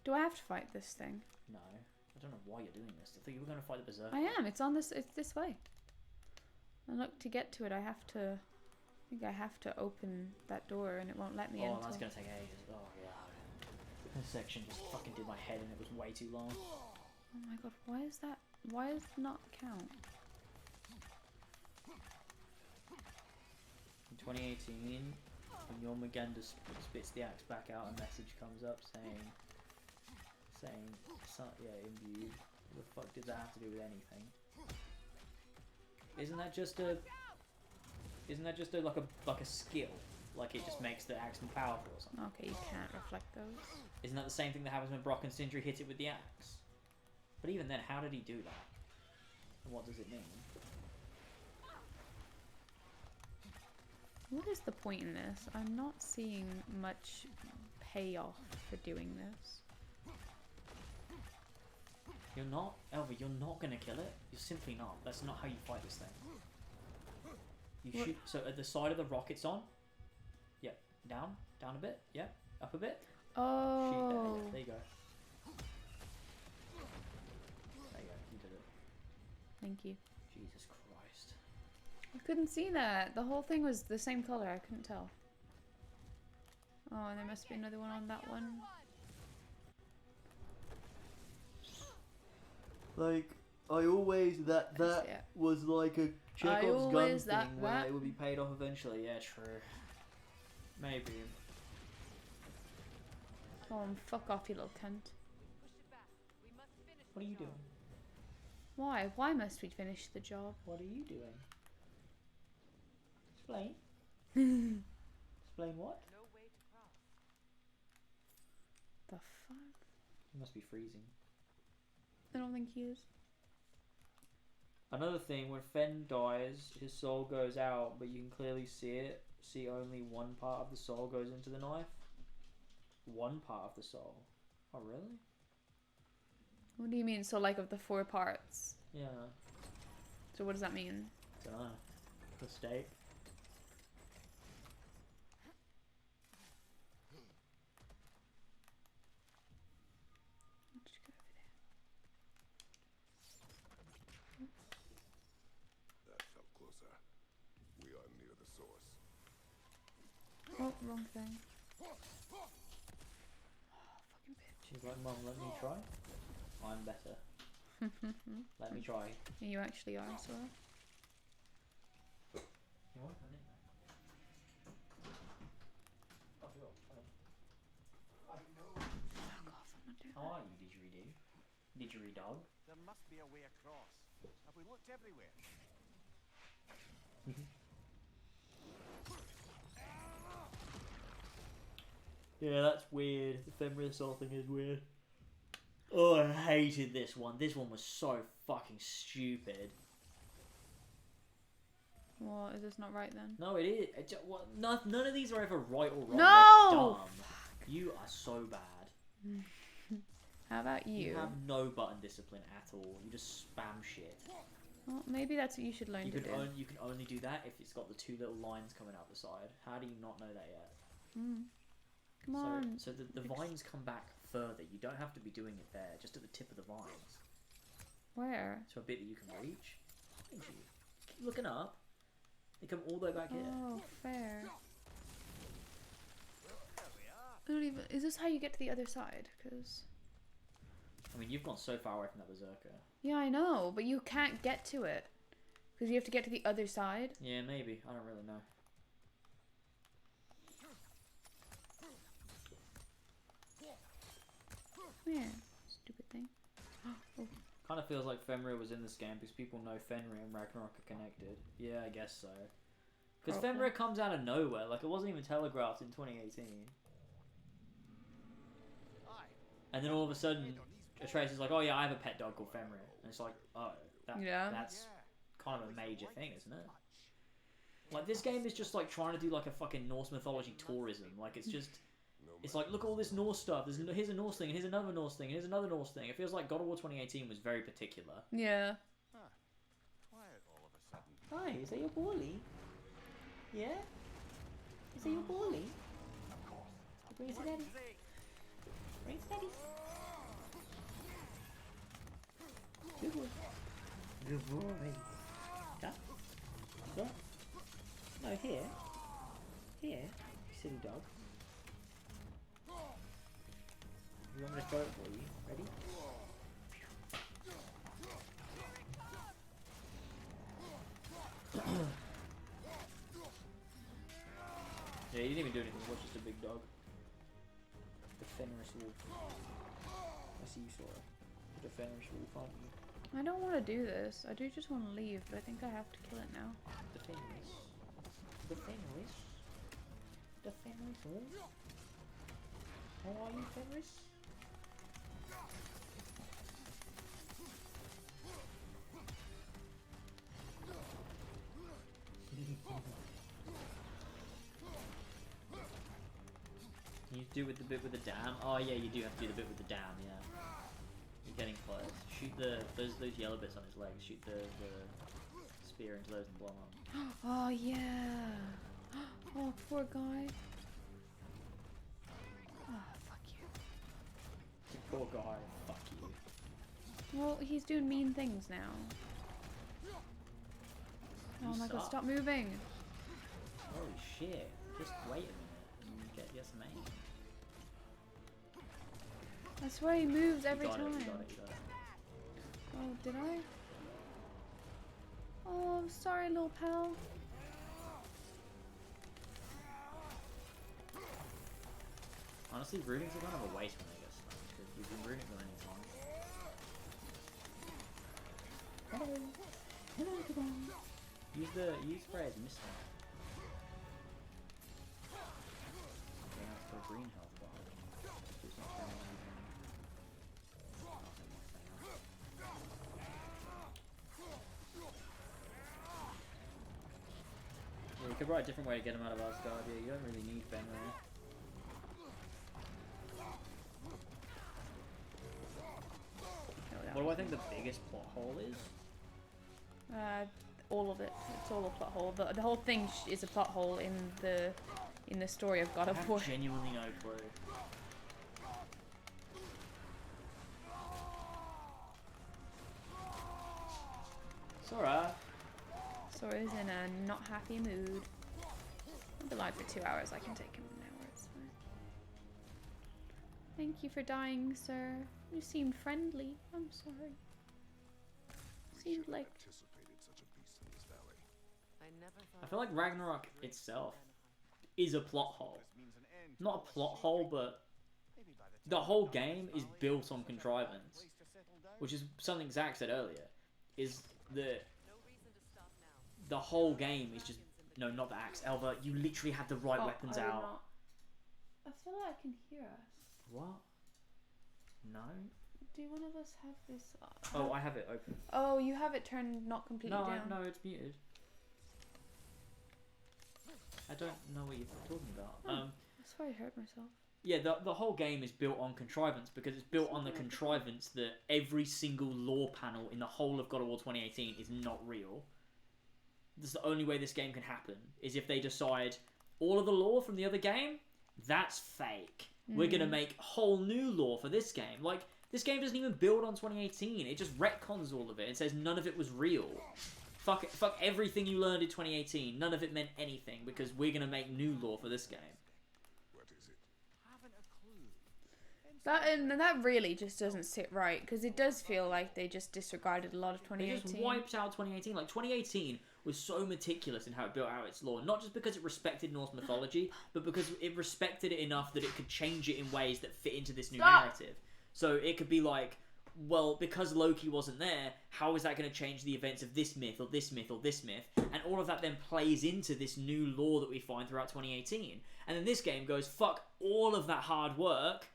Do I have to fight this thing? No, I don't know why you're doing this. I thought you were going to fight the Berserker. I am. It's on this. It's this way. And look, to get to it, I have to. I think I have to open that door, and it won't let me in. Oh, that's gonna take ages. Oh yeah. This section just fucking did my head, and it was way too long. Oh my god! Why is that? Why does it not count? In 2018, when your Magenda spits the axe back out, a message comes up saying, yeah, imbued. What the fuck did that have to do with anything? Isn't that just a like a skill? Like it just makes the axe more powerful or something? Okay, you can't reflect those. Isn't that the same thing that happens when Brock and Sindri hit it with the axe? But even then, how did he do that? And what does it mean? What is the point in this? I'm not seeing much payoff for doing this. You're not, Elva, you're not gonna kill it. You're simply not. That's not how you fight this thing. You What? shoot, so at the side of the rock it's on. Yep, down a bit, yep, up a bit. Oh. Shoot there, yeah, there you go. There you go, you did it. Thank you. Jesus Christ. I couldn't see that. The whole thing was the same color. I couldn't tell. Oh, and there must be another one on that one. Like, I always, that Yeah. was like a Chekhov's gun always thing where that. it would be paid off eventually. Yeah, true. Maybe. Oh, fuck off, you little cunt. What are you doing? Why? Why must we finish the job? What are you doing? Explain. Explain what? No way to cross. The fuck? He must be freezing. I don't think he is. Another thing, when Fen dies, his soul goes out, but you can clearly see it. See only one part of the soul goes into the knife. One part of the soul. Oh, really? What do you mean? So, like, of the 4 parts? Yeah. So, what does that mean? Dunno. Mistake. Let's go over That felt closer. We are near the source. there. Oh, wrong thing. Oh, fucking bitch. She's like, Mum, let me try. I'm better. Let me try. You actually are, so. You want a nickname? Oh, sure. Fuck off, I'm not doing How are you, didgeridoo? Didgeridoo? There must be a way across. Have we looked everywhere? Yeah, that's weird. The Fenrir Soul thing is weird. Oh, I hated this one. This one was so fucking stupid. What? Is this not right then? No, it is. None of these are ever right or wrong. No! They're dumb. You are so bad. about you? You have no button discipline at all. You just spam shit. Well, maybe that's what you should learn You to can, do. you can only do that if it's got the 2 little lines coming out the side. How do you not know that yet? Come on. So the vines come back further. You don't have to be doing it there, just at the tip of the vines. Where? So a bit that you can reach. Thank you. Keep looking up. They come all the way back here. Oh, fair. I don't even. Is this how you get to the other side? Because. I mean, you've gone so far away from that Berserker. Yeah, I know, but you can't get to it. Because you have to get to the other side. Yeah, maybe. I don't really know. Come here, stupid thing. Oh. Kind of feels like Fenrir was in this game because people know Fenrir and Ragnarok are connected. Yeah, I guess so. Because Fenrir comes out of nowhere. Like, it wasn't even telegraphed in 2018. And then all of a sudden, Atreus is like, oh yeah, I have a pet dog called Fenrir. And it's like, oh, that's kind of a major thing, isn't it? Like, this game is just like trying to do like a fucking Norse mythology tourism. Like, it's just... It's like, look at all this Norse stuff. Here's a Norse thing, and here's another Norse thing, and here's another Norse thing. It feels like God of War 2018 was very particular. Yeah. Quiet all of a sudden. Hi, is that your Bally? Yeah? Is that your Bally? Of course. Bring it to Daddy. Bring it to Daddy. Good boy. Good boy. That? What? No, here. Here. Silly dog. You want me to throw it for you? Ready? Yeah, he didn't even do anything. He was just a big dog. The Fenris wolf. I see you saw it. The Fenris wolf, aren't you? I don't want to do this. I do just want to leave, but I think I have to kill it now. The Fenris. The Fenris. The Fenris wolf. How are you, Fenris? Can you do with the bit with the dam? Oh yeah, you do have to do the bit with the dam. Yeah, you're getting close. Shoot those yellow bits on his legs. Shoot the spear into those and blow them. Oh yeah. Oh, poor guy. Oh, fuck you. Poor guy. Fuck you. Well, he's doing mean things now. Oh my god, stop moving. Holy shit. Just wait a minute and get some aim. I swear he moves every You got time. it, you got it, you got it. Oh, did I? Oh, I'm sorry, little pal. Honestly, rooting's a kind of a waste when they get stuck, because you can root it with any time. Hello. Hello, everyone. Use spray as mist. Okay, that's for green health bar. It's not very much even. Yeah, you could write a different way to get him out of Asgard. Yeah, you don't really need Fenrir. What do I think the biggest plot hole is? All of it. It's all a plot hole. The whole thing is a plot hole in the story of God of War. I have genuinely no clue. Sora. Sora's in a not happy mood. I'll be live for 2 hours. I can take him an hour. It's fine. Thank you for dying, sir. You seemed friendly. I'm sorry. Seemed like... Anticipated such a beast in this valley. I feel like Ragnarok itself is a plot hole. Not a plot hole, but the whole game is built on contrivance, which is something Zach said earlier. Is the whole game is just not the axe. Elva, you literally had the right weapons out. Not. I feel like I can hear us. What? No. Do one of us have this? Oh, I have it open. Oh, you have it turned not completely down. No, it's muted. I don't know what you're talking about. I swear I heard myself. Yeah, the whole game is built on contrivance because it's built on the contrivance that every single lore panel in the whole of God of War 2018 is not real. That's the only way this game can happen, is if they decide all of the lore from the other game, that's fake. We're going to make whole new lore for this game. Like, this game doesn't even build on 2018. It just retcons all of it and says none of it was real. Fuck everything you learned in 2018. None of it meant anything because we're going to make new lore for this game. What is it? Haven't a clue. And that really just doesn't sit right, because it does feel like they just disregarded a lot of They 2018. just wiped out 2018. Like, 2018 was so meticulous in how it built out its lore. Not just because it respected Norse mythology, but because it respected it enough that it could change it in ways that fit into this new narrative. So it could be like, well, because Loki wasn't there, how is that going to change the events of this myth or this myth or this myth? And all of that then plays into this new lore that we find throughout 2018. And then this game goes, fuck all of that hard work.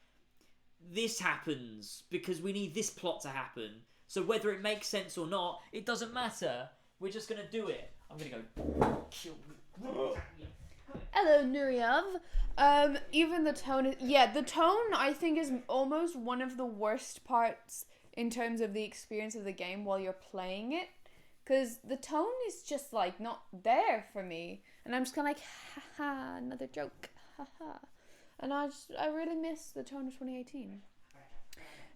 This happens because we need this plot to happen. So whether it makes sense or not, it doesn't matter. We're just going to do it. I'm going to go kill Hello, Nuryov. Even the tone is... Yeah, the tone, I think, is almost one of the worst parts in terms of the experience of the game while you're playing it. Because the tone is just, like, not there for me. And I'm just kind of like, haha, another joke, haha. And I really miss the tone of 2018.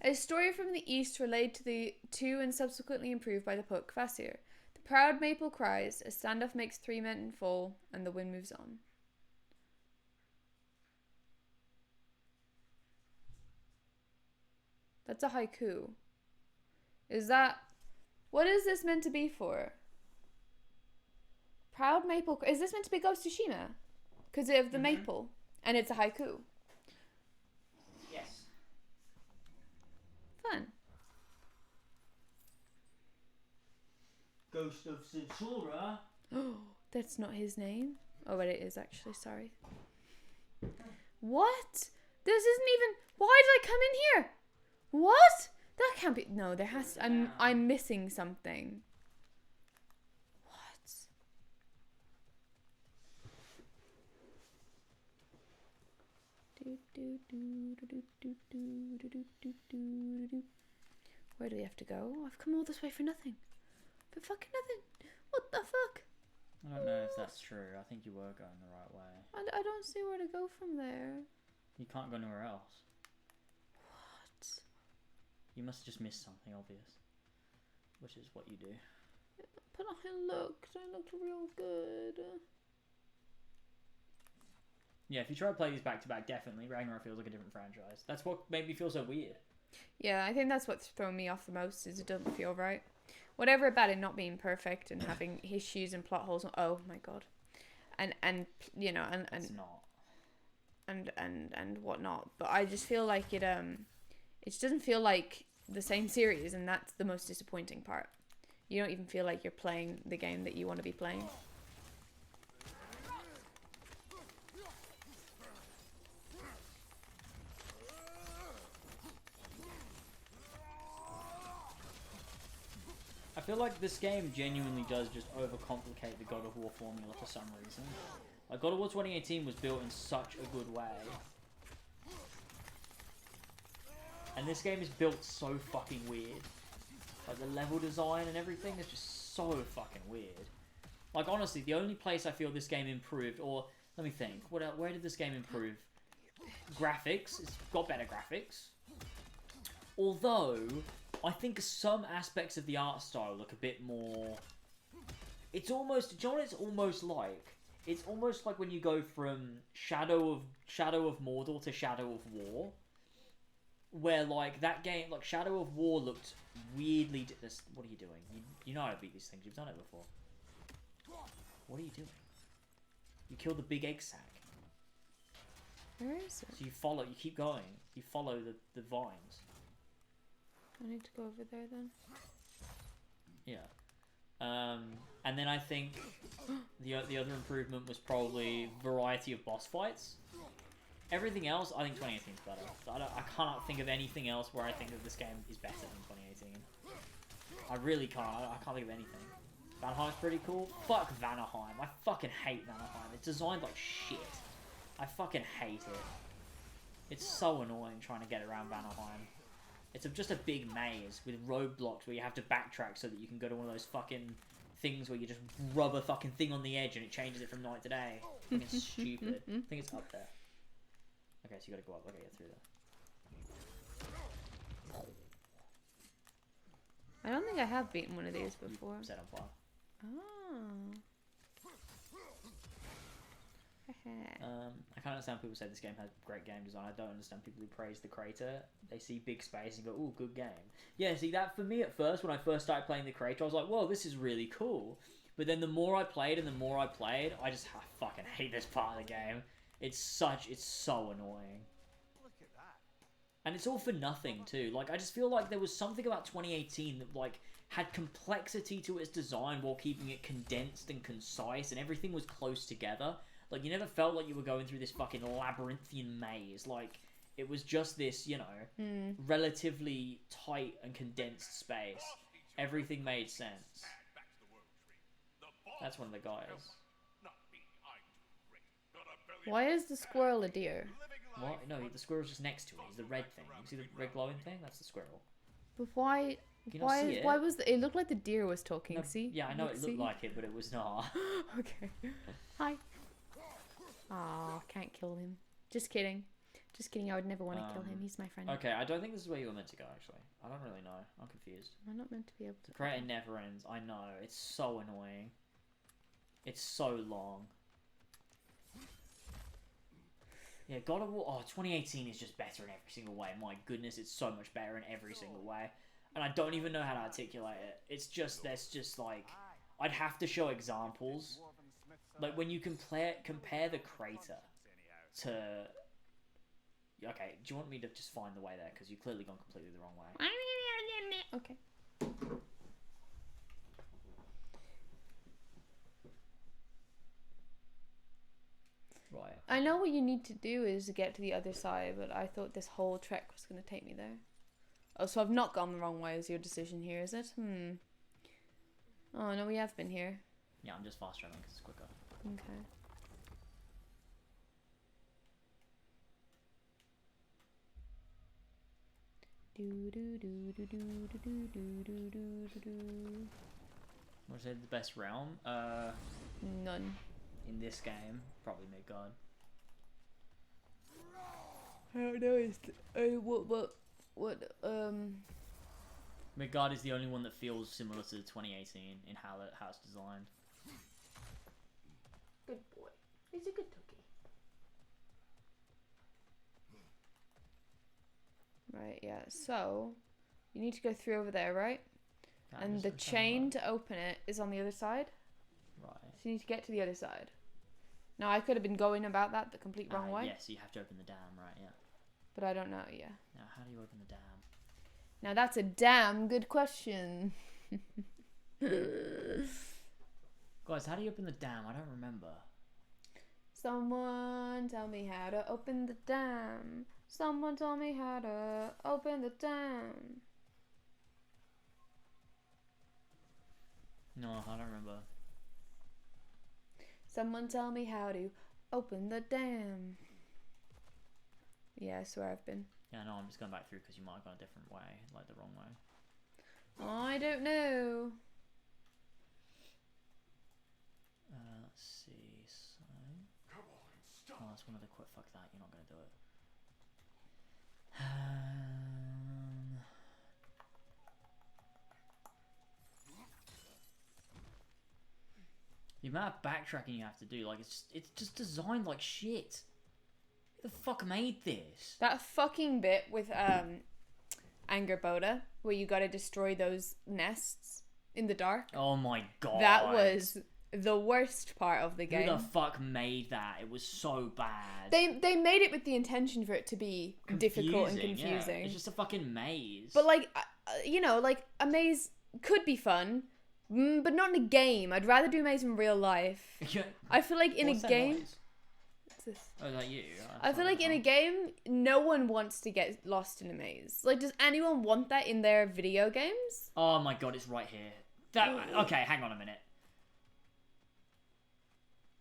A story from the East relayed to and subsequently improved by the poet Kvasir. The proud maple cries, a standoff makes 3 men fall, and the wind moves on. That's a haiku. Is that... What is this meant to be for? Proud maple... Is this meant to be Ghost of Tsushima? Because of the maple. And it's a haiku. Yes. Fun. Ghost of Tsushima. Oh, that's not his name. Oh, but it is actually, sorry. What? This isn't even... Why did I come in here? What? That can't be... No, there has... I'm missing something. What? Where do we have to go? I've come all this way for nothing. For fucking nothing. What the fuck? I don't know if that's true. I think you were going the right way. I don't see where to go from there. You can't go anywhere else. What? You must have just missed something obvious. Which is what you do. But I looked real good. Yeah, if you try to play these back to back, definitely Ragnarok feels like a different franchise. That's what made me feel so weird. Yeah, I think that's what's thrown me off the most, is it doesn't feel right. Whatever about it not being perfect and having issues and plot holes. Oh my god. And you know, and It's not. and whatnot. But I just feel like it just doesn't feel like the same series, and that's the most disappointing part. You don't even feel like you're playing the game that you want to be playing. I feel like this game genuinely does just overcomplicate the God of War formula for some reason. Like, God of War 2018 was built in such a good way. And this game is built so fucking weird. Like, the level design and everything is just so fucking weird. Like, honestly, the only place I feel this game improved, or, let me think, where did this game improve? Graphics. It's got better graphics. Although, I think some aspects of the art style look a bit more... It's almost... Do you know what it's almost like? It's almost like when you go from Shadow of Mordor to Shadow of War. Where, like, that game... Like, Shadow of War looked weirdly... What are you doing? You know how to beat these things. You've done it before. What are you doing? You kill the big egg sack. Where is it? So you keep going. You follow the vines. I need to go over there then. Yeah. And then I think the other improvement was probably variety of boss fights. Everything else, I think 2018 is better. I cannot think of anything else where I think that this game is better than 2018. I really can't. I can't think of anything. Vanaheim's pretty cool. Fuck Vanaheim. I fucking hate Vanaheim. It's designed like shit. I fucking hate it. It's so annoying trying to get around Vanaheim. It's just a big maze with roadblocks where you have to backtrack so that you can go to one of those fucking things where you just rub a fucking thing on the edge and it changes it from night to day. I think it's stupid. I think it's up there. Okay, so you gotta go up. Okay, get through there. I don't think I have beaten one of these before. Set on fire. Oh. I can't understand people say this game has great game design. I don't understand people who praise the crater. They see big space and go, "Ooh, good game." Yeah, see that for me at first when I first started playing the crater, I was like, "Whoa, this is really cool." But then the more I played and the more I played, I just fucking hate this part of the game. It's so annoying. Look at that. And it's all for nothing too. Like I just feel like there was something about 2018 that like had complexity to its design while keeping it condensed and concise, and everything was close together. Like, you never felt like you were going through this fucking labyrinthian maze. Like, it was just this, you know, relatively tight and condensed space. Everything made sense. That's one of the guys. Why is the squirrel a deer? What? No, the squirrel's just next to it. He's the red thing. You see the red glowing thing? That's the squirrel. But why? Can you not see it? Why was it looked like the deer was talking? No, see? Yeah, I know Look, it looked see? like it, but it was not. Okay. Hi. Aw, can't kill him. Just kidding. Just kidding. I would never want to kill him. He's my friend. Okay, I don't think this is where you were meant to go, actually. I don't really know. I'm confused. I'm not meant to be able to. The crater never ends. I know. It's so annoying. It's so long. Yeah, God of War... Oh, 2018 is just better in every single way. My goodness, it's so much better in every single way. And I don't even know how to articulate it. It's just... There's just, like... I'd have to show examples. Like, when you compare the crater to... Okay, do you want me to just find the way there? Because you've clearly gone completely the wrong way. Okay. Right. I know what you need to do is to get to the other side, but I thought this whole trek was going to take me there. Oh, so I've not gone the wrong way is your decision here, is it? Oh, no, we have been here. Yeah, I'm just fast traveling because it's quicker. Okay. What's the best realm? None. In this game, probably Midgard. I don't know. Midgard is the only one that feels similar to 2018 in how it's designed. Good boy. He's a good turkey. Right, yeah. So, you need to go through over there, right? And the chain to open it is on the other side. Right. So you need to get to the other side. Now, I could have been going about that the complete wrong way. Yes, you have to open the dam, right, yeah. But I don't know, yeah. Now, how do you open the dam? Now, that's a damn good question. Guys, how do you open the dam? I don't remember. Someone tell me how to open the dam. Someone told me how to open the dam. No, I don't remember. Someone tell me how to open the dam. Yeah, I swear I've been. Yeah, no, I'm just going back through because you might have gone a different way, like the wrong way. I don't know. Let's see, so... Oh, that's one of the quick... Fuck that, you're not going to do it. The amount of backtracking you have to do, like, it's just designed like shit. Who the fuck made this? That fucking bit with Angerboda, where you gotta destroy those nests in the dark. Oh my god. That was the worst part of the game. Who the fuck made that? It was so bad. They made it with the intention for it to be difficult and Confusing, confusing. Yeah. It's just a fucking maze. But like, you know, like a maze could be fun, but not in a game. I'd rather do a maze in real life. I feel like in What's a that game. noise? What's this? Oh, is that you? I feel like in a game, no one wants to get lost in a maze. Like, does anyone want that in their video games? Oh my god, it's right here. Okay, hang on a minute.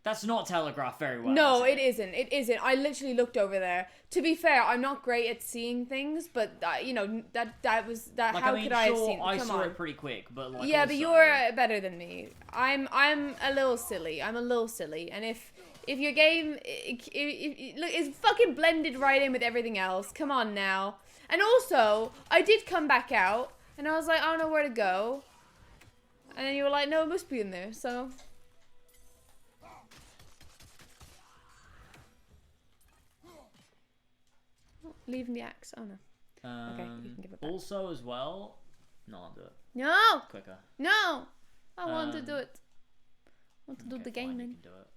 That's not telegraphed very well. No, is it isn't. It isn't. I literally looked over there. To be fair, I'm not great at seeing things, but you know that was that. Like, how I mean, could I have sure, seen? I Come saw on. it pretty quick, but like. Yeah, also, but you're better than me. I'm a little silly. I'm a little silly, and if your game look, it's fucking blended right in with everything else. Come on now. And also, I did come back out, and I was like, I don't know where to go. And then you were like, no, it must be in there. So. Leaving the axe. Oh no. Okay, you can give it back. Also, as well. No, I'll do it No! quicker. No! I want to do it. I want to do Okay, the fine, you gaming. can do it.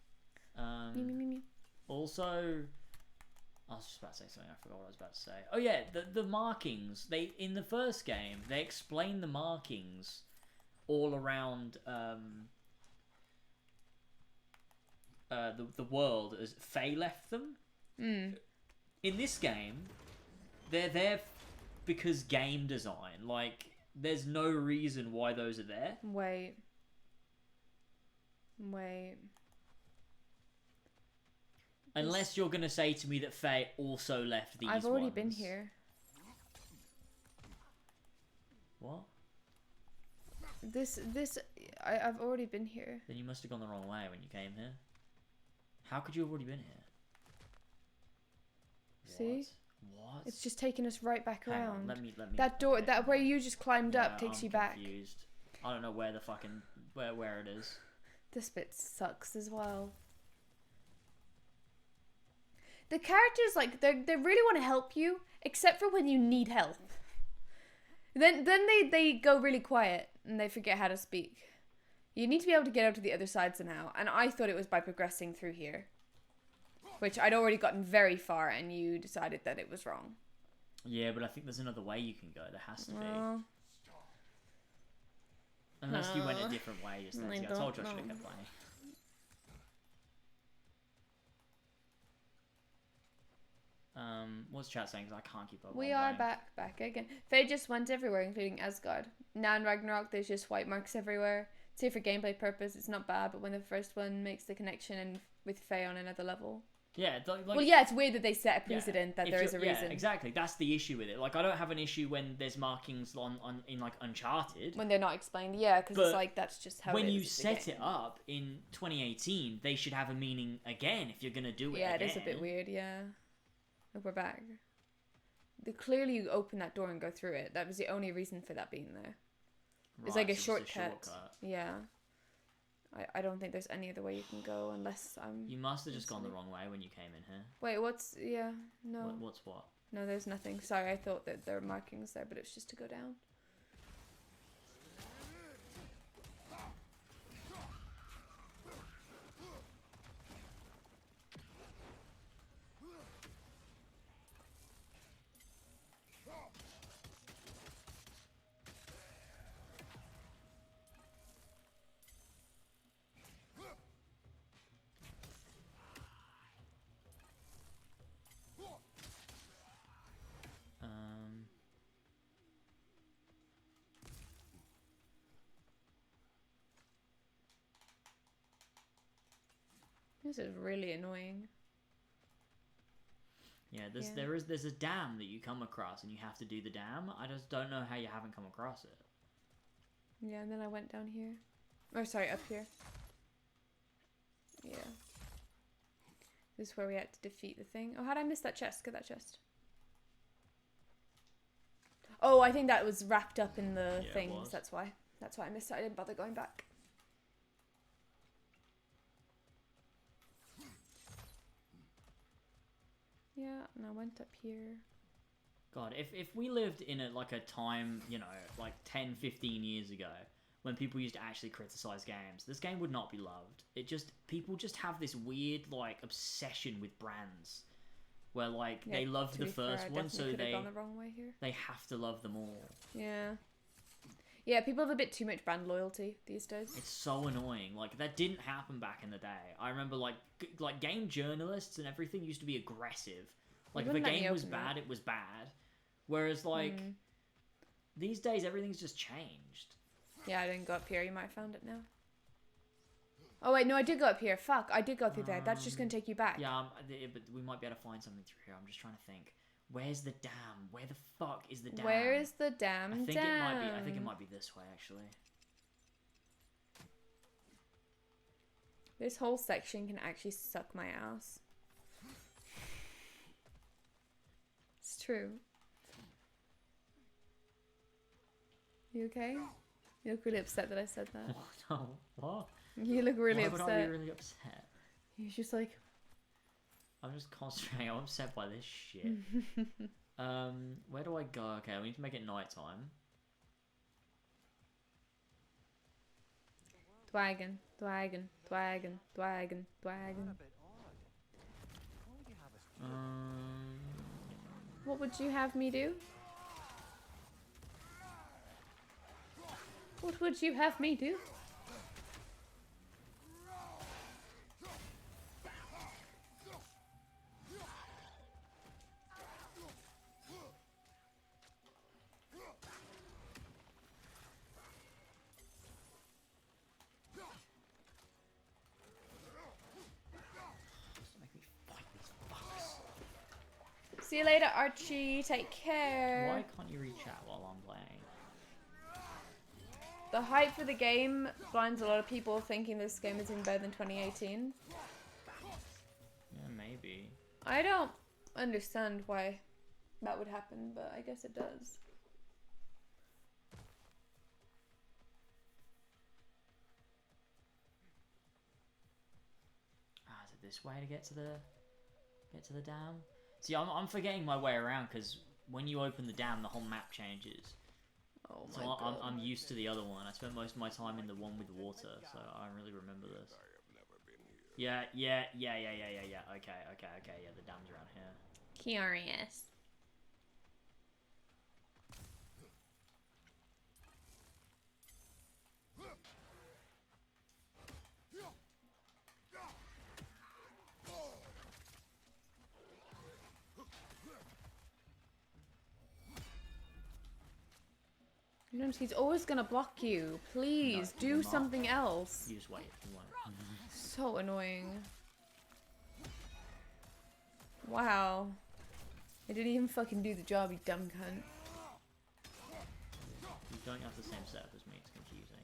Me, me, me, me. Also, I was just about to say something. I forgot what I was about to say. Oh yeah, the markings. They in the first game they explain the markings all around the world as Faye left them. In this game, they're there because game design. Like, there's no reason why those are there. Wait. Unless you're gonna say to me that Faye also left these I've already ones. been here. What? I've already been here. Then you must have gone the wrong way when you came here. How could you have already been here? See? What? It's just taking us right back Hang on, around. let me. That door, okay. that where you just climbed up, takes I'm you back. confused. I don't know where the fucking where it is. This bit sucks as well. The characters, like, they really want to help you, except for when you need help. Then they go really quiet and they forget how to speak. You need to be able to get out to the other side somehow, and I thought it was by progressing through here, which I'd already gotten very far, and you decided that it was wrong. Yeah, but I think there's another way you can go. There has to be. Unless you went a different way. Just then. I told you I should have kept playing. What's chat saying? Because I can't keep up. We are back again. Faye just went everywhere, including Asgard. Now in Ragnarok, there's just white marks everywhere. Say for gameplay purpose, it's not bad, but when the first one makes the connection and with Faye on another level. Yeah, like, well, yeah, it's weird that they set a precedent that there is a reason. Yeah, exactly. That's the issue with it. Like, I don't have an issue when there's markings on in like Uncharted. When they're not explained, yeah, because it's like that's just how. When it is you set it up in 2018, they should have a meaning again if you're gonna do it. Yeah, again. It is a bit weird. Yeah, look, we're back. They clearly open that door and go through it. That was the only reason for that being there. Right, it's like a so shortcut. Yeah. I don't think there's any other way you can go unless I'm... You must have just gone the wrong way when you came in here. Wait, what's... Yeah, no. What's what? No, there's nothing. Sorry, I thought that there were markings there, but it's just to go down. This is really annoying. Yeah, there's a dam that you come across and you have to do the dam. I just don't know how you haven't come across it. Yeah, and then I went down here. Oh, sorry, up here. Yeah. This is where we had to defeat the thing. Oh, how'd I miss that chest? Get that chest. Oh, I think that was wrapped up in the things. That's why. That's why I missed it. I didn't bother going back. Yeah, and I went up here. God, if we lived in a time, you know, like 10, 15 years ago, when people used to actually criticize games, this game would not be loved. People just have this weird, like, obsession with brands. Where, like, Yeah, they loved the first one, so gone the wrong way here. they have to love them all. Yeah. Yeah, people have a bit too much brand loyalty these days. It's so annoying. Like, that didn't happen back in the day. I remember, like game journalists and everything used to be aggressive. Like, if a game was bad, it was bad. Whereas, like, these days, everything's just changed. Yeah, I didn't go up here. You might have found it now. Oh wait, no, I did go up here. Fuck, I did go through there. That's just gonna take you back. Yeah, but we might be able to find something through here. I'm just trying to think. Where's the dam? Where the fuck is the dam? Where is the damn I think dam? it might be. I think it might be this way, actually. This whole section can actually suck my ass. It's true. You okay? You look really upset that I said that. No, what? You look really Why would I be upset. really upset? You're just like, I'm just concentrating. I'm upset by this shit. Where do I go? Okay, we need to make it nighttime. Dwagon, dwagon, dwagon, dwagon, You're dwagon. a bit odd. Why would you have us do What would you have me do? What would you have me do? Just make me fight these fuckers. See you later, Archie. Take care. Why can't you reach out while I'm playing? The hype for the game blinds a lot of people thinking this game is even better than 2018. Yeah, maybe. I don't understand why that would happen, but I guess it does. Ah, is it this way to get to the dam? See, I'm forgetting my way around because when you open the dam, the whole map changes. Oh So my god. I'm used to the other one. I spent most of my time in the one with water, so I don't really remember this. I have never been here. Yeah. Okay. Yeah, the dam's around here. Curious. He's always gonna block you. Please No, do you're not. something else. You just wait if you want. So annoying. Wow. I didn't even fucking do the job, you dumb cunt. You don't have the same setup as me. It's confusing.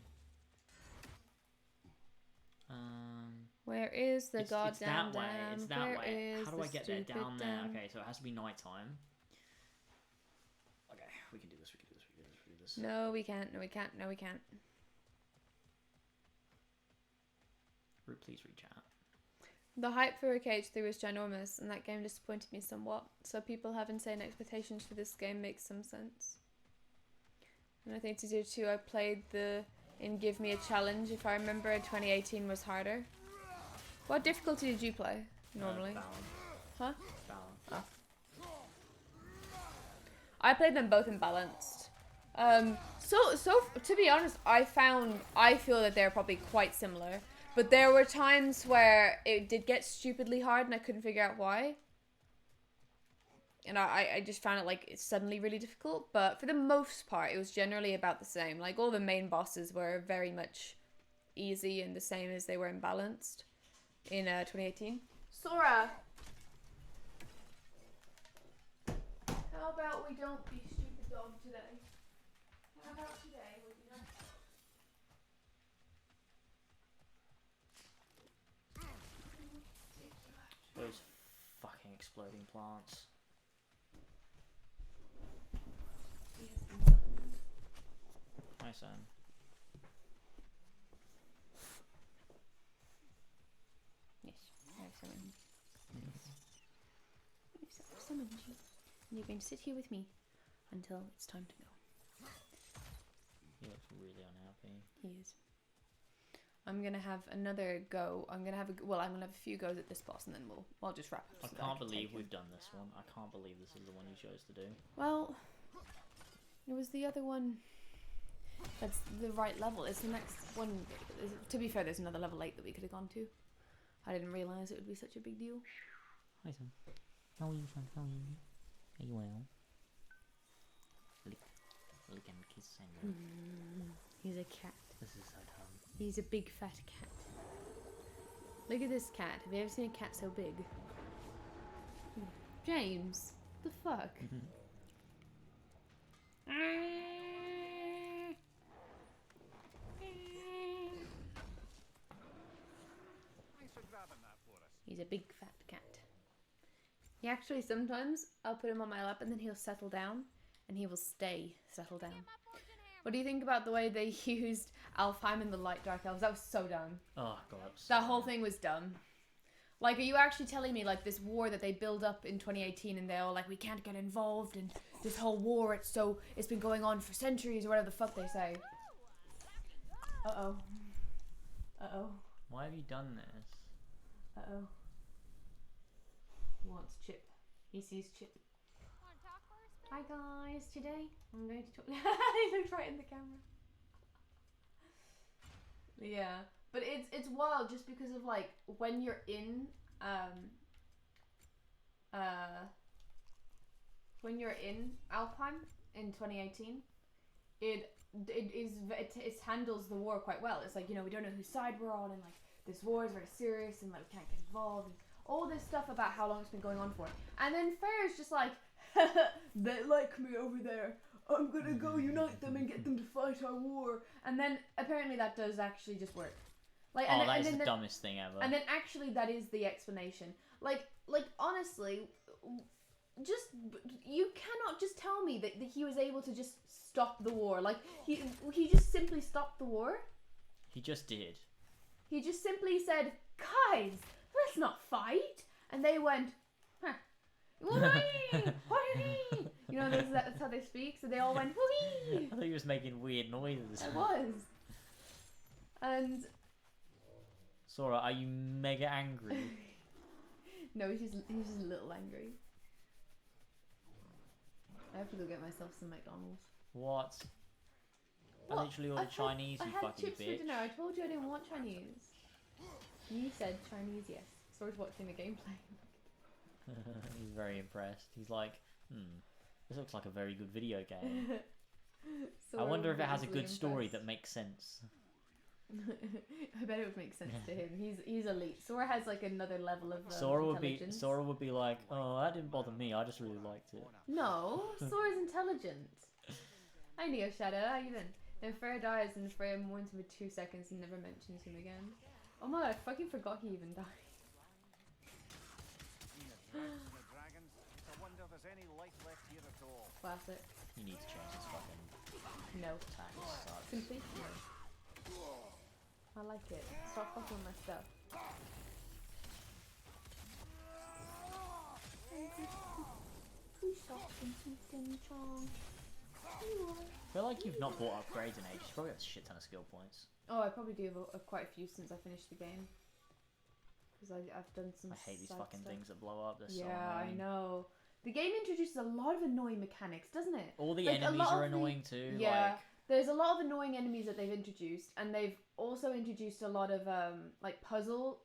Where is the It's goddamn that way. dam? It's that Where way. is How do the I get there? stupid Down there. dam? Okay, so it has to be nighttime. Okay, we can do this. We can do this. We can do this. No, we can't. No, we can't. No, we can't. Root, please reach out. The hype for KH3 was ginormous, and that game disappointed me somewhat. So people have insane expectations for this game makes some sense. And I think to do too, I played the in Give Me a Challenge. If I remember, 2018 was harder. What difficulty did you play normally? Balance. Huh? Balance. I played them both imbalanced. So to be honest, I feel that they're probably quite similar. But there were times where it did get stupidly hard and I couldn't figure out why. And I just found it like it's suddenly really difficult. But for the most part, it was generally about the same. Like all the main bosses were very much easy and the same as they were imbalanced in 2018. Sora! How about we don't be stupid dog today? How about today would be nice? Those fucking exploding plants. Hi, son. Yes, I have summoned. I've summoned you. And you're going to sit here with me until it's time to go. He looks really unhappy. He is. I'm gonna have another go. I'm gonna have a few goes at this boss, and then I'll just wrap up. I so that can't can believe take we've him. done this one. I can't believe this is the one you chose to do. Well, it was the other one. That's the right level. It's the next one. To be fair, there's another level 8 that we could have gone to. I didn't realise it would be such a big deal. Hi, son. How are you, son? How are you? Are you well? Lick and kiss and He's a cat. This is so dumb. He's a big fat cat. Look at this cat. Have you ever seen a cat so big? James, the fuck? Thanks for grabbing that for us. He's a big fat cat. He actually sometimes I'll put him on my lap and then he'll settle down and he will stay settled down. What do you think about the way they used Alfheim in the Light Dark Elves? That was so dumb. Oh god. That whole thing was dumb. Like, are you actually telling me, like, this war that they build up in 2018 and they're all like, we can't get involved in this whole war, it's been going on for centuries or whatever the fuck they say. Uh-oh. Uh-oh. Why have you done this? Uh-oh. He wants Chip. He sees Chip. Hi guys, today I'm going to talk. He looked right in the camera. Yeah, but it's wild just because of like when you're in Alpine in 2018, it handles the war quite well. It's like, you know, we don't know whose side we're on, and like this war is very serious, and like we can't get involved, and all this stuff about how long it's been going on for. And then Fair's just like, they like me over there. I'm gonna go unite them and get them to fight our war. And then apparently that does actually just work. Like, that is the dumbest thing ever. And then actually that is the explanation. Like honestly, just you cannot just tell me that he was able to just stop the war. Like he just simply stopped the war. He just did. He just simply said, "Guys, let's not fight." And they went, "Huh. You know, that's how they speak. So they all went, "Whee!" I thought he was making weird noises. I was. And Sora, are you mega angry? no, he's just a little angry. I have to go get myself some McDonald's. What? I What? literally ordered Chinese, you I had fucking chips bitch. for dinner. I told you I didn't want Chinese. You said Chinese, yes. Sora's watching the gameplay. He's very impressed. He's like, this looks like a very good video game. I wonder if it has a good story that makes sense. I bet it would make sense to him. He's elite. Sora has like another level of Sora intelligence. would be like, oh, that didn't bother me. I just really liked it. No, Sora's intelligent. Hi Neo Shadow, how you been? Then Freya dies and Freya mourns him for 2 seconds and never mentions him again. Oh my god, I fucking forgot he even died. Dragons. It's a wonder there's any life left here at all. Classic. You need to change this fucking No. attack. It sucks. Simply no. I like it. Stop fucking with my stuff. I feel like you've not bought upgrades in ages. You probably have a shit ton of skill points. Oh, I probably do have quite a few since I finished the game. Because I've done some. I hate these side fucking stuff. things that blow up. They're so Yeah, I annoying. know. The game introduces a lot of annoying mechanics, doesn't it? All the Like, a enemies lot are of the- annoying too. Yeah, Like, there's a lot of annoying enemies that they've introduced, and they've also introduced a lot of like puzzle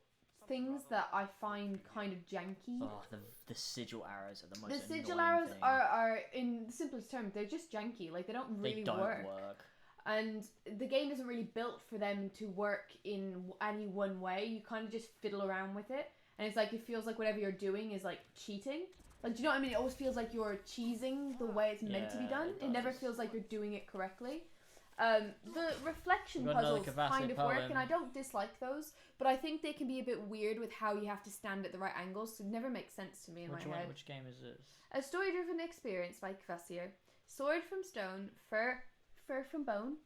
things that I find kind of janky. oh, the sigil arrows are the most The sigil annoying arrows thing. are, in the simplest terms, they're just janky. Like they don't really They don't work. And the game isn't really built for them to work in any one way. You kind of just fiddle around with it. And it's like, it feels like whatever you're doing is like cheating. Like, do you know what I mean? It always feels like you're cheesing the way it's meant to be Yeah, done. it It never does. feels like you're doing it correctly. The reflection We've got another puzzles Kavasi kind of work, poem. and I don't dislike those. But I think they can be a bit weird with how you have to stand at the right angles. So it never makes sense to me in my head. Which game is this? A story-driven experience by Kvasir. Sword from stone, fur from bone,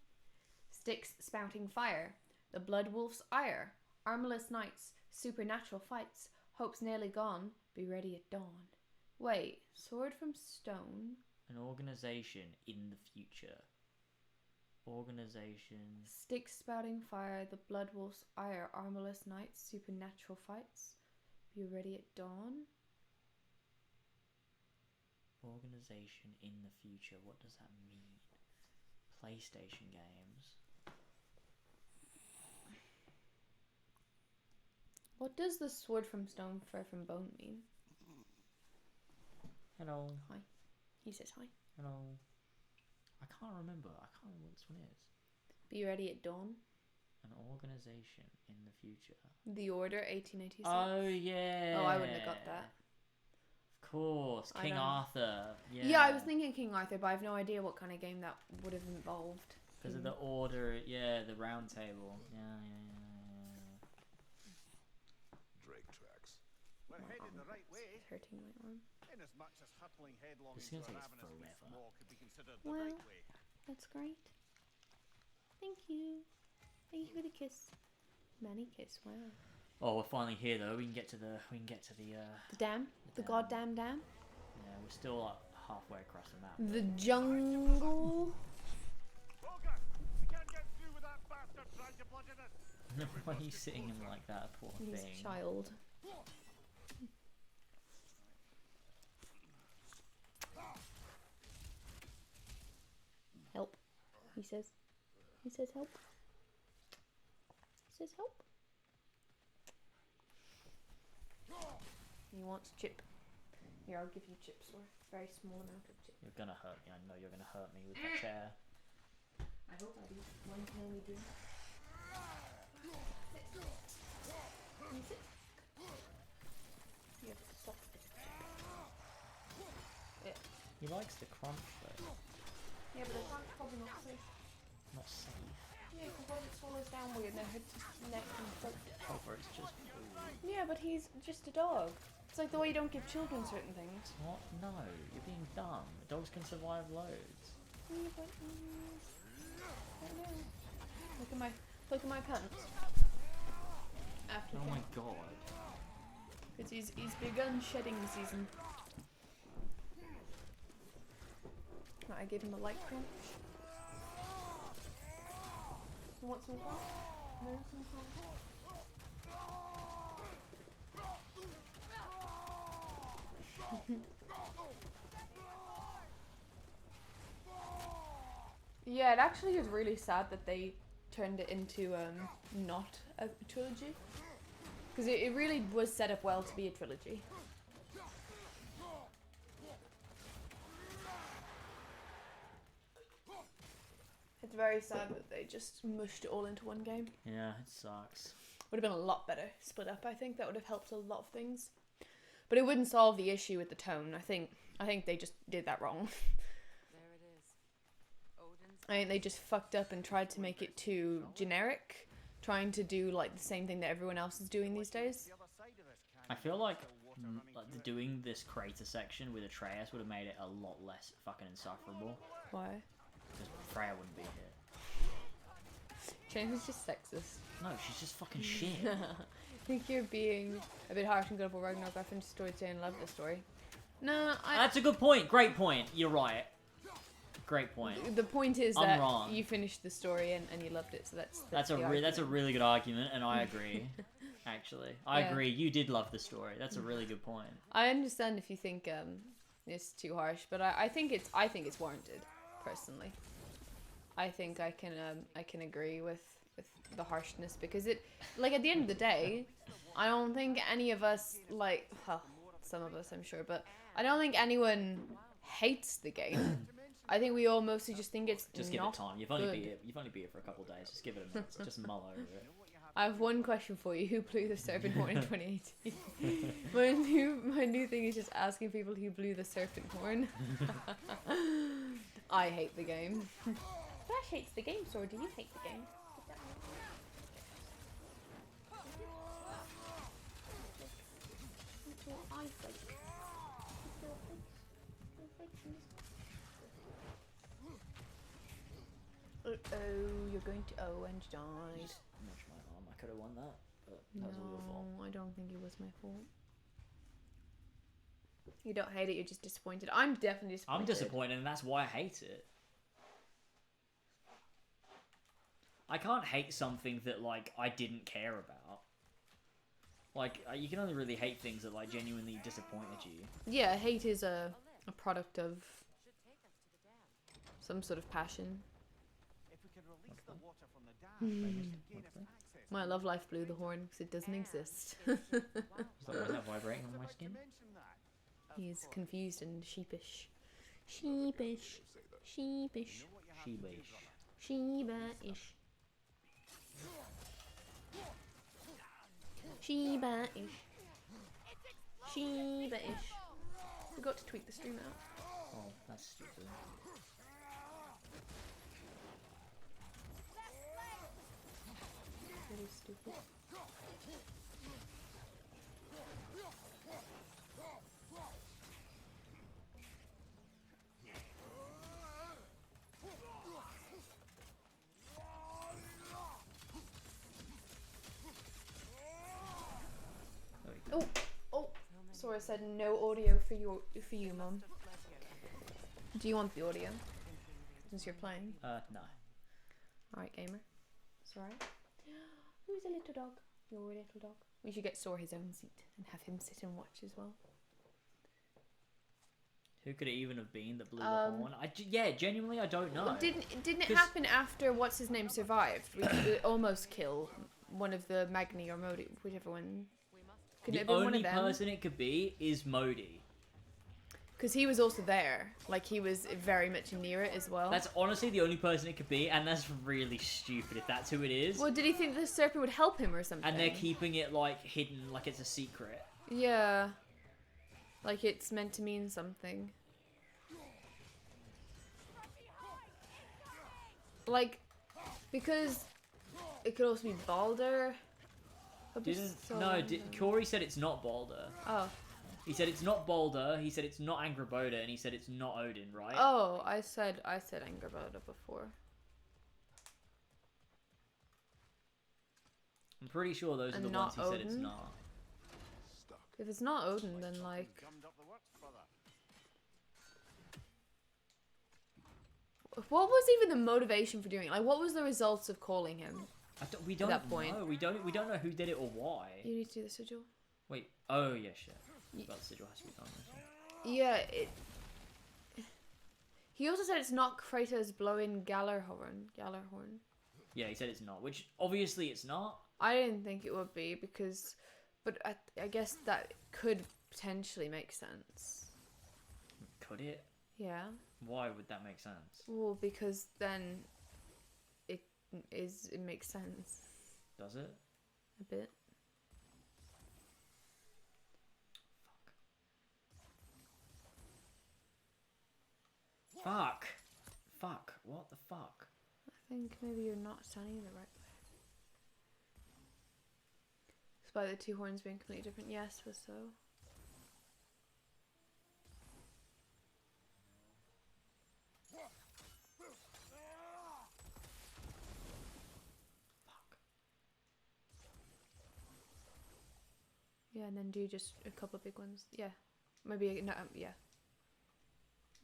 sticks spouting fire, the blood wolf's ire, armorless knights, supernatural fights, hope's nearly gone, be ready at dawn. Wait, sword from stone? An organization in the future. Organization. Sticks spouting fire, the blood wolf's ire, armorless knights, supernatural fights, be ready at dawn? Organization in the future. What does that mean? PlayStation games. What does the sword from stone, fur from bone mean? Hello. Hi. He says hi. Hello. I can't remember what this one is. Be ready at dawn. An organization in the future. The Order, 1886. Oh yeah. Oh, I wouldn't have got that. Of course, I King know. Arthur. Yeah. Yeah, I was thinking King Arthur, but I have no idea what kind of game that would have involved. Because of the order, yeah, the round table. Yeah. Drake tracks. We're headed the right way. It's hurting my arm. In as much as hurtling headlong This into is a gonna take us ravenous beast forever. maw could be considered the Well. right way. That's great. Thank you. Thank you for the kiss. Manny kiss, wow. Oh, we're finally here though. We can get to the The dam? The dam. goddamn dam? Yeah, we're still like halfway across the map. The jungle? Roger, we can't get through with that bastard trying to bludgeon us. Why are you sitting him like that, poor He's thing? a child. Help. He says. He says help. He says help. He wants chip. Here, I'll give you chips or a very small amount of chip. You're gonna hurt me. I know you're gonna hurt me with that chair. I hope I do. One can only do. Can you sit? Here, stop. Yeah. He likes the crunch though. Yeah, but it's probably not safe. Not safe. Yeah, because what if it swallows down weird and then hits his neck and throat? However, it's just Yeah, but he's just a dog. It's like the way you don't give children certain things. what? No, you're being dumb. Dogs can survive loads. Yeah, but, I don't know. Look at my pants. After Oh my god. Because he's begun shedding season. I gave him a light crunch. You want some crunch? No, some crunch. Yeah, it actually is really sad that they turned it into not a trilogy. Because it really was set up well to be a trilogy. It's very sad that they just mushed it all into one game. Yeah, it sucks. Would have been a lot better split up. I think that would have helped a lot of things. But it wouldn't solve the issue with the tone. I think they just did that wrong. There it is. Odin's I think they just fucked up and tried to make it too generic, trying to do like the same thing that everyone else is doing these days. The other side of this I canyon feel is like still water running through it. doing this crater section with Atreus would have made it a lot less fucking insufferable. Why? Because Freya wouldn't be here. James is just sexist. No, she's just fucking shit. I think you're being a bit harsh and good for Ragnarok. I finished the story today and loved the story. No, That's a good point. Great point. You're right. Great point. the point is I'm that wrong. you finished the story and you loved it. So that's That's the a argument. really good argument, and I agree. Actually, I Yeah. agree. You did love the story. That's a really good point. I understand if you think it's too harsh, but I think it's warranted. Personally, I think I can agree with the harshness because it, like, at the end of the day, I don't think any of us, like, well, some of us I'm sure, but I don't think anyone hates the game. I think we all mostly just think it's Just give it not time. You've only been here for a couple of days. Just give it a minute. Just mull over it. I have one question for you. Who blew the Serpent Horn in 2018? my new thing is just asking people who blew the Serpent Horn. I hate the game. Flash hates the game, so do you hate the game? Oh, you're going to and died. Just nudge my arm. I could have won that, but that was all your fault. No, I don't think it was my fault. You don't hate it, you're just disappointed. I'm definitely disappointed. I'm disappointed, and that's why I hate it. I can't hate something that, like, I didn't care about. Like, you can only really hate things that, like, genuinely disappointed you. Yeah, hate is a product of should take us to the dam. some sort of passion. If we can release the water from the dam, we can gain us access. My love life blew the horn because it doesn't exist. Is that that vibrating on my Like to skin? mention that. He's confused and sheepish. Sheepish. Sheepish. She-bish. Sheba-ish. Shiba-ish. Shiba-ish. Forgot to tweak the stream out. Oh, that's stupid. Really stupid. Oh, oh. Sora said no audio for you, Mum. Do you want the audio? Since you're playing. No. Alright, gamer. It's alright. Who's a little dog? Your little dog. We should get Sora his own seat and have him sit and watch as well. Who could it even have been that blew the horn? Yeah, genuinely, I don't know. Well, didn't it happen after what's his name survived? We could almost kill one of the Magni or Modi, whichever one. Could it The have been one only of them? person it could be is Modi. Because he was also there. Like, he was very much near it as well. That's honestly the only person it could be, and that's really stupid if that's who it is. Well, did he think the serpent would help him or something? And they're keeping it, like, hidden, like it's a secret. Yeah. Like, it's meant to mean something. Like, because it could also be Balder. Corey said it's not Balder. Oh. He said it's not Balder, he said it's not Angraboda, and he said it's not Odin, right? Oh, I said Angraboda before. I'm pretty sure those are And the not ones he said it's Odin? not. Stuck. If it's not Odin, then like, Gummed up the works further. what was even the motivation for doing it? Like, what was the results of calling him? We don't that point. know. We don't know who did it or why. You need to do the sigil. Wait. Oh yeah, shit. Well, the sigil has to be done. Yeah, it. He also said it's not Kratos blowing Gallarhorn. Yeah, he said it's not. Which obviously it's not. I didn't think it would be because, but I guess that could potentially make sense. Could it? Yeah. Why would that make sense? Well, because then it makes sense Does it? a bit. Fuck. Fuck. What the fuck? I think maybe you're not standing the right way. Despite the two horns being completely different, yes, was so. Yeah, and then do just a couple of big ones. Yeah, maybe no. Yeah,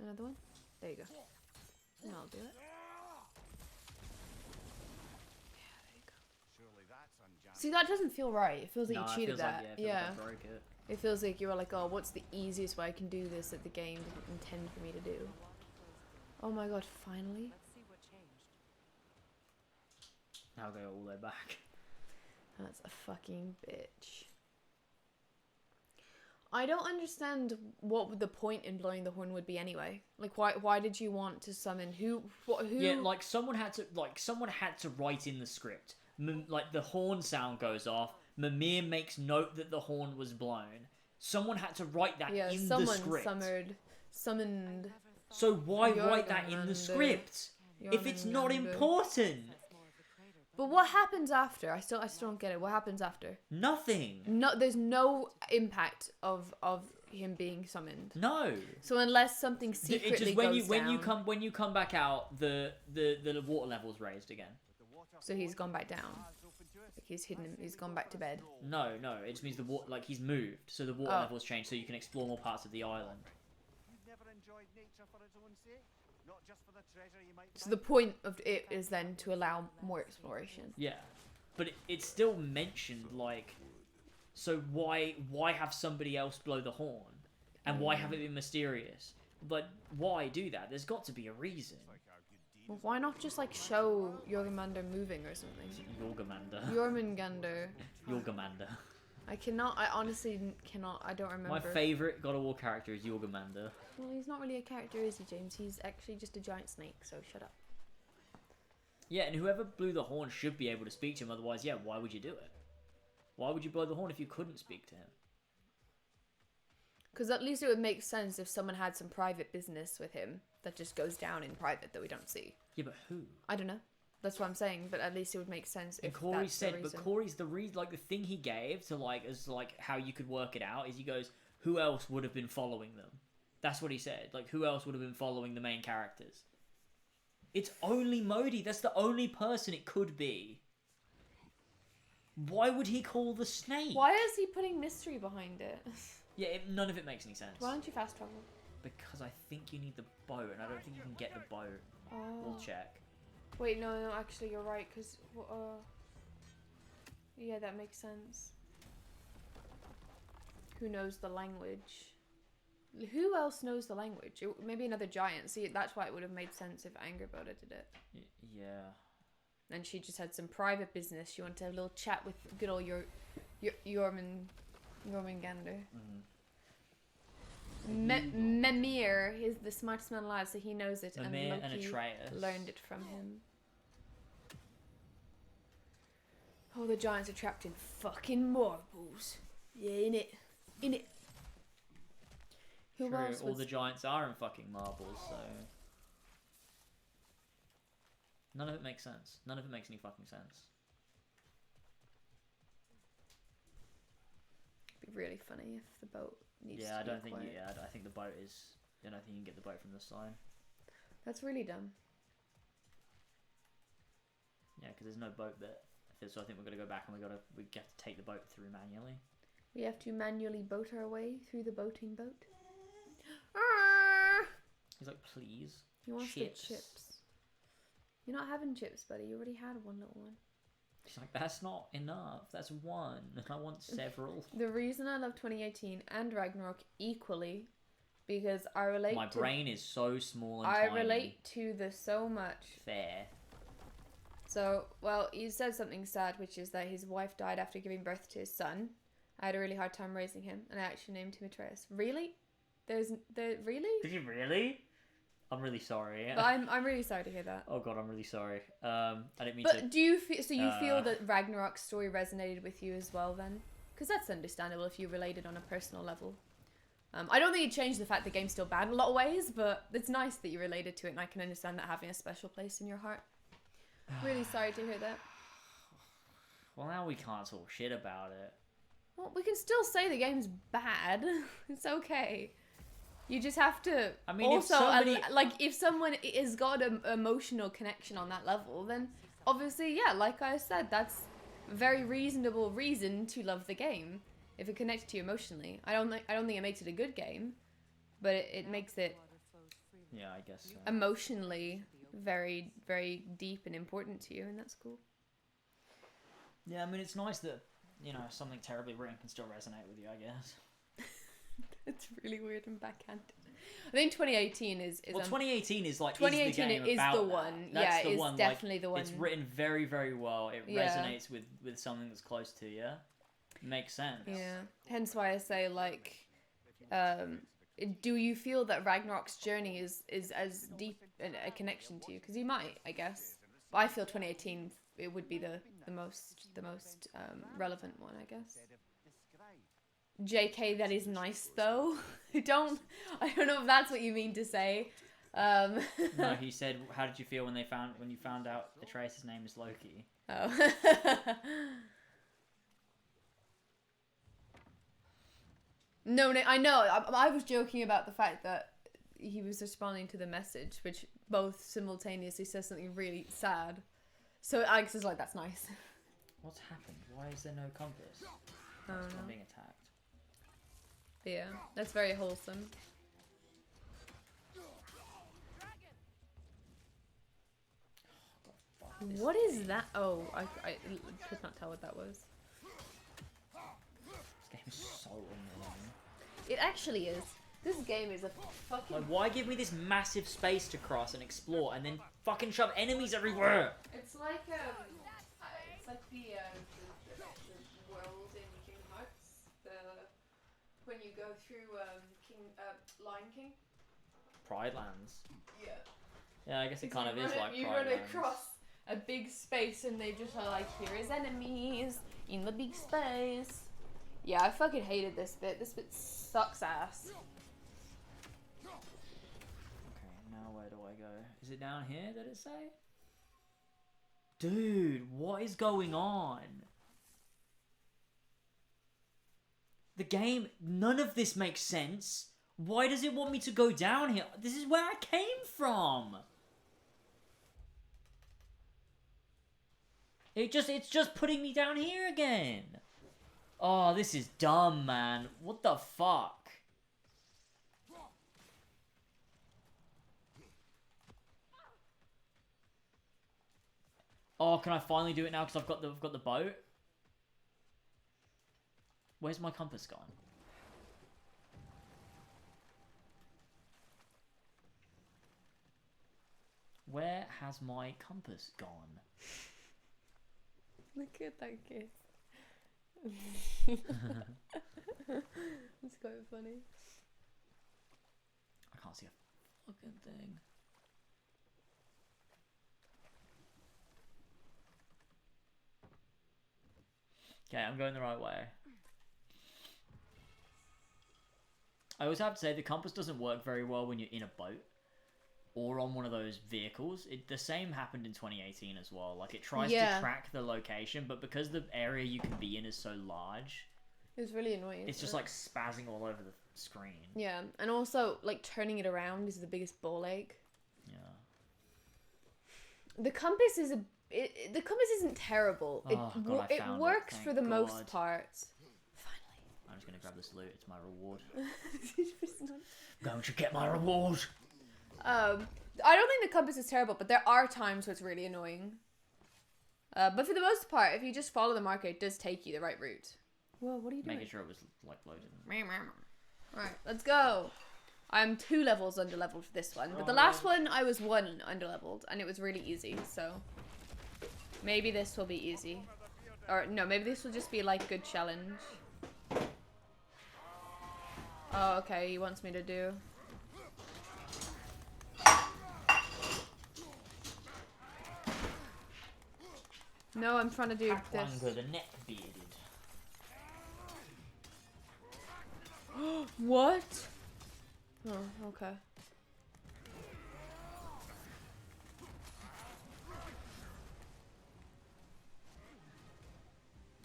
another one. There you go. And I'll do it. Yeah, there you go. Surely that's unjust. See, that doesn't feel right. It feels like No, you it cheated feels like, that. it feels like I broke it. It feels like you were like, oh, what's the easiest way I can do this that the game didn't intend for me to do? Oh my god, finally. Let's see what changed. Now go all the way back. That's a fucking bitch. I don't understand what the point in blowing the horn would be anyway. Like, why did you want to summon who? Yeah, like someone had to write in the script. Like the horn sound goes off. Mimir makes note that the horn was blown. Someone had to write that in the script. Summoned. So why write that in the script if it's not important? But what happens after? I still don't get it. What happens after? Nothing. No, there's no impact of him being summoned. No. So unless something secretly It's just goes down. when you come back out, the water level's raised again. So he's gone back down. Like he's hidden him. He's gone back to bed. No, it just means the water, like he's moved, so the water level's changed, so you can explore more parts of the island. You've never enjoyed nature for its own sake, not just for the treasure you might So the point of it is then to allow more exploration. Yeah, but it's still mentioned, like, so why have somebody else blow the horn, and why have it be mysterious? But why do that? There's got to be a reason. Well, why not just like show Jormungandr moving or something? Jormungandr. Jormungandr. Jormungandr. I honestly cannot. I don't remember. My favourite God of War character is Jormungandr. Well, he's not really a character, is he, James? He's actually just a giant snake. So shut up. Yeah, and whoever blew the horn should be able to speak to him. Otherwise, yeah, why would you do it? Why would you blow the horn if you couldn't speak to him? Because at least it would make sense if someone had some private business with him that just goes down in private that we don't see. Yeah, but who? I don't know. That's what I'm saying. But at least it would make sense. And if Corey that's said, the but reason. Corey's the reason. Like the thing he gave to like as like how you could work it out is he goes, who else would have been following them? That's what he said. Like who else would have been following the main characters? It's only Modi. That's the only person it could be. Why would he call the snake? Why is he putting mystery behind it? Yeah, none of it makes any sense. Why don't you fast travel? Because I think you need the boat, and I don't think you can get the boat. Oh. We'll check. Wait, no, actually, you're right. Because yeah, that makes sense. Who knows the language? Who else knows the language? Maybe another giant. See, that's why it would have made sense if Angerboda did it. Yeah. And she just had some private business. She wanted to have a little chat with good old Jormungandr. Mimir is the smartest man alive, so he knows it. Mimir and and Loki Atreus learned it from him. Oh, the giants are trapped in fucking marbles. Yeah, in it. Who True, else all was... the giants are in fucking marbles, so... None of it makes sense. None of it makes any fucking sense. It'd be really funny if the boat needs Yeah, to I be don't think. acquired. Yeah, I think the boat is. I don't think you can get the boat from this side. That's really dumb. Yeah, because there's no boat bit. So I think we're gonna go back and we have to take the boat through manually. We have to manually boat our way through the boating boat. He's like, please. He wants chips. the chips. You're not having chips, buddy. You already had one little one. She's like, that's not enough. That's one. I want several. The reason I love 2018 and Ragnarok equally, because I relate. My brain is so small and I tiny. relate to this so much. Fair. So, well, he said something sad, which is that his wife died after giving birth to his son. I had a really hard time raising him, and I actually named him Atreus. Really? Really? Did you really? I'm really sorry. But I'm really sorry to hear that. Oh god, I'm really sorry. I didn't mean to. But do you feel feel that Ragnarok's story resonated with you as well then? Because that's understandable if you related on a personal level. I don't think it changed the fact the game's still bad in a lot of ways, but it's nice that you related to it, and I can understand that having a special place in your heart. Really sorry to hear that. Well, now we can't talk shit about it. Well, we can still say the game's bad. It's okay. You just have to. I mean, also, if somebody... if someone has got an emotional connection on that level, then obviously, yeah, like I said, that's a very reasonable reason to love the game. If it connects to you emotionally, I don't think it makes it a good game, but it makes it. Yeah, I guess so. Emotionally very, very deep and important to you, and that's cool. Yeah, I mean, it's nice that, something terribly written can still resonate with you, I guess. It's really weird and backhanded. I think 2018 is well, 2018 is like 2018 is the game is about the one. That. That's yeah, the it's one. definitely like, the one. It's written very, very well. It Yeah. resonates with something that's close to you. Makes sense. Yeah. Hence why I say do you feel that Ragnarok's journey is as deep a connection to you? Because you might, I guess. But I feel 2018 it would be the most relevant one, I guess. JK, that is nice though. I don't know if that's what you mean to say. No, he said, "How did you feel when you found out Atreus' name is Loki?" Oh. No, I know. I was joking about the fact that he was responding to the message, which both simultaneously says something really sad. So Alex is like, "That's nice." What's happened? Why is there no compass? Oh, I'm no. being attacked. But yeah, that's very wholesome. What is that? Oh, I could not tell what that was. This game is so annoying. It actually is. This game is a fucking... Like, why give me this massive space to cross and explore, and then fucking shove enemies everywhere? It's like the world in Kingdom Hearts. When you go through Lion King. Pride Lands. Yeah. Yeah, I guess it kind of is like you Pride run Lands. across a big space and they just are like, here is enemies in the big space. Yeah, I fucking hated this bit. This bit sucks ass. Okay, now where do I go? Is it down here, did it say? Dude, what is going on? The game, none of this makes sense. Why does it want me to go down here? This is where I came from. It's just putting me down here again. Oh, this is dumb, man. What the fuck? Oh, can I finally do it now because I've got the boat? Where's my compass gone? Where has my compass gone? Look at that kid. It's quite funny. I can't see a fucking thing. Okay, I'm going the right way. I always have to say the compass doesn't work very well when you're in a boat or on one of those vehicles. The same happened in 2018 as well. Like, it tries to track the location, but because the area you can be in is so large, it's really annoying. it's just like spazzing all over the screen. Yeah, and also like turning it around is the biggest ball ache. Yeah. The compass is the compass isn't terrible. Oh, God, I found it works it. for the Thank most God. part. Finally. I'm just gonna grab this loot. It's my reward. It's not- Going to get my reward. I don't think the compass is terrible, but there are times where it's really annoying. But for the most part, if you just follow the marker, it does take you the right route. Whoa, what are you doing? Making sure it was like loaded. Alright, let's go. I'm 2 levels underleveled for this one, but the last one I was 1 underleveled, and it was really easy, so maybe this will be easy. Or no, maybe this will just be like good challenge. Oh, okay, he wants me to do. No, I'm trying to do this. Hacklanger, the neck bearded. What? Oh, okay.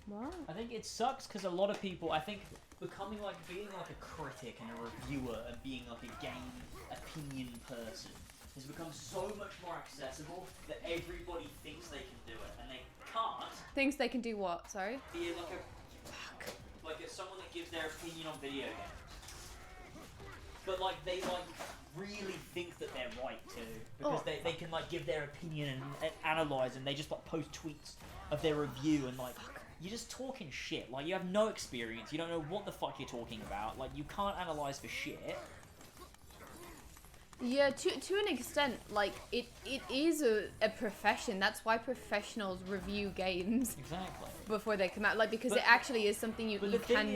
What? I think it sucks because a lot of people, I think, becoming like being like a critic and a reviewer and being like a game opinion person has become so much more accessible that everybody thinks they can do it and they can't. Thinks they can do what? Sorry? Be like someone that gives their opinion on video games. But like they like really think that they're right too, because they can like give their opinion and analyze, and they just like post tweets of their review and like you're just talking shit. Like you have no experience, you don't know what the fuck you're talking about. Like you can't analyze for shit. Yeah, to an extent, like it is a profession. That's why professionals review games Exactly. before they come out, like because But- it actually is something you can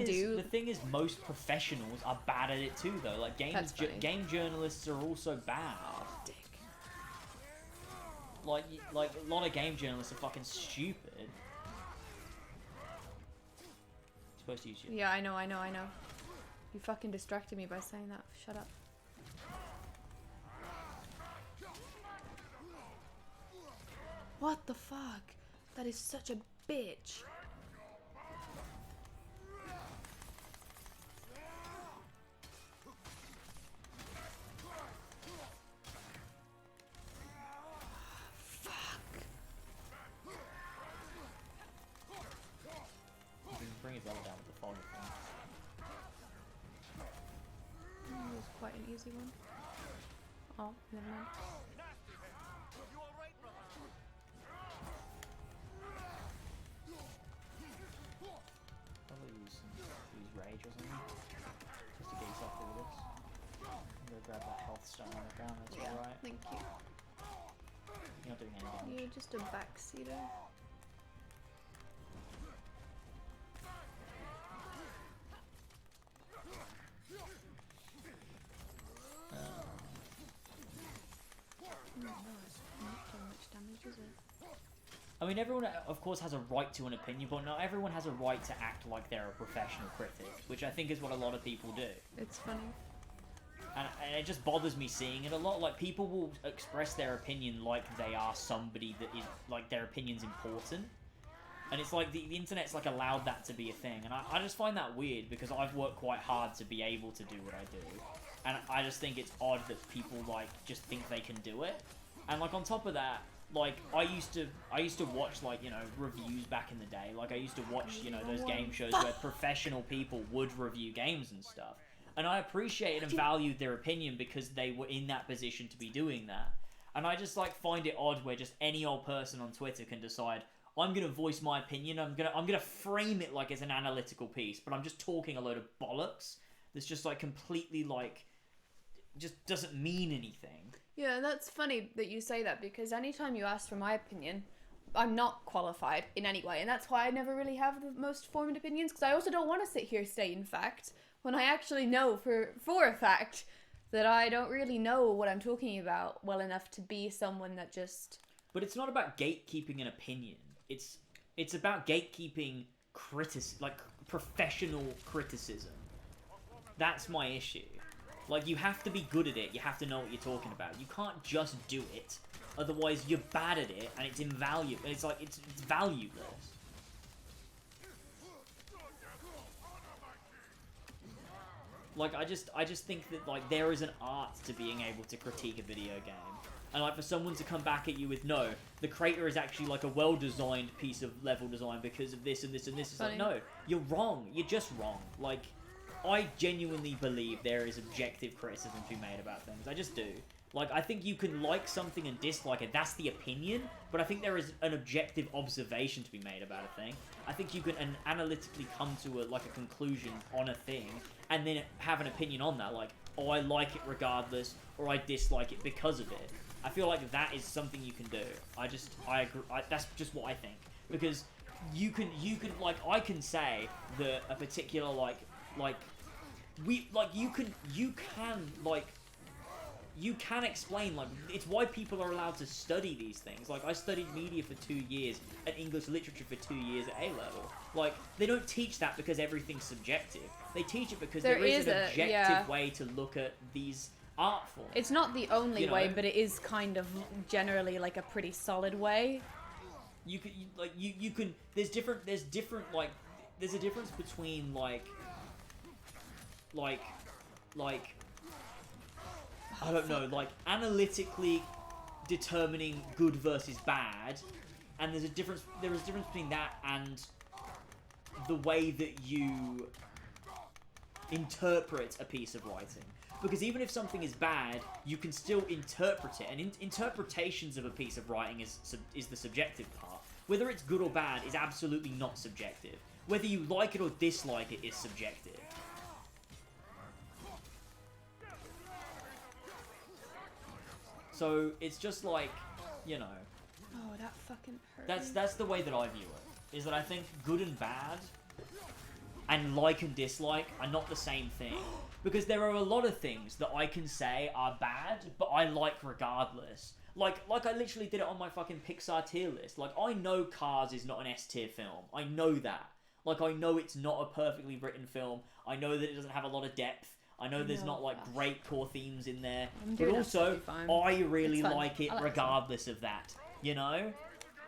do. The thing is, most professionals are bad at it too, though. Like That's funny. game journalists are also bad. Dick. Like a lot of game journalists are fucking stupid. Supposed to use you. Yeah, I know. You fucking distracted me by saying that. Shut up. What the fuck? That is such a bitch. You can bring his level down with the fog thing. That was quite an easy one. Oh, never mind. You all right, brother? Probably use rage or something. Just to get yourself through this. I'm gonna grab that health stone on the ground, that's alright. Thank you. You're not doing any damage. You're just a backseater. No, it's not doing much damage is it? I mean, everyone, of course, has a right to an opinion, but not everyone has a right to act like they're a professional critic, which I think is what a lot of people do. It's funny. And it just bothers me seeing it a lot. Like, people will express their opinion like they are somebody that is, like, their opinion's important. And it's like, the internet's, like, allowed that to be a thing. And I just find that weird, because I've worked quite hard to be able to do what I do. And I just think it's odd that people, like, just think they can do it. And, like, on top of that, like, I used to watch, like, you know, reviews back in the day. Like, I used to watch, you know, those game shows where professional people would review games and stuff. And I appreciated and valued their opinion because they were in that position to be doing that. And I just, like, find it odd where just any old person on Twitter can decide, I'm gonna voice my opinion, I'm gonna frame it like it's an analytical piece, but I'm just talking a load of bollocks that's just, like, completely, like, just doesn't mean anything. Yeah, that's funny that you say that, because anytime you ask for my opinion, I'm not qualified in any way, and that's why I never really have the most formed opinions, because I also don't want to sit here stating fact when I actually know for a fact that I don't really know what I'm talking about well enough to be someone that just... But it's not about gatekeeping an opinion. It's about gatekeeping like professional criticism. That's my issue. Like, you have to be good at it. You have to know what you're talking about. You can't just do it. Otherwise, you're bad at it, and it's invaluable. It's like, it's valueless. Like, I just think that, like, there is an art to being able to critique a video game. And, like, for someone to come back at you with, no, the crater is actually, like, a well-designed piece of level design because of this and this and this. It's like, no, you're wrong. You're just wrong. Like, I genuinely believe there is objective criticism to be made about things. I just do. Like, I think you can like something and dislike it. That's the opinion. But I think there is an objective observation to be made about a thing. I think you can analytically come to a conclusion on a thing and then have an opinion on that. Like, oh, I like it regardless, or I dislike it because of it. I feel like that is something you can do. I agree. That's just what I think. Because you can, I can say that a particular, you can explain, like, it's why people are allowed to study these things. Like, I studied media for 2 years and English literature for 2 years at A-level. Like, they don't teach that because everything's subjective. They teach it because there is an objective way to look at these art forms. It's not the only way, but it is kind of generally, like, a pretty solid way. You can, there's a difference between, I don't know, like, analytically determining good versus bad, and there is a difference between that and the way that you interpret a piece of writing. Because even if something is bad, you can still interpret it, and interpretations of a piece of writing is the subjective part. Whether it's good or bad is absolutely not subjective. Whether you like it or dislike it is subjective. So it's just like, you know. Oh, that fucking hurt. That's the way that I view it. Is that I think good and bad and like and dislike are not the same thing. Because there are a lot of things that I can say are bad, but I like regardless. Like I literally did it on my fucking Pixar tier list. Like, I know Cars is not an S tier film. I know that. Like, I know it's not a perfectly written film. I know that it doesn't have a lot of depth. I know there's not, like, great core themes in there. But also, I really like it regardless of that. You know?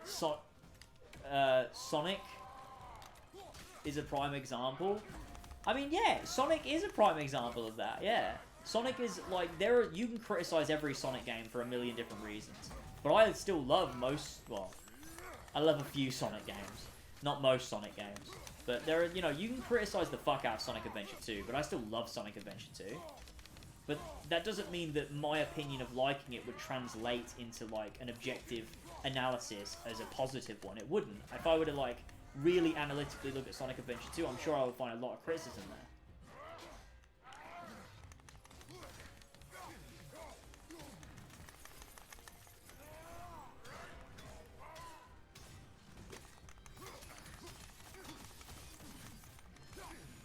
Sonic is a prime example. I mean, yeah, Sonic is a prime example of that, yeah. Sonic is, like, you can criticize every Sonic game for a million different reasons. But I still love I love a few Sonic games. Not most Sonic games. But there are, you can criticize the fuck out of Sonic Adventure 2, but I still love Sonic Adventure 2. But that doesn't mean that my opinion of liking it would translate into, like, an objective analysis as a positive one. It wouldn't. If I were to, like, really analytically look at Sonic Adventure 2, I'm sure I would find a lot of criticism there.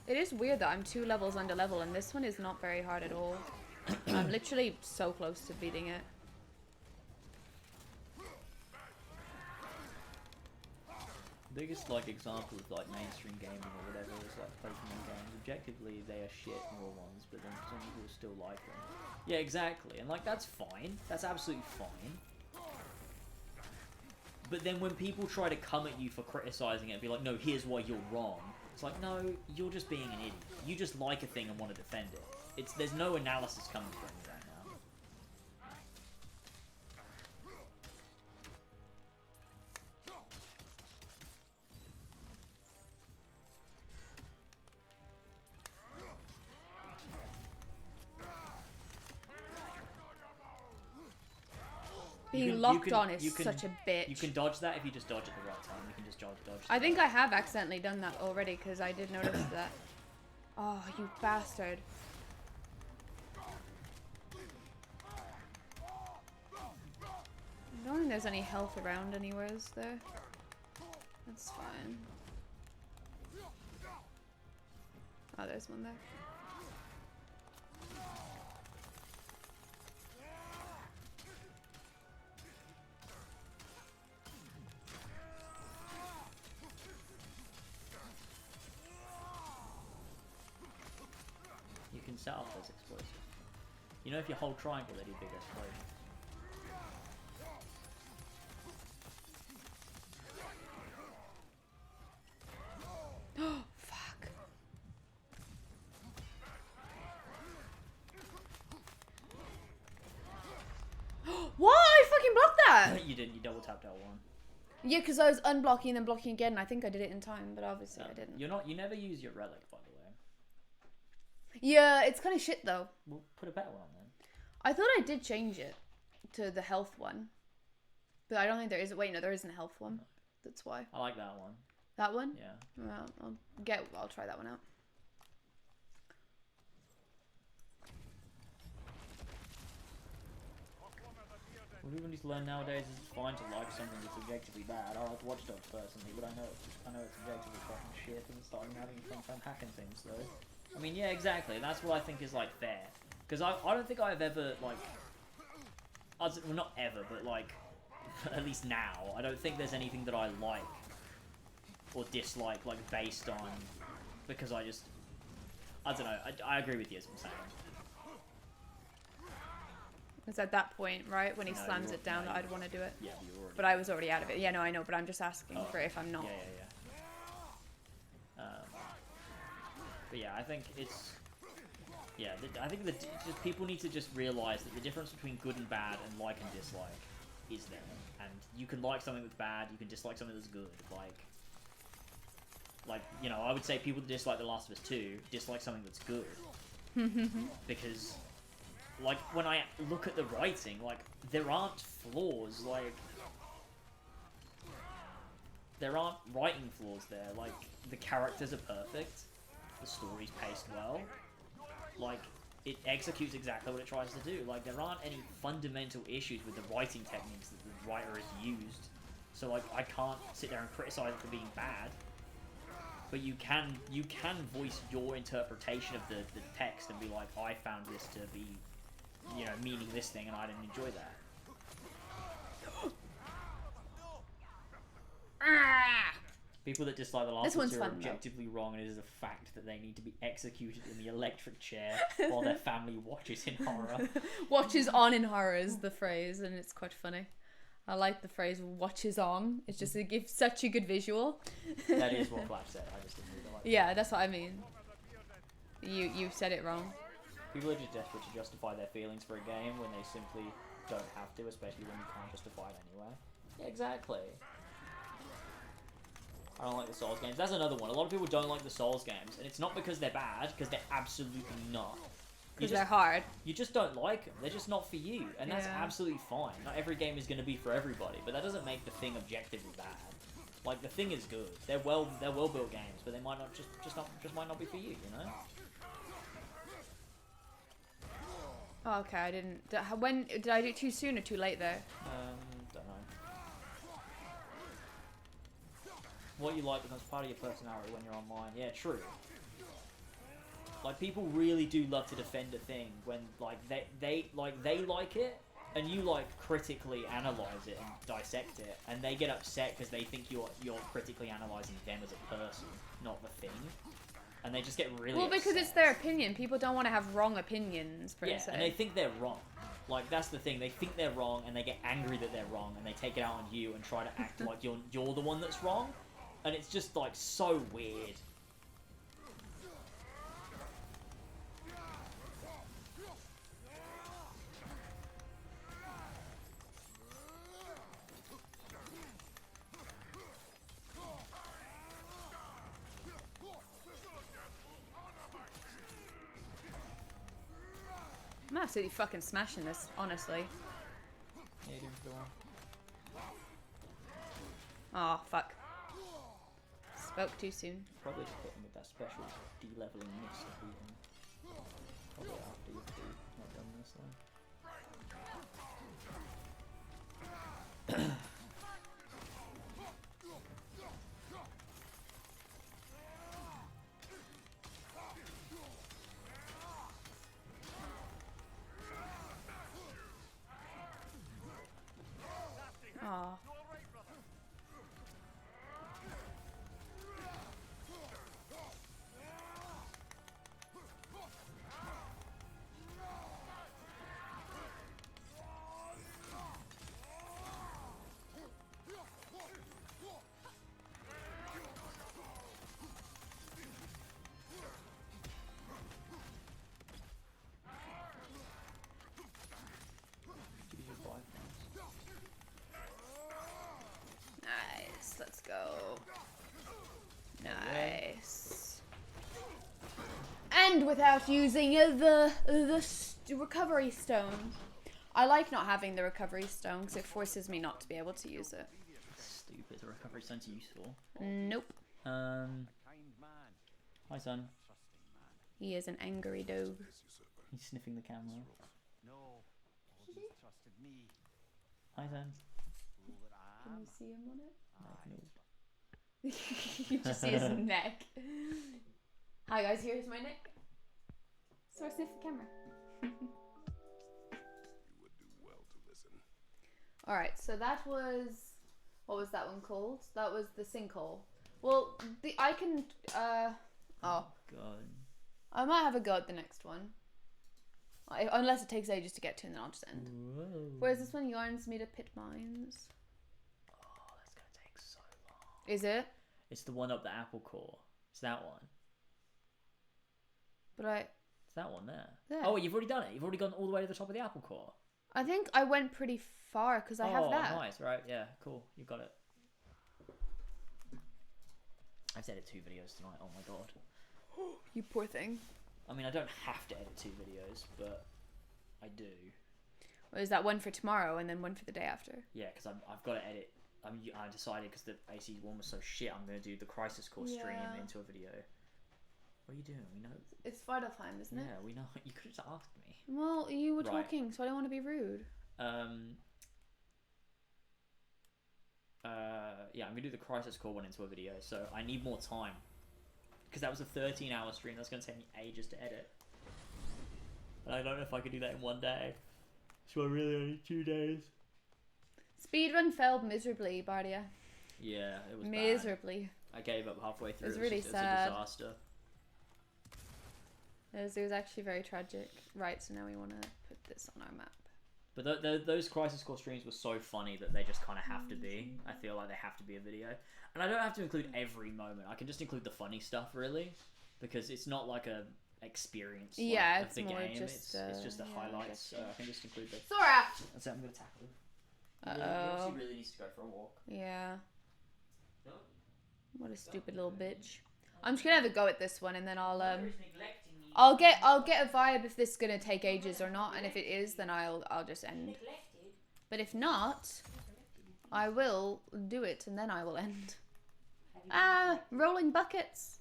It is weird that I'm 2 levels under level, and this one is not very hard at all. I'm literally so close to beating it. Biggest like example of like mainstream gaming or whatever is like Pokemon games. Objectively, they are shit raw ones, but then some people still like them. Yeah, exactly, and like that's fine. That's absolutely fine. But then when people try to come at you for criticizing it and be like, no, here's why you're wrong. It's like, no, you're just being an idiot. You just like a thing and want to defend it. There's no analysis coming from you right now. Being locked on is such a bitch. You can dodge that if you just dodge at the right time. You can just dodge. I think I have accidentally done that already because I did notice that. Oh, you bastard. I don't think there's any health around anywhere, is there? That's fine. Oh, there's one there. You can set off those explosives. You know, if you hold triangle, they do big explosions. Fuck. What? I fucking blocked that! You didn't. You double tapped L1. Yeah, because I was unblocking and then blocking again, and I think I did it in time, but obviously I didn't. You never use your relic, by the way. Yeah, it's kind of shit though. We'll put a better one on then. I thought I did change it to the health one, but I don't think there is. Wait, no, there isn't a health one. That's why. I like that one. That one? Yeah. Well, I'll try that one out. What people need to learn nowadays is it's fine to like something that's objectively bad. I like Watch Dogs personally, but I know it's objectively fucking shit and starting having fun hacking things though. I mean, yeah, exactly. That's what I think is like fair. Because I don't think I've ever like, well, not ever, but like, at least now, I don't think there's anything that I like or dislike like based on because I don't know. I agree with you as I'm saying. It's at that point, right, when he No, slams you're- it down no, that I'd want to do it. Yeah, you're already. But I was already out of it. Yeah, no, I know, but I'm just asking Oh, for if I'm not. Yeah. But yeah, I think it's. Yeah, I think that just people need to just realize that the difference between good and bad and like and dislike is there, and you can like something that's bad, you can dislike something that's good. Like you know, I would say people that dislike The Last of Us 2 dislike something that's good because. Like, when I look at the writing, like, there aren't flaws, like... There aren't writing flaws there, like, the characters are perfect, the story's paced well, like, it executes exactly what it tries to do, like, there aren't any fundamental issues with the writing techniques that the writer has used, so, like, I can't sit there and criticize it for being bad, but you can voice your interpretation of the text and be like, I found this to be... you know, meaning this thing, and I didn't enjoy that. People that dislike The Last of Us are objectively wrong, and it is a fact that they need to be executed in the electric chair while their family watches in horror. Watches on in horror is the phrase, and it's quite funny. I like the phrase "watches on." It's just it gives such a good visual. That is what Flash said. I just didn't really like Yeah, that's what I mean. You said it wrong. People are just desperate to justify their feelings for a game when they simply don't have to, especially when you can't justify it anyway. Yeah, exactly. I don't like the Souls games. That's another one. A lot of people don't like the Souls games, and it's not because they're bad, because they're absolutely not. Because they're hard. You just don't like them. They're just not for you, and that's Yeah. absolutely fine. Not every game is going to be for everybody, but that doesn't make the thing objectively bad. Like, the thing is good. They're well built games, but they might not just might not be for you. You know. Oh, okay, I didn't. When did I do it too soon or too late there? Don't know. What you like becomes part of your personality when you're online. Yeah, true. Like, people really do love to defend a thing when like they like it, and you like critically analyze it and dissect it, and they get upset because they think you're critically analyzing them as a person, not the thing, and they just get really Well, because upset. it's their opinion. People don't want to have wrong opinions, per Yeah, se. and they think they're wrong. Like, that's the thing. They think they're wrong, and they get angry that they're wrong, and they take it out on you and try to act like you're the one that's wrong, and it's just like so weird. I'm absolutely fucking smashing this, honestly. Yeah, you're doing pretty well. Oh, fuck. Spoke too soon. Probably just hit him with that special de-leveling mist to beat him. Probably after you've not done this though. Oh. Use your bifrost. Nice. Let's go. Nice. And without using the recovery stone. I like not having the recovery stone because it forces me not to be able to use it. Stupid. The recovery stone's useful. Nope. Kind man, Hi, son. trusting man. He is an angry dog. He's sniffing the camera. No, Odin's trusted me. Hi, son. Fool that I Can am. you see him on it? No. You just see his neck. Hi guys, here's my neck. So I sniff the camera. You would do well to listen. Alright, so that was... What was that one called? That was the sinkhole. Well, I can... Oh. God. I might have a go at the next one. Unless it takes ages to get to and then I'll just end. Whoa. Whereas this one yarns me to pit mines. Oh, that's gonna take so long. Is it? It's the one up the apple core. It's that one. But It's that one there. There. Oh, you've already done it. You've already gone all the way to the top of the apple core. I think I went pretty far because I have that. Oh, nice. Right. Yeah. Cool. You got it. I have to edit 2 videos tonight. Oh my god. You poor thing. I mean, I don't have to edit 2 videos, but I do. Well, is that one for tomorrow and then one for the day after? Yeah, because I've got to edit. I decided because the AC one was so shit, I'm going to do the Crisis Core stream Yeah. into a video. What are you doing? We know. It's vital time, isn't it? Yeah, we know. You could have just asked me. Well, you were Right. talking, so I don't want to be rude. Yeah, I'm gonna do the Crisis Core one into a video, so I need more time. Because that was a 13-hour stream, that's gonna take me ages to edit. And I don't know if I could do that in one day. So I really only need 2 days. Speedrun failed miserably, Bardia. Yeah, it was bad. Miserably. I gave up halfway through. It was really It's sad. a disaster. It was actually very tragic. Right, so now we want to put this on our map. But those Crisis Core streams were so funny that they just kind of have to be. I feel like they have to be a video. And I don't have to include every moment. I can just include the funny stuff, really. Because it's not like a experience Yeah, of it's the more game. just, it's just the yeah, I highlights. get So you. I can just include the... Sora! That's it, I'm going to tackle him. He Uh-oh. obviously really needs to go for a walk. Yeah. No. What a stupid little bitch. I'm just gonna have a go at this one and then I'll Mother is neglecting me. I'll get a vibe if this is gonna take ages or not, and if it is then I'll just end. Neglected? But if not, I will do it and then I will end. Ah, rolling buckets.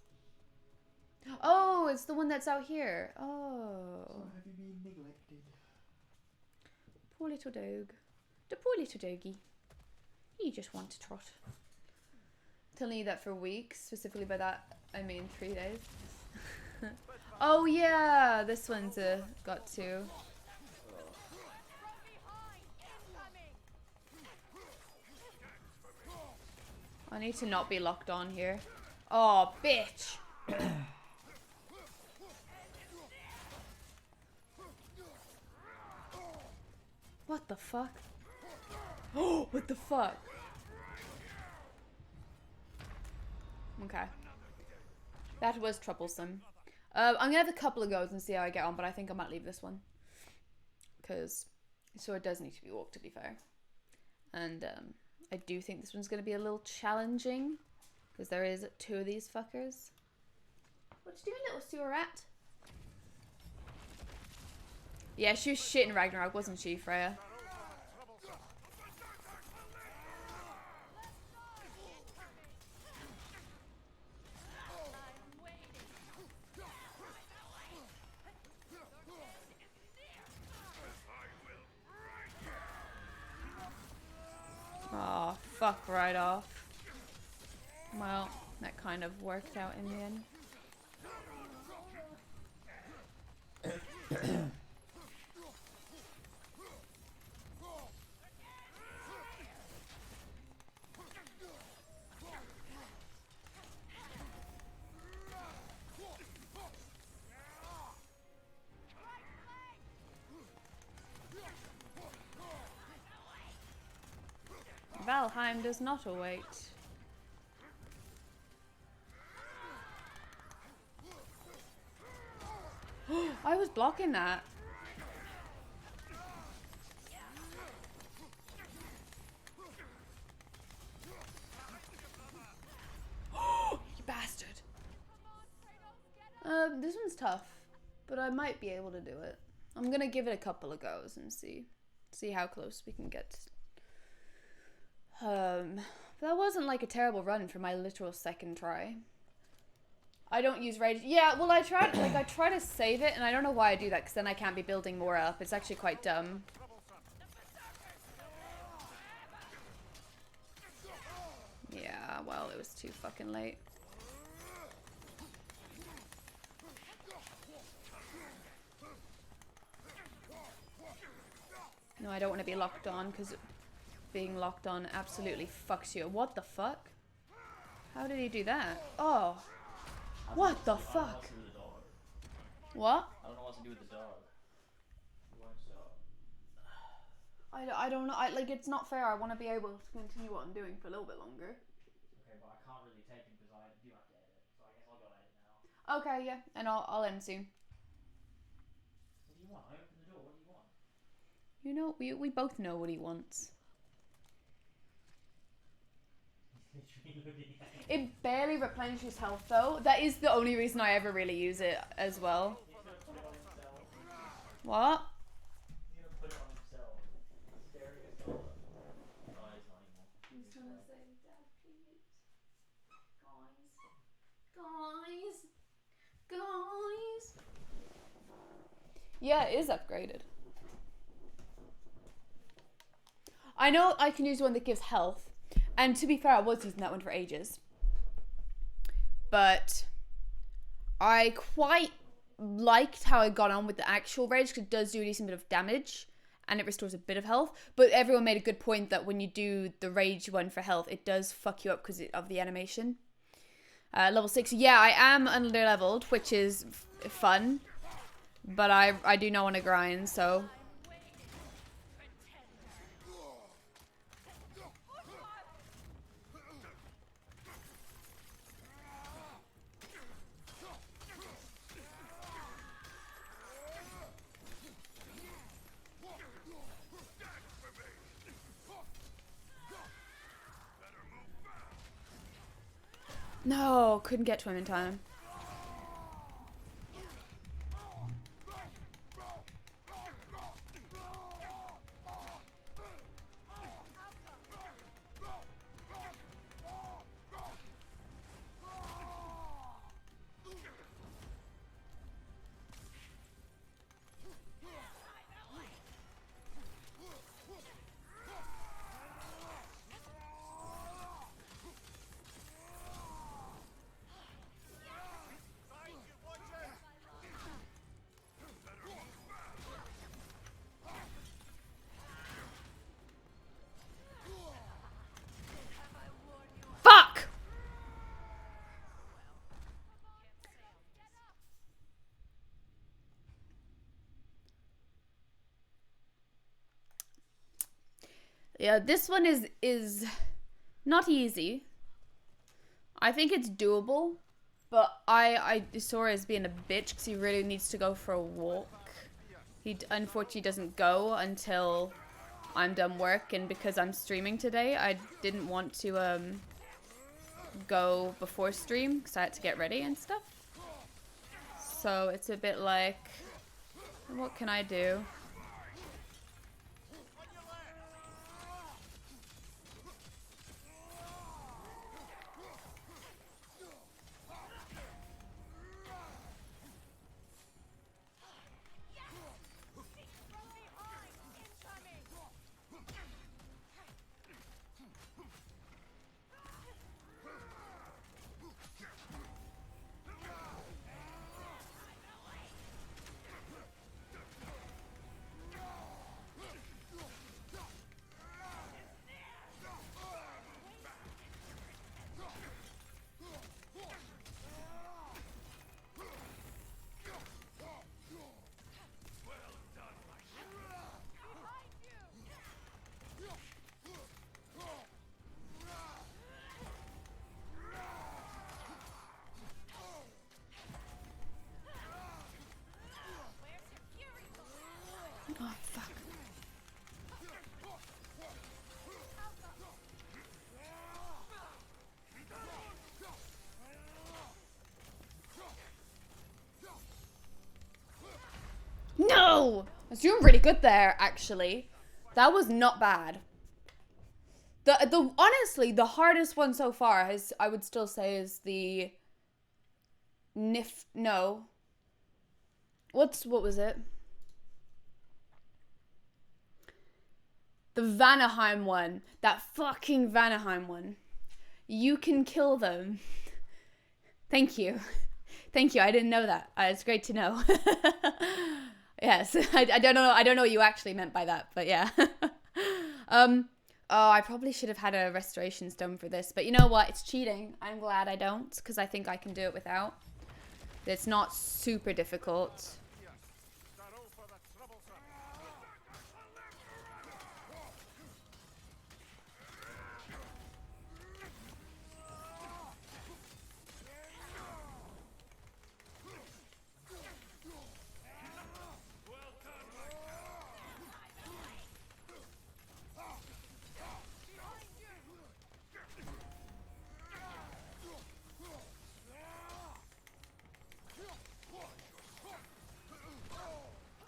Oh, it's the one that's out here. Oh. Have you been neglected? Poor little dog. The poor little doggy. He just wants to trot. Telling you that for weeks. Specifically by that, I mean 3 days. Oh yeah, this one's got 2. need to not be locked on here. Oh, bitch. What the fuck? Oh, what the fuck? Okay. That was troublesome. I'm gonna have a couple of goes and see how I get on, but I think I might leave this one. Because the sword does need to be walked, to be fair. And I do think this one's gonna be a little challenging. Because there is 2 of these fuckers. What you doing, little sewer rat? Yeah, she was shit in Ragnarok, wasn't she, Freya? Oh, fuck right off. Well, that kind of worked out in the end. Valheim does not await. I was blocking that. You bastard. This one's tough, but I might be able to do it. I'm gonna give it a couple of goes and see how close we can get. That wasn't like a terrible run for my literal second try. I don't use rage. Yeah, well, I try to save it, and I don't know why I do that, because then I can't be building more up. It's actually quite dumb. Yeah, well, it was too fucking late. No, I don't want to be locked on, because being locked on absolutely fucks you. What the fuck? How did he do that? Oh. What the fuck? What? I don't know what to do with the dog. It won't stop. I don't know. Like, it's not fair. I want to be able to continue what I'm doing for a little bit longer. Okay, but I can't really take him because I do have to edit. So I guess I'll go edit now. Okay, yeah. And I'll end soon. What do you want? I opened the door. What do you want? You know, we both know what he wants. He's literally looking at me. It barely replenishes health, though. That is the only reason I ever really use it as well. He's gonna put it on himself. What? He's gonna put it on himself. He's staring at his dollar. No, he's not anymore. He's gonna say, Dad, please. Guys. Yeah, it is upgraded. I know I can use one that gives health. And to be fair, I was using that one for ages. But I quite liked how I got on with the actual rage, because it does do a decent bit of damage and it restores a bit of health. But everyone made a good point that when you do the rage one for health, it does fuck you up because of the animation. Level 6, yeah, I am under-leveled, which is fun. But I do not want to grind, so... No, couldn't get to him in time. Yeah, this one is not easy. I think it's doable, but I Sora is being a bitch because he really needs to go for a walk. He unfortunately doesn't go until I'm done work, and because I'm streaming today, I didn't want to go before stream because I had to get ready and stuff. So it's a bit like, what can I do? Oh, fuck. No! I was doing really good there, actually. That was not bad. The honestly, the hardest one so far is, I would still say, is the no. What was it? The Vanaheim one. That fucking Vanaheim one. You can kill them. Thank you. Thank you. I didn't know that. It's great to know. Yes. I don't know what you actually meant by that, but yeah. Oh, I probably should have had a restoration stone for this, but you know what? It's cheating. I'm glad I don't, because I think I can do it without. It's not super difficult.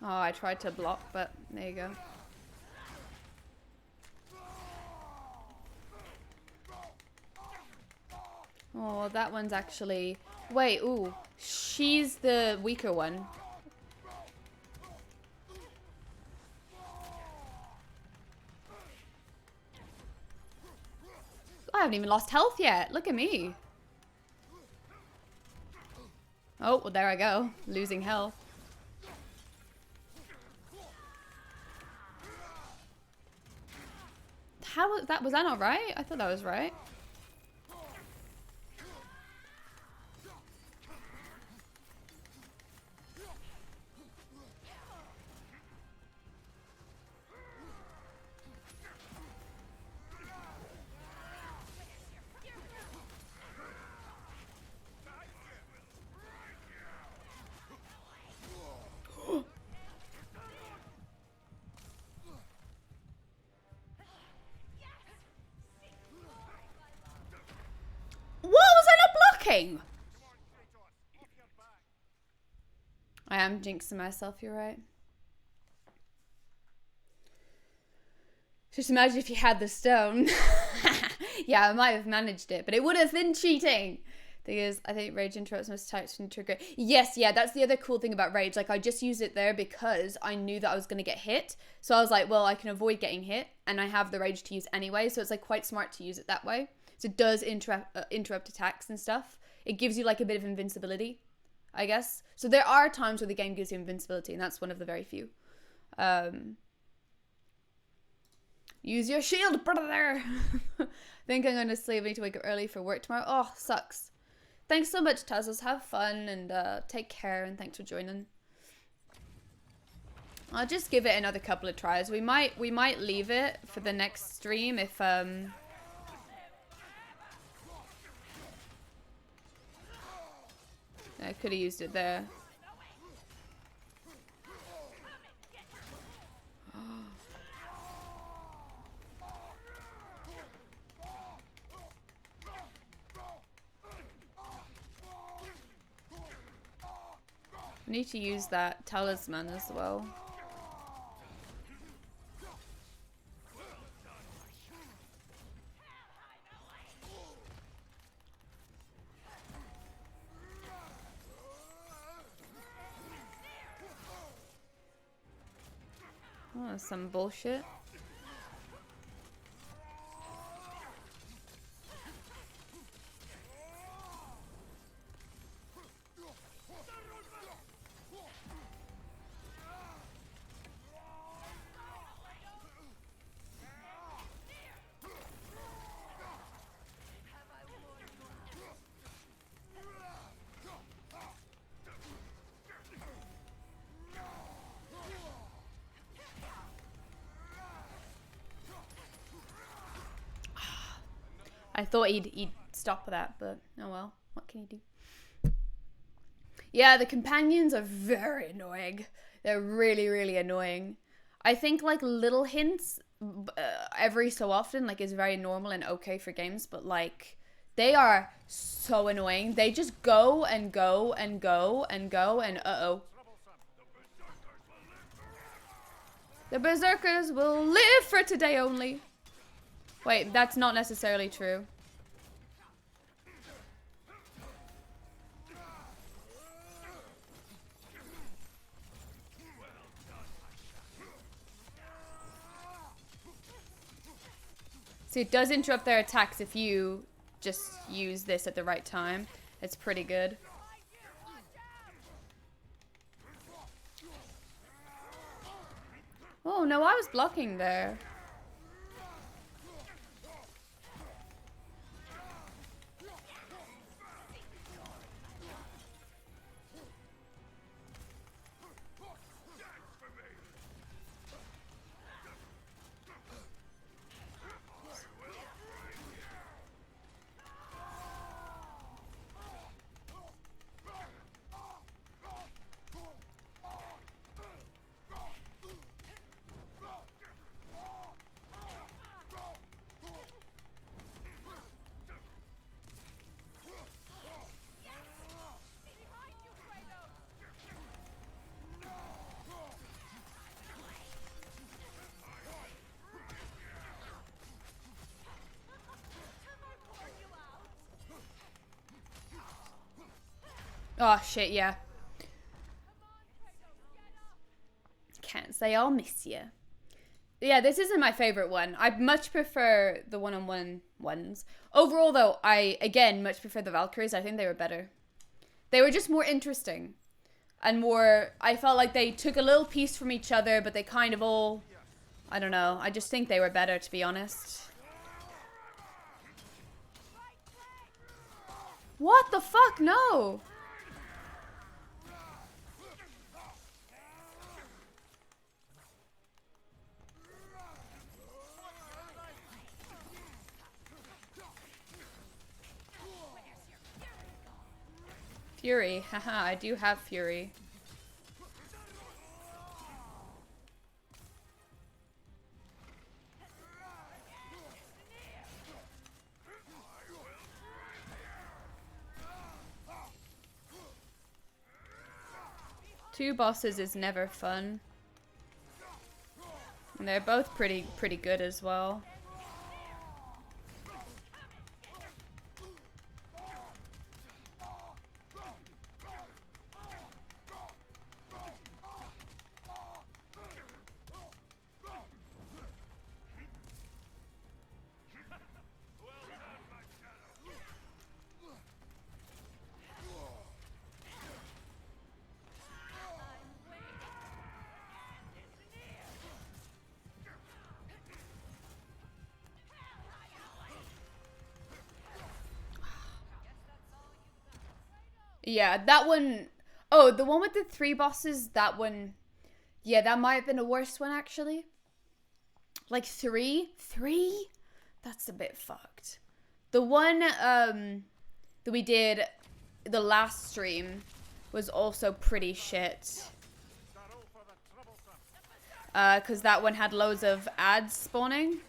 Oh, I tried to block, but there you go. Oh, that one's actually... Wait, ooh. She's the weaker one. I haven't even lost health yet. Look at me. Oh, well, there I go. Losing health. How was that? Was that not right? I thought that was right. I am jinxing myself, you're right. Just imagine if you had the stone. Yeah, I might have managed it, but it would have been cheating. Thing is, I think rage interrupts most attacks and trigger. Yes, yeah, that's the other cool thing about rage. Like, I just used it there because I knew that I was going to get hit. So I was like, well, I can avoid getting hit, and I have the rage to use anyway. So it's like quite smart to use it that way. So it does interrupt attacks and stuff. It gives you like a bit of invincibility, I guess. So there are times where the game gives you invincibility, and that's one of the very few. Use your shield, brother. I think I'm going to sleep. I need to wake up early for work tomorrow. Oh, sucks. Thanks so much, Tazos. Have fun and take care, and thanks for joining. I'll just give it another couple of tries. We might leave it for the next stream if I could have used it there. I need to use that talisman as well. Oh, that's some bullshit. I thought he'd stop that, but oh well. What can you do? Yeah, the companions are very annoying. They're really, really annoying. I think like little hints every so often like is very normal and okay for games, but like they are so annoying. They just go and go and go and go and uh-oh. The Beserkers will live for today only. Wait, that's not necessarily true. So it does interrupt their attacks if you just use this at the right time. It's pretty good. Oh no, I was blocking there. Oh shit, yeah. Can't say I'll miss you. Yeah, this isn't my favorite one. I much prefer the one-on-one ones. Overall, though, I, again, much prefer the Valkyries. I think they were better. They were just more interesting. And more, I felt like they took a little piece from each other, but they kind of all, I don't know. I just think they were better, to be honest. What the fuck? No! Fury. Haha, I do have Fury. Two bosses is never fun. And they're both pretty good as well. Yeah, that one... Oh, the one with the 3 bosses, that one... Yeah, that might have been a worse one, actually. Like 3? 3? That's a bit fucked. The one that we did the last stream was also pretty shit. Because that one had loads of ads spawning.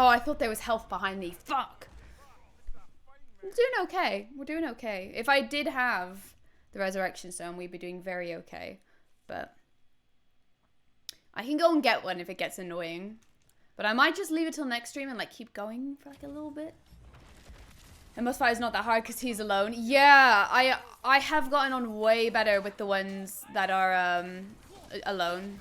Oh, I thought there was health behind me. Fuck. We're doing okay. We're doing okay. If I did have the Resurrection Stone, we'd be doing very okay. But I can go and get one if it gets annoying. But I might just leave it till next stream and like keep going for like a little bit. And most fight is not that hard because he's alone. Yeah, I have gotten on way better with the ones that are alone.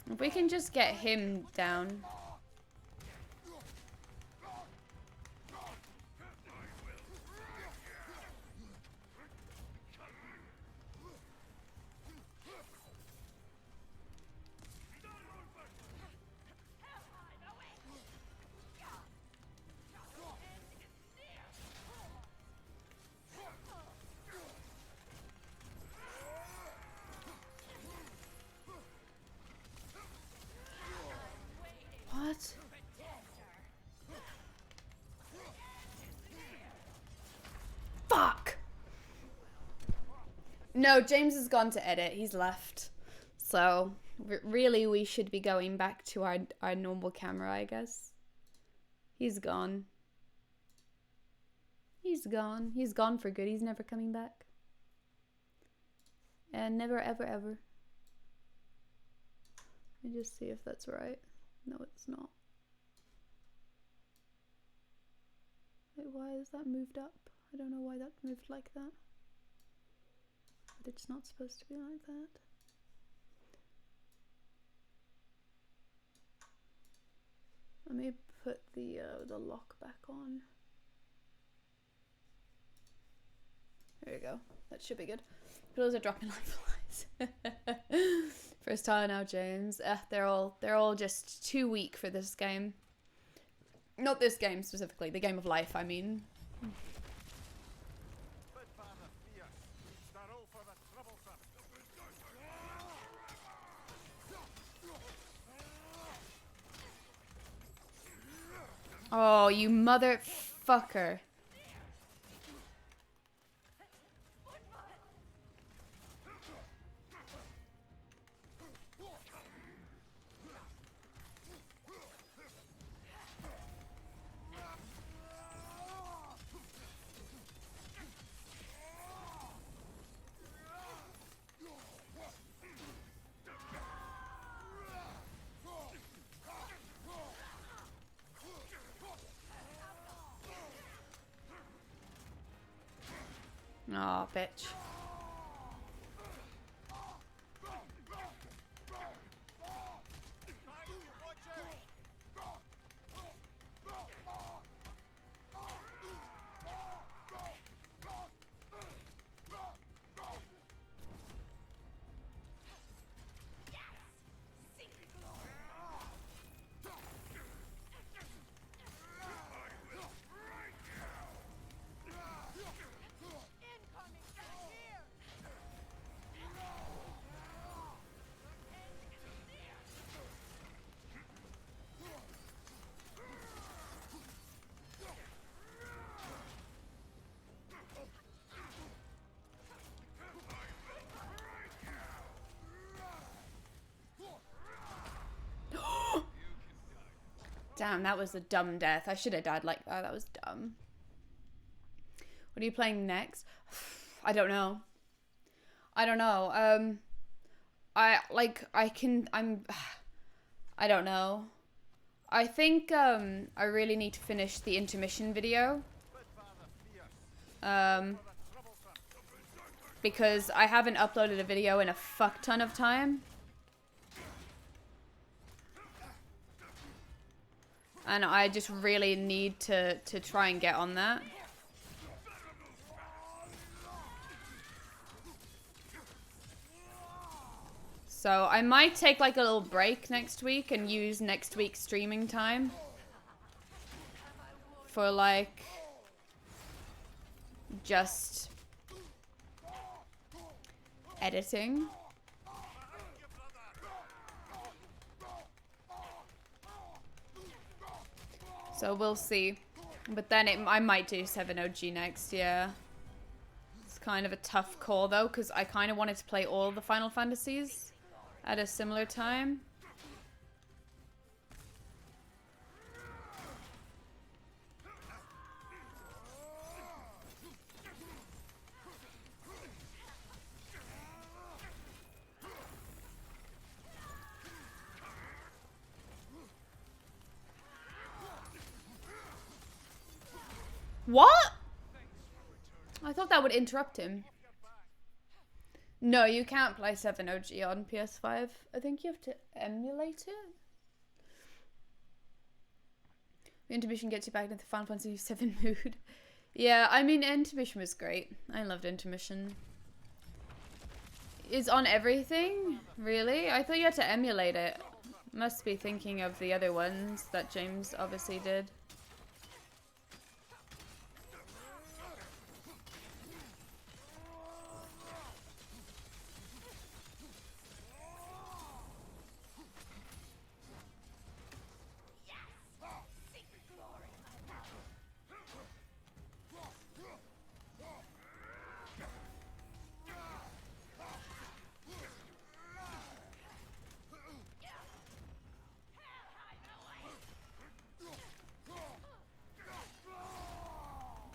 If we can just get him down. What? Fuck! No, James has gone to edit. He's left. So, really, we should be going back to our normal camera, I guess. He's gone. He's gone. He's gone for good. He's never coming back. And never, ever, ever. Let me just see if that's right. No, it's not. Wait, why is that moved up? I don't know why that moved like that. But it's not supposed to be like that. Let me put the lock back on. There we go. That should be good. Pillows are dropping like flies. First time now, James. They're all just too weak for this game. Not this game specifically, the game of life, I mean. Oh, you motherfucker. Oh, bitch. Damn, that was a dumb death. I should have died like that. That was dumb. What are you playing next? I don't know. I don't know. I don't know. I think, I really need to finish the intermission video. Because I haven't uploaded a video in a fuck ton of time. And I just really need to try and get on that. So I might take like a little break next week and use next week's streaming time for like just editing. So we'll see. But then I might do 7 OG next, yeah. It's kind of a tough call though, because I kind of wanted to play all the Final Fantasies at a similar time. What? I thought that would interrupt him. No, you can't play 7 OG on PS5. I think you have to emulate it. The intermission gets you back into the Final Fantasy 7 mood. Yeah, I mean, intermission was great. I loved intermission. Is on everything? Really? I thought you had to emulate it. Must be thinking of the other ones that James obviously did.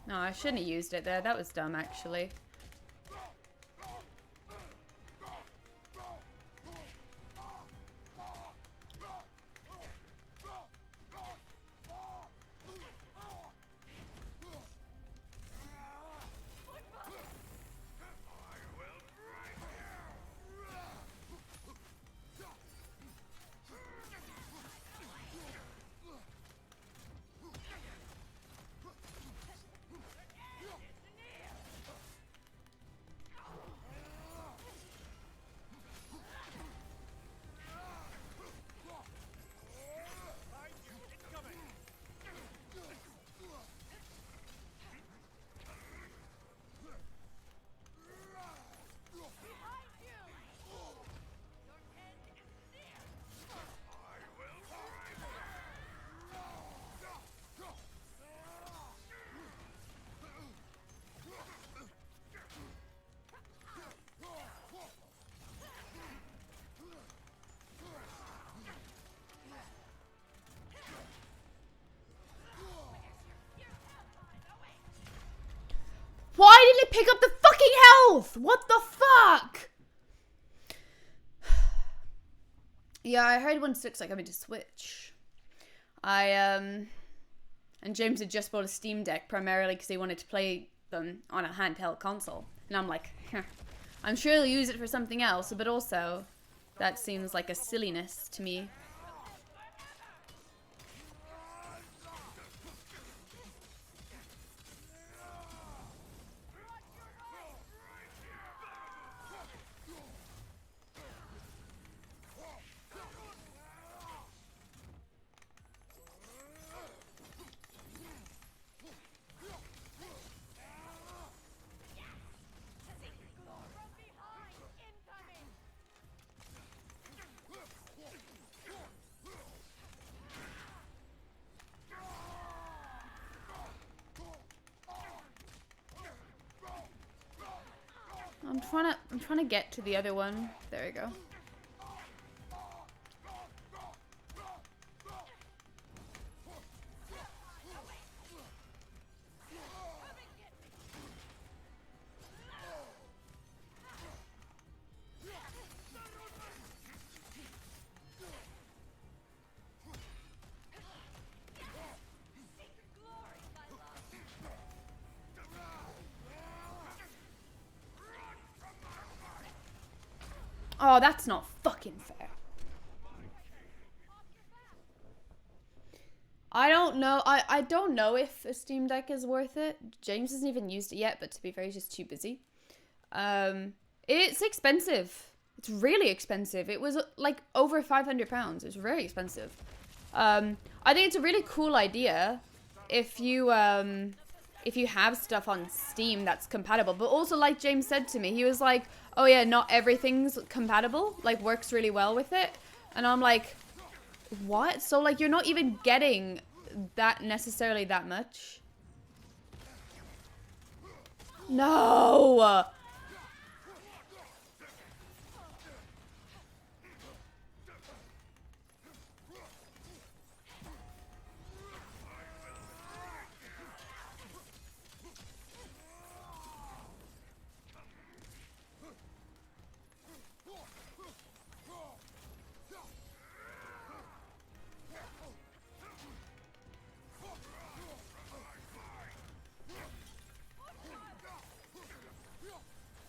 No, I shouldn't have used it there. That was dumb, actually. didn't pick up the fucking health! What the fuck? Yeah, I heard 1.6 are coming to Switch. And James had just bought a Steam Deck primarily because he wanted to play them on a handheld console. And I'm like, I'm sure he'll use it for something else, but also that seems like a silliness to me. I'm trying to get to the other one. There we go. Oh, that's not fucking fair. I don't know. I don't know if a Steam Deck is worth it. James hasn't even used it yet, but to be fair, he's just too busy. It's expensive. It's really expensive. It was like over £500. It's very expensive. I think it's a really cool idea if you have stuff on Steam that's compatible. But also, like James said to me, he was like, oh yeah, not everything's compatible, like works really well with it. And I'm like, what? So like you're not even getting that necessarily that much? No!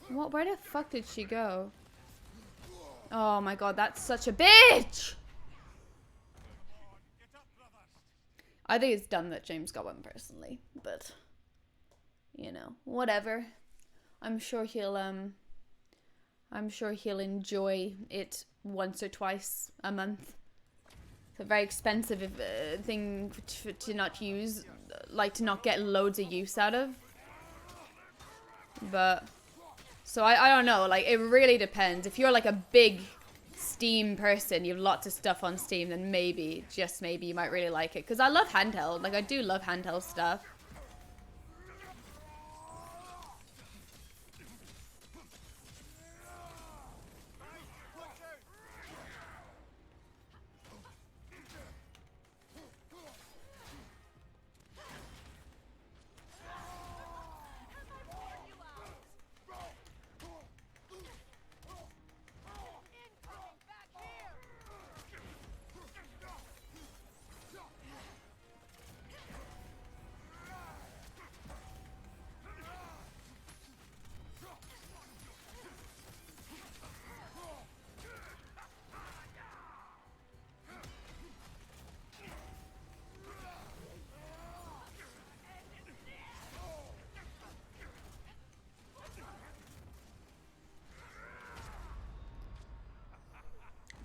What? Where the fuck did she go? Oh my god, that's such a bitch! I think it's dumb that James got one personally, but you know, whatever. I'm sure he'll enjoy it once or twice a month. It's a very expensive thing to not use, like to not get loads of use out of. But so I don't know, like it really depends. If you're like a big Steam person, you have lots of stuff on Steam, then maybe, just maybe, you might really like it. Because I love handheld, like I do love handheld stuff.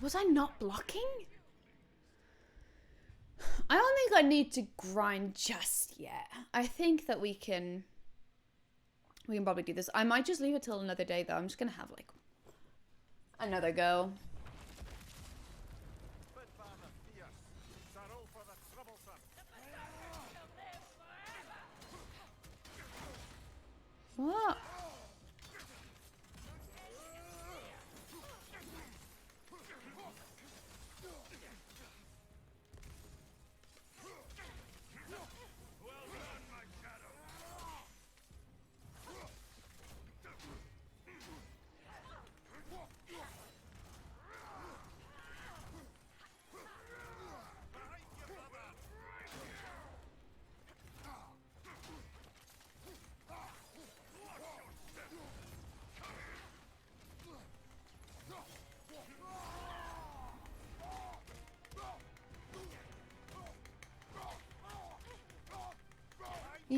Was I not blocking? I don't think I need to grind just yet. I think that we can probably do this. I might just leave it till another day though. I'm just gonna have like another go. What?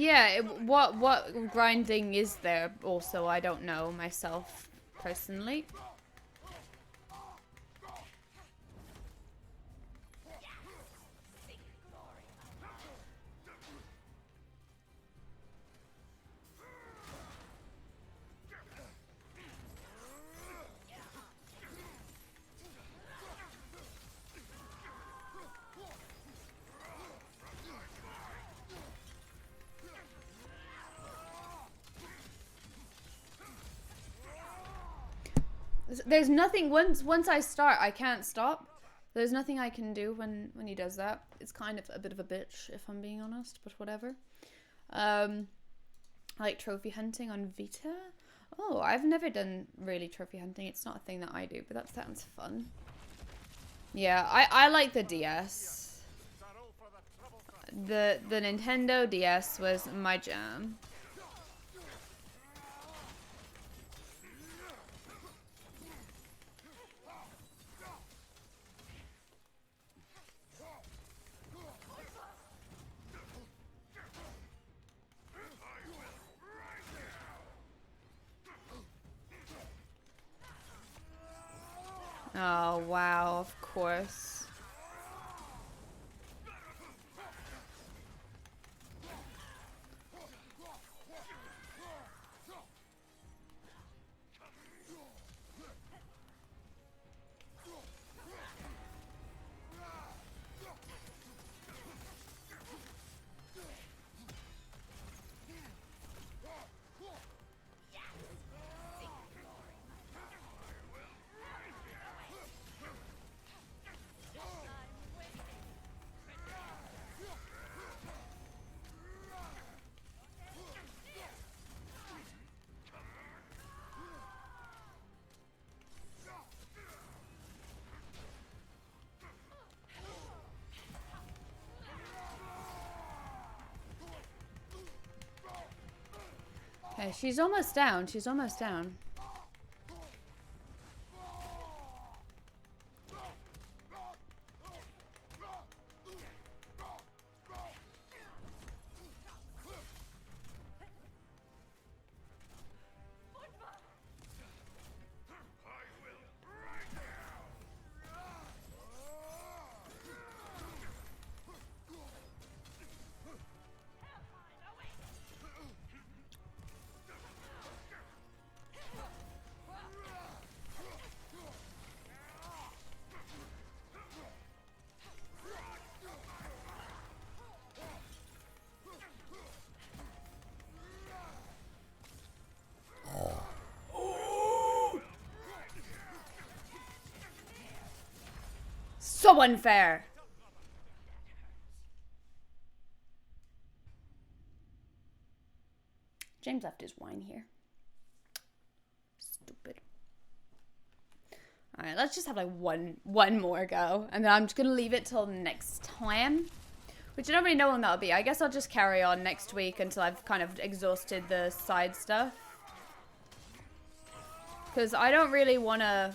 Yeah, what grinding is there also? I don't know myself personally. There's nothing once I start, I can't stop. There's nothing I can do when he does that. It's kind of a bit of a bitch, if I'm being honest, but whatever. I like trophy hunting on Vita. Oh, I've never done really trophy hunting. It's not a thing that I do, but that sounds fun. Yeah, I like the DS. The Nintendo DS was my jam. Oh, wow, of course. Okay, she's almost down. She's almost down. So unfair. James left his wine here. Stupid. Alright, let's just have like one more go. And then I'm just gonna leave it till next time. Which I don't really know when that'll be. I guess I'll just carry on next week until I've kind of exhausted the side stuff. Because I don't really want to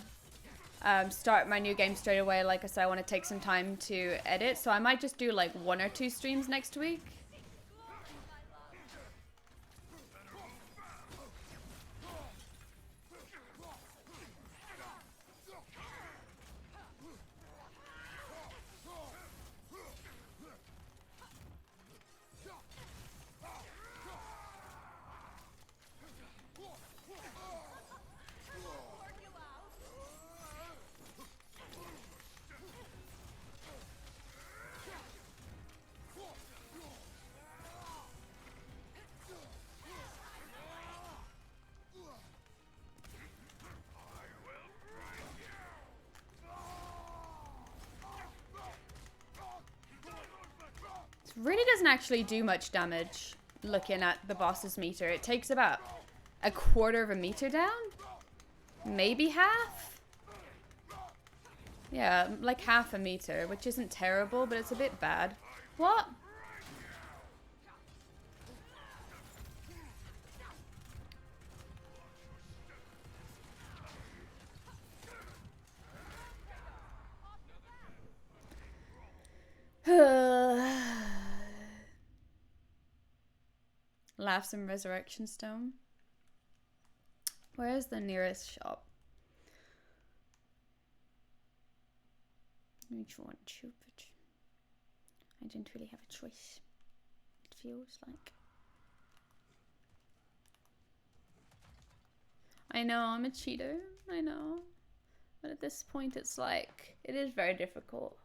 start my new game straight away. Like I said, I want to take some time to edit. So I might just do like 1 or 2 streams next week. Really doesn't actually do much damage looking at the boss's meter. It takes about 1/4 of a meter down? Maybe half? Yeah, like half a meter, which isn't terrible, but it's a bit bad. What? have some resurrection stone. Where is the nearest shop? Which one? I didn't really have a choice. It feels like. I know, I'm a cheater. I know. But at this point, it's like, it is very difficult.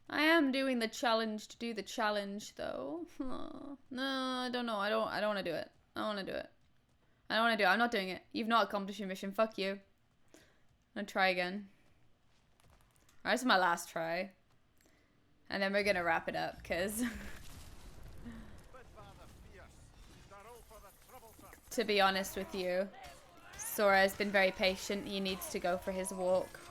I am doing the challenge to do the challenge, though. Oh, no, I don't know. I don't want to do it. I don't want to do it. I don't want to do it. I'm not doing it. You've not accomplished your mission. Fuck you. I'm gonna try again. Alright, this is my last try. And then we're gonna wrap it up, because... to be honest with you, Sora has been very patient. He needs to go for his walk.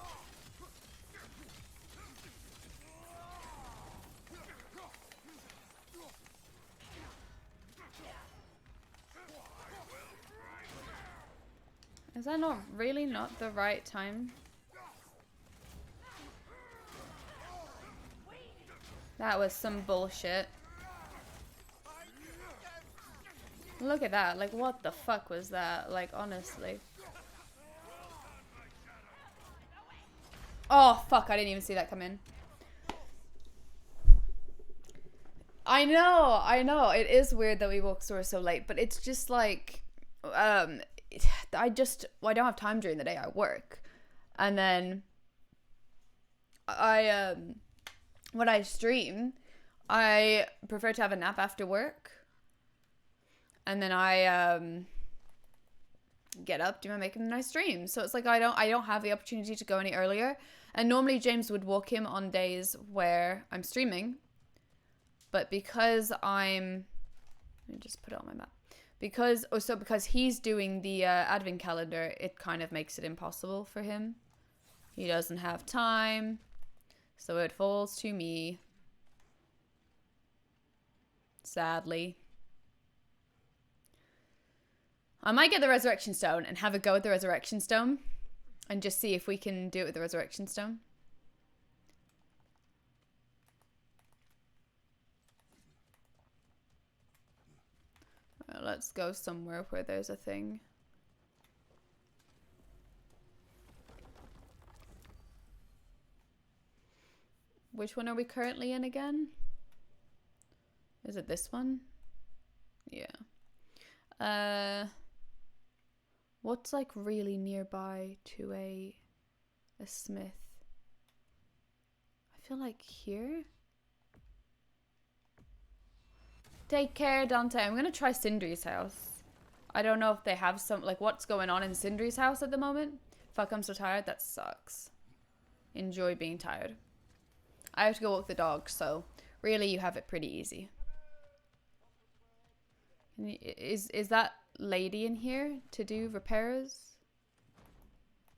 Is that not really not the right time? That was some bullshit. Look at that. Like, what the fuck was that? Like, honestly. Oh, fuck. I didn't even see that come in. I know. It is weird that we woke Sora so late, but it's just like, I don't have time during the day. I work. And then when I stream, I prefer to have a nap after work. And then I get up, do my makeup, and I stream. So it's like I don't have the opportunity to go any earlier. And normally James would walk him on days where I'm streaming. But because let me just put it on my map. Because he's doing the advent calendar, it kind of makes it impossible for him. He doesn't have time. So it falls to me. Sadly. I might get the Resurrection Stone and have a go at the Resurrection Stone. And just see if we can do it with the Resurrection Stone. Let's go somewhere where there's a thing. Which one are we currently in again? Is it this one? Yeah. What's like really nearby to a smith? I feel like here. Take care, Dante. I'm gonna try Sindri's house. I don't know if they have some, like, what's going on in Sindri's house at the moment. Fuck, I'm so tired. That sucks. Enjoy being tired. I have to go walk the dog, so really you have it pretty easy. Is that lady in here to do repairs?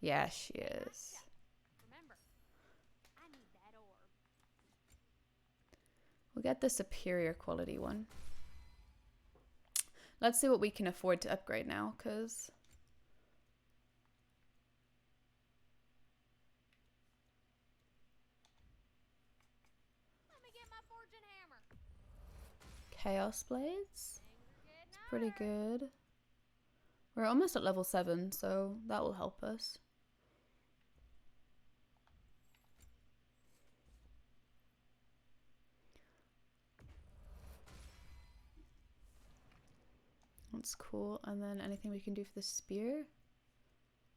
Yeah, she is. We'll get the superior quality one. Let's see what we can afford to upgrade now, because... Chaos Blades? It's pretty good. We're almost at level 7, so that will help us. That's cool. And then anything we can do for the spear?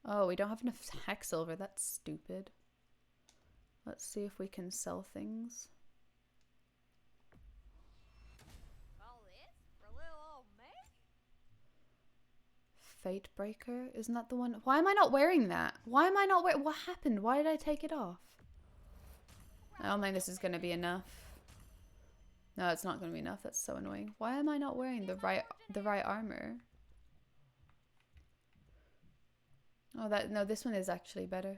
Oh, we don't have enough hack silver. That's stupid. Let's see if we can sell things. Fate Breaker? Isn't that the one? Why am I not wearing that? Why am I not wearing... What happened? Why did I take it off? I don't think this is going to be enough. No, it's not going to be enough. That's so annoying. Why am I not wearing the right armor? Oh, no, this one is actually better.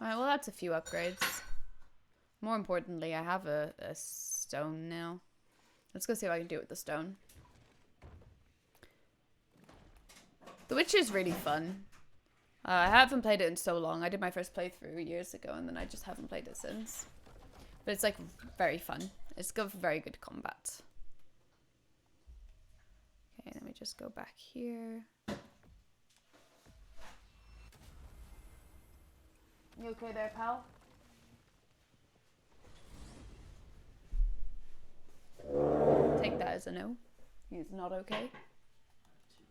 Alright, well that's a few upgrades. More importantly, I have a stone now. Let's go see what I can do with the stone. The Witcher is really fun. I haven't played it in so long. I did my first playthrough years ago and then I just haven't played it since. But it's like very fun. It's got very good combat. Okay, let me just go back here. You okay there, pal? Take that as a no. He's not okay. 2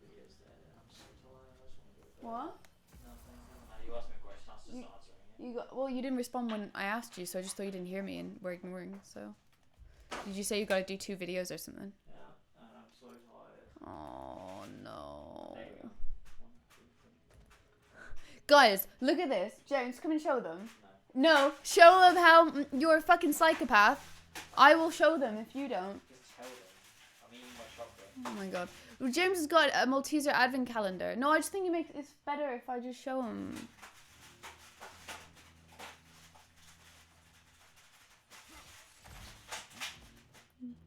videos there. I'm so tired. I just want to go to bed. What? Nothing. No, you asked me a question. I was just answering it. You got, well, you didn't respond when I asked you, so I just thought you didn't hear me and were ignoring. So, did you say you got to do 2 videos or something? Yeah, and I'm so tired. Oh no. There you go. 1, 2, 3. Guys, look at this. James, come and show them. No, show them how you're a fucking psychopath. I will show them if you don't. Tell them. I'm eating my chocolate. Oh my god. Well, James has got a Malteser advent calendar. No, I just think it's better if I just show him.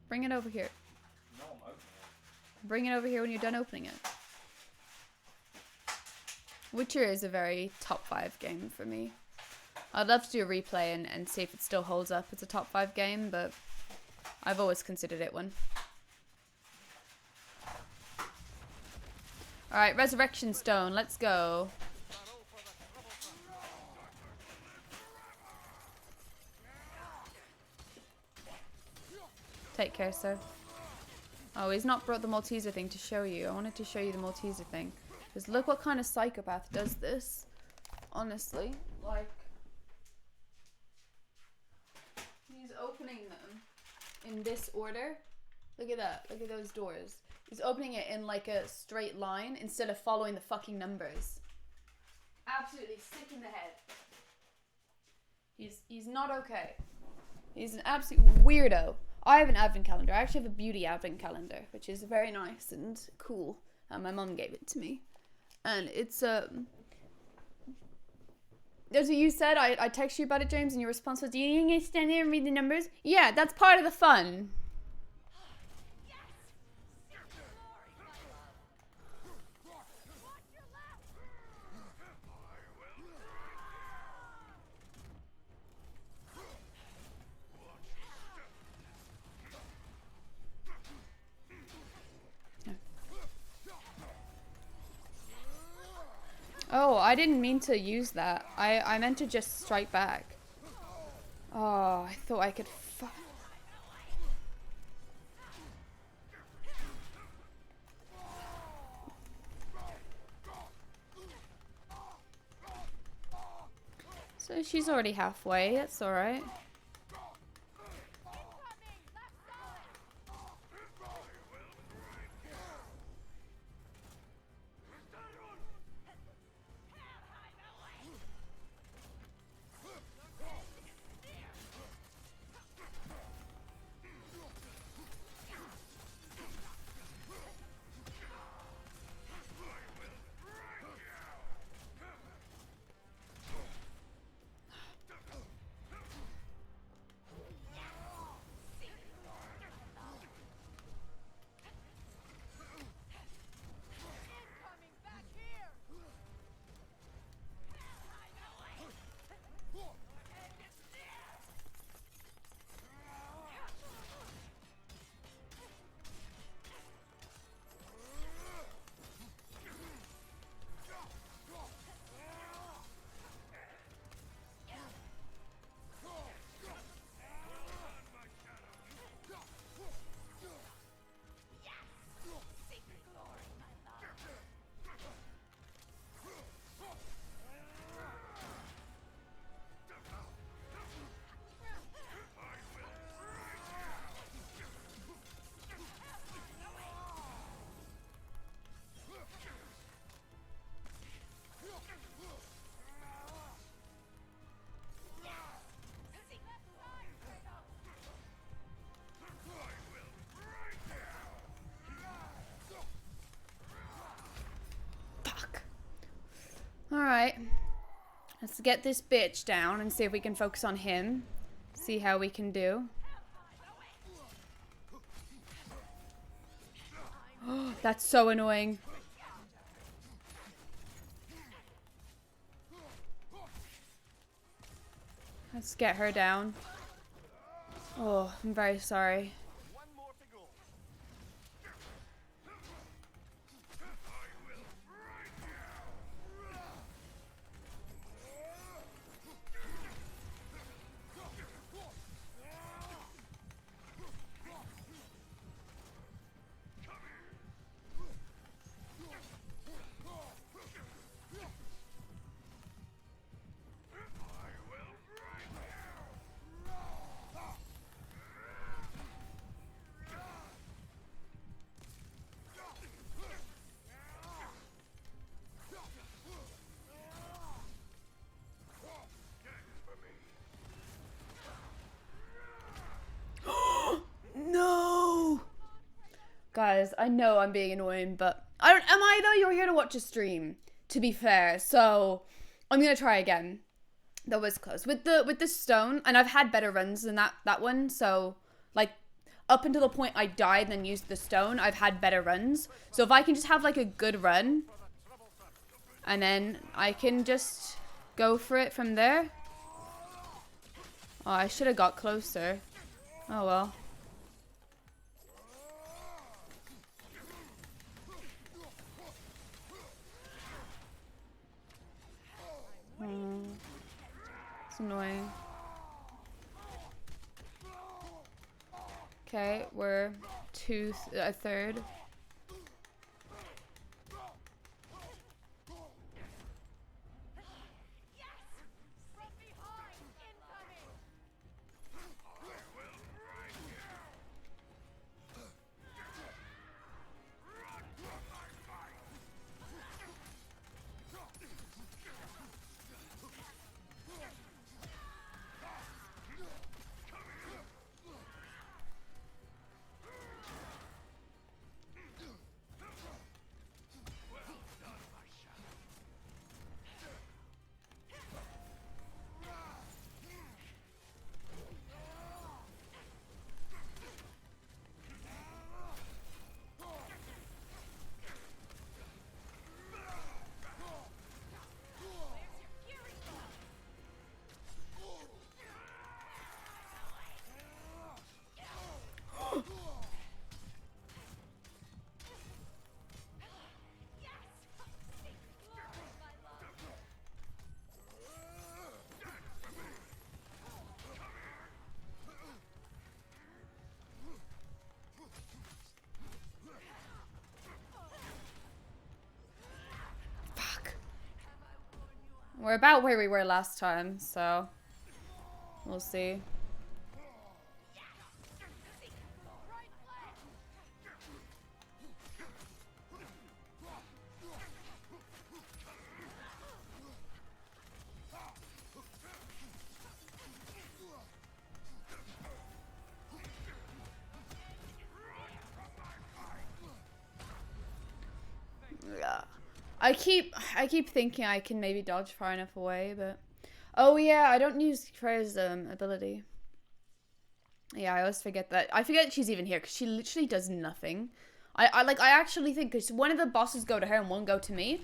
Bring it over here. No, I'm opening it. Bring it over here when you're done opening it. Witcher is a very top 5 game for me. I'd love to do a replay and see if it still holds up as a top 5 game, but I've always considered it one. Alright, Resurrection Stone, let's go. Take care, sir. Oh, he's not brought the Malteser thing to show you. I wanted to show you the Malteser thing. Because look what kind of psychopath does this. Honestly. Like, he's opening them in this order. Look at that. Look at those doors. He's opening it in like a straight line instead of following the fucking numbers. Absolutely sick in the head. He's not okay. He's an absolute weirdo. I have an advent calendar. I actually have a beauty advent calendar, which is very nice and cool. My mum gave it to me. And it's, as what you said, I texted you about it, James, and your response was, do you think I stand there and read the numbers? Yeah, that's part of the fun. Oh, I didn't mean to use that. I meant to just strike back. Oh, I thought I could So she's already halfway, that's alright. Alright. Let's get this bitch down and see if we can focus on him. See how we can do. That's so annoying. Let's get her down. Oh, I'm very sorry. One more to go. No! Guys, I know I'm being annoying, but I don't, am I though? You're here to watch a stream, to be fair. So I'm gonna try again. That was close. With the stone, and I've had better runs than that one, so like up until the point I died and then used the stone, I've had better runs. So if I can just have like a good run, and then I can just go for it from there. Oh, I should have got closer. Oh well. It's annoying. Okay, we're a third. We're about where we were last time, so we'll see. Yeah. I keep thinking I can maybe dodge far enough away, but oh yeah, I don't use Freya's ability. Yeah, I always forget that. I forget she's even here because she literally does nothing. I actually think because one of the bosses go to her and one go to me,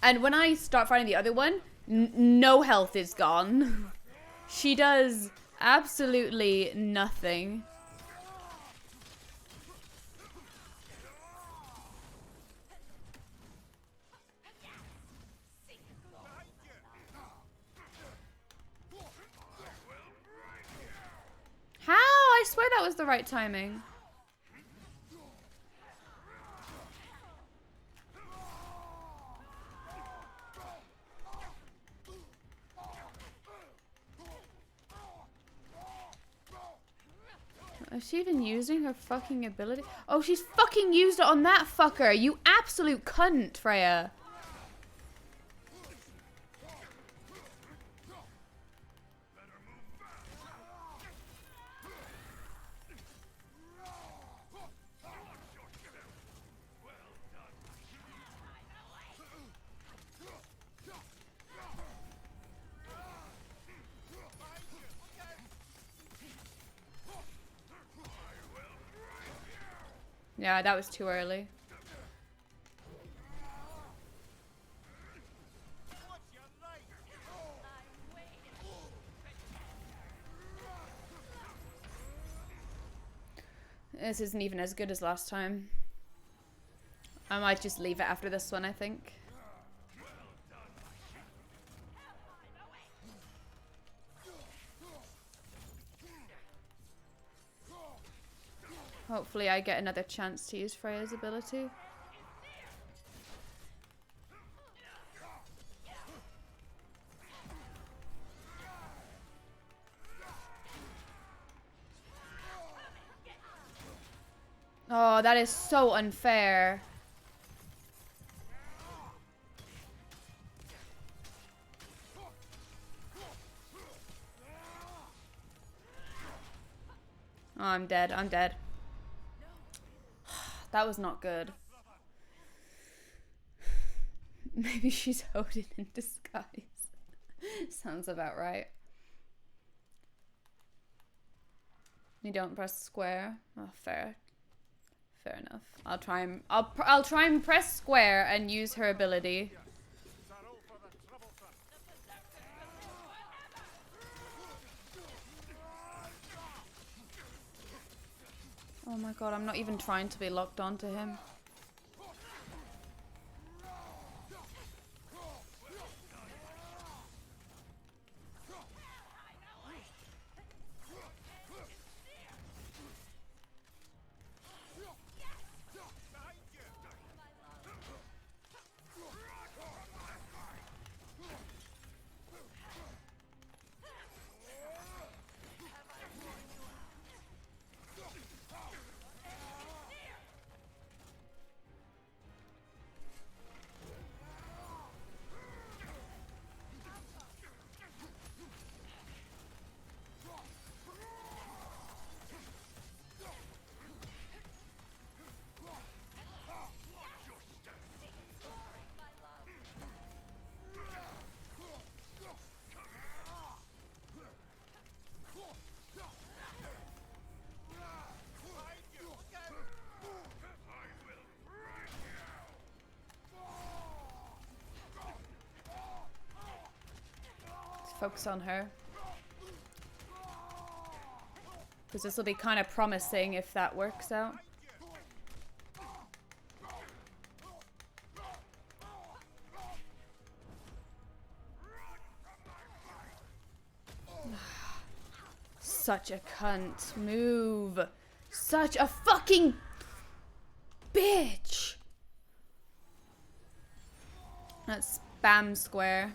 and when I start fighting the other one, no health is gone. She does absolutely nothing. How? I swear that was the right timing. Is she even using her fucking ability? Oh, she's fucking used it on that fucker. You absolute cunt, Freya. Yeah, that was too early. This isn't even as good as last time. I might just leave it after this one, I think. Hopefully I get another chance to use Freya's ability. Oh, that is so unfair. Oh, I'm dead. I'm dead. That was not good. Maybe she's Odin in disguise. Sounds about right. You don't press square. Oh, fair. Fair enough. I'll try and press square and use her ability. Oh my god, I'm not even trying to be locked onto him. Focus on her. Because this will be kind of promising if that works out. Such a cunt. Move. Such a fucking bitch. Let's spam square.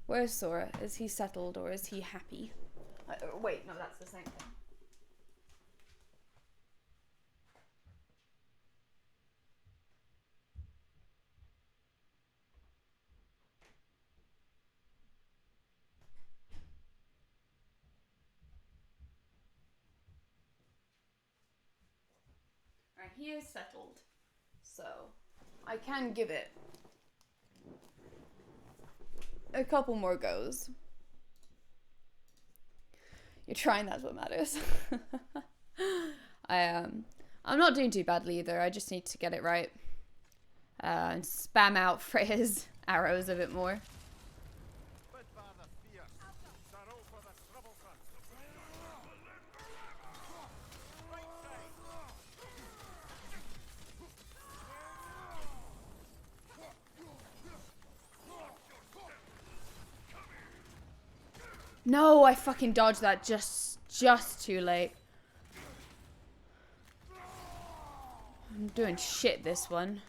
Where's Sora? Is he settled or is he happy? Wait, no, that's the same thing. Alright, he is settled. So, I can give it a couple more goes. You're trying, that's what matters. I'm not doing too badly either. I just need to get it right. And spam out Freya's arrows a bit more. No, I fucking dodged that just too late. I'm doing shit this one.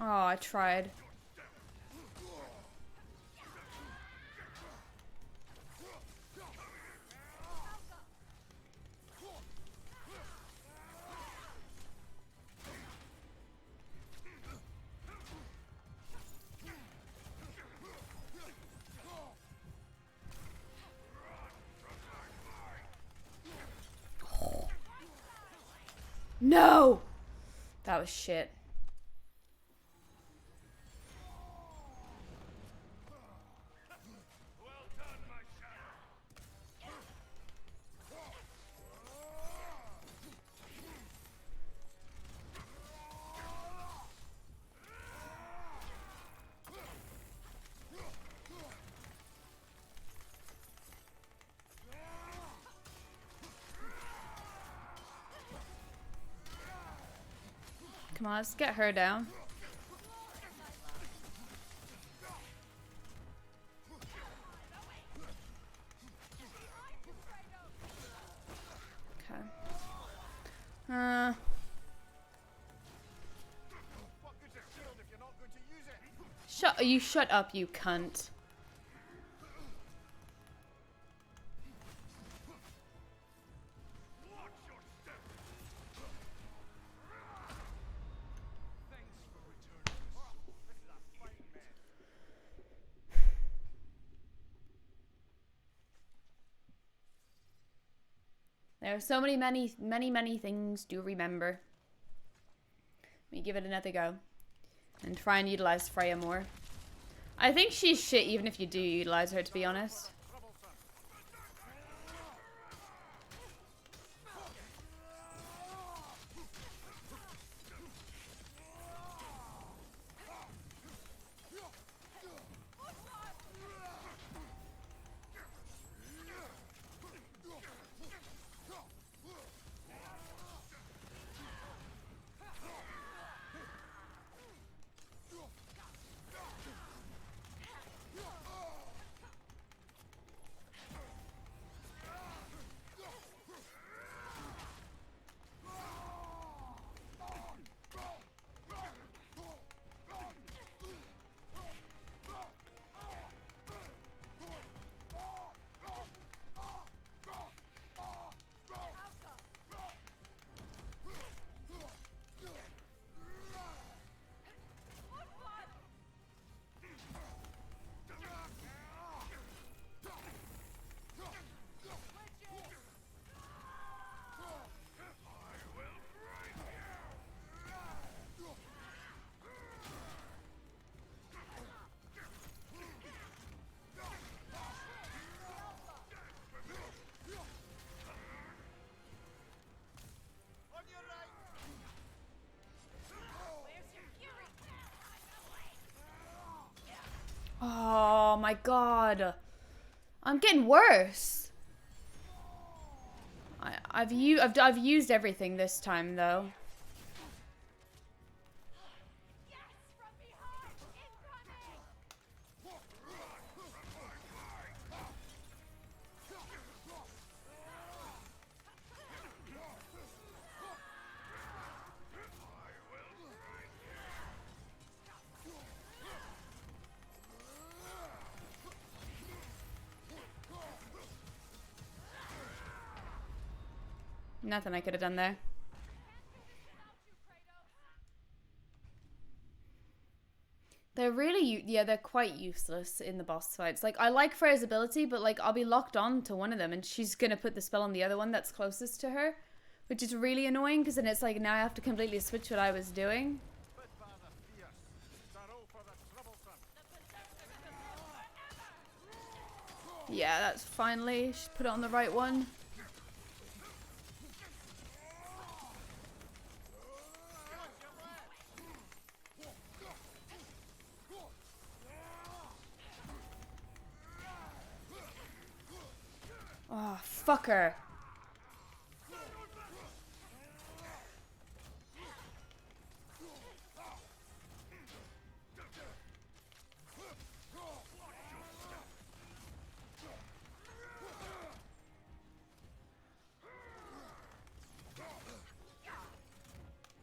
Oh, I tried. No! That was shit. Come on, let's get her down. Okay. What good's a shield if you're not going to use it? Shut up, you cunt. There are so many things to remember. Let me give it another go. And try and utilize Freya more. I think she's shit even if you do utilize her, to be honest. Oh my god. I'm getting worse. I've used everything this time though. Nothing I could have done there. They're really, yeah, they're quite useless in the boss fights. Like, I like Freya's ability, but, like, I'll be locked on to one of them, and she's gonna put the spell on the other one that's closest to her, which is really annoying, because then it's like, now I have to completely switch what I was doing. Yeah, that's finally, she's put it on the right one. Oh, fuck her.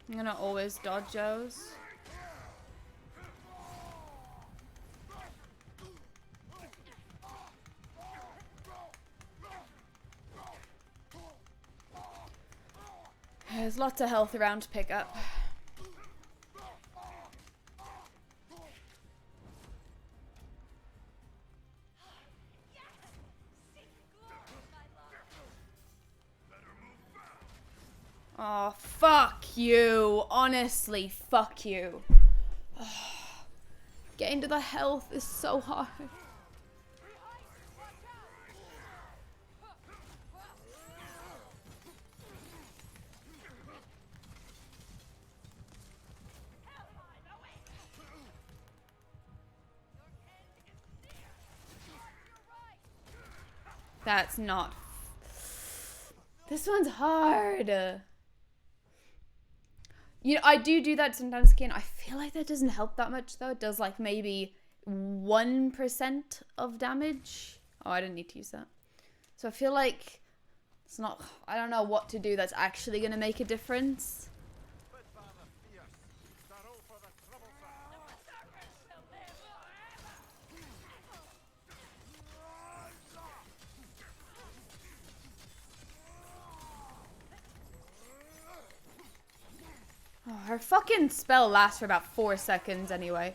I'm gonna always dodge those. There's lots of health around to pick up. Oh, fuck you. Honestly, fuck you. Getting to the health is so hard. That's not... This one's hard. You know, I do that sometimes, Ken. I feel like that doesn't help that much, though. It does, like, maybe 1% of damage. Oh, I didn't need to use that. So I feel like it's not... I don't know what to do that's actually going to make a difference. Oh, her fucking spell lasts for about 4 seconds anyway.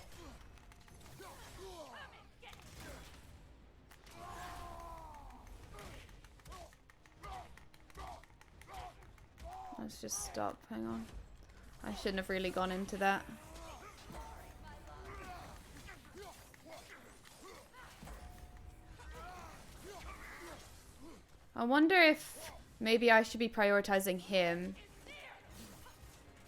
Let's just stop. Hang on. I shouldn't have really gone into that. I wonder if maybe I should be prioritizing him.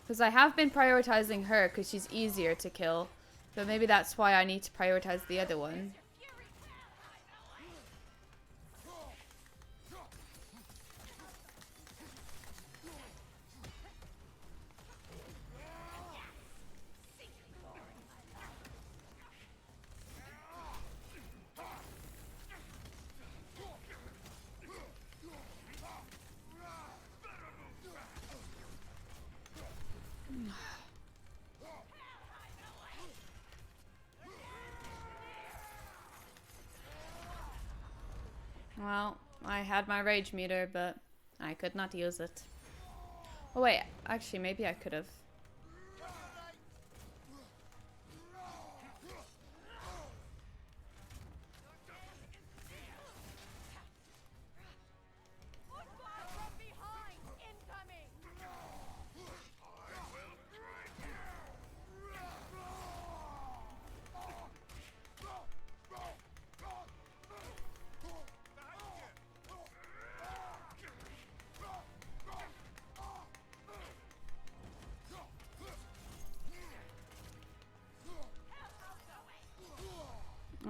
Because I have been prioritizing her because she's easier to kill. But maybe that's why I need to prioritize the other one. Well, I had my rage meter, but I could not use it. Oh wait, actually maybe I could have.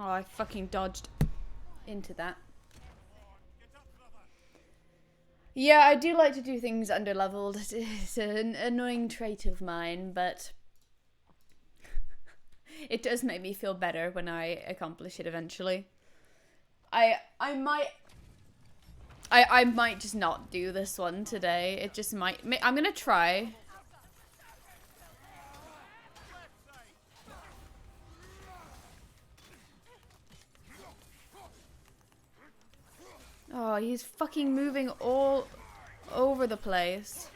Oh, I fucking dodged into that. Yeah, I do like to do things under-leveled. It's an annoying trait of mine, but it does make me feel better when I accomplish it eventually. I might just not do this one today. It just might... I'm gonna try. Oh, he's fucking moving all over the place.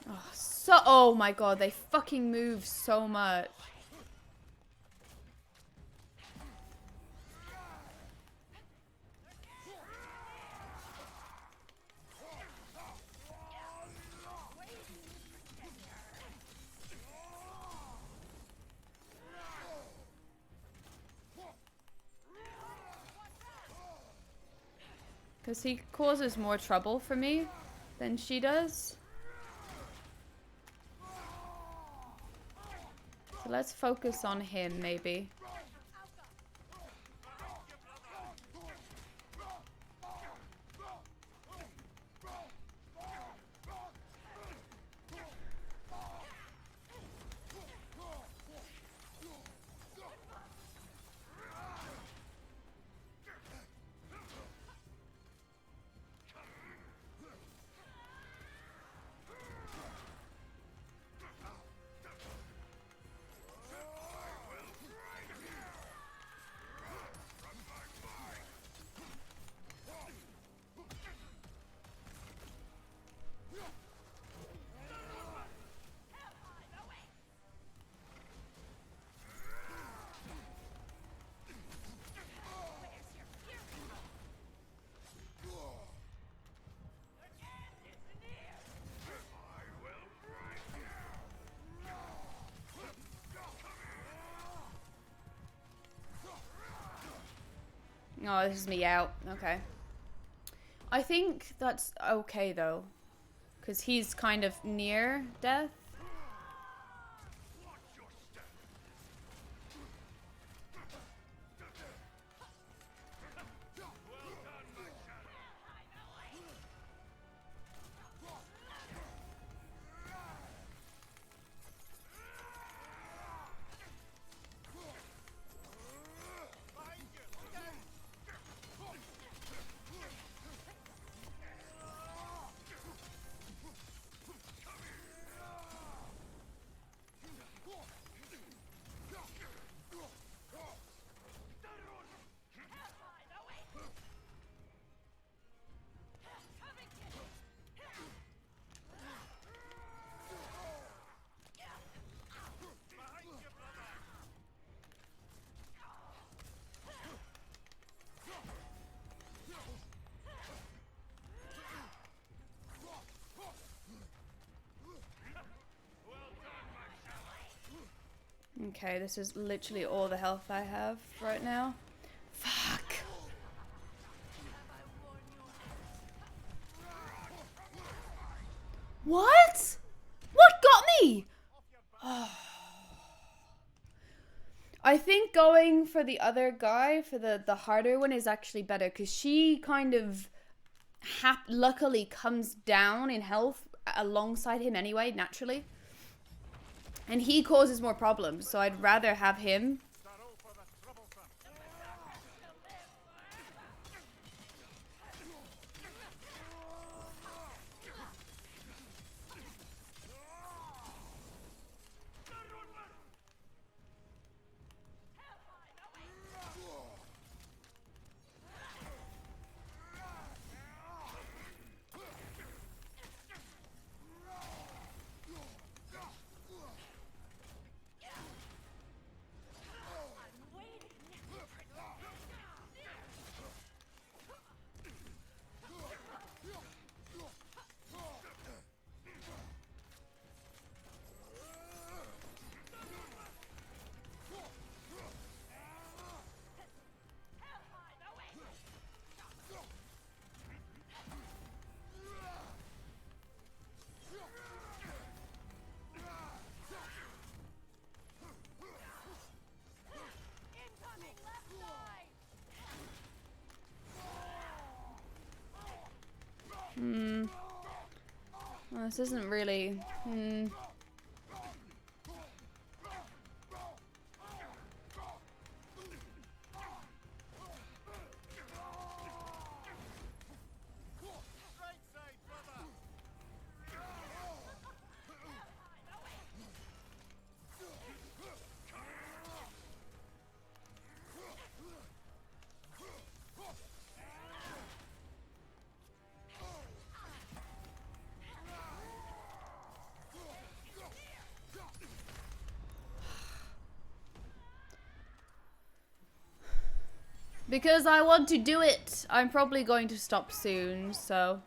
Oh, oh my god, they fucking move so much. Because he causes more trouble for me than she does. So let's focus on him, maybe. Oh, this is me out. Okay. I think that's okay, though. Because he's kind of near death. Okay, this is literally all the health I have right now. Fuck. What? What got me? Oh. I think going for the other guy, for the harder one, is actually better. Because she kind of luckily comes down in health alongside him anyway, naturally. And he causes more problems, so I'd rather have him. Well, this isn't really... Because I want to do it. I'm probably going to stop soon, so...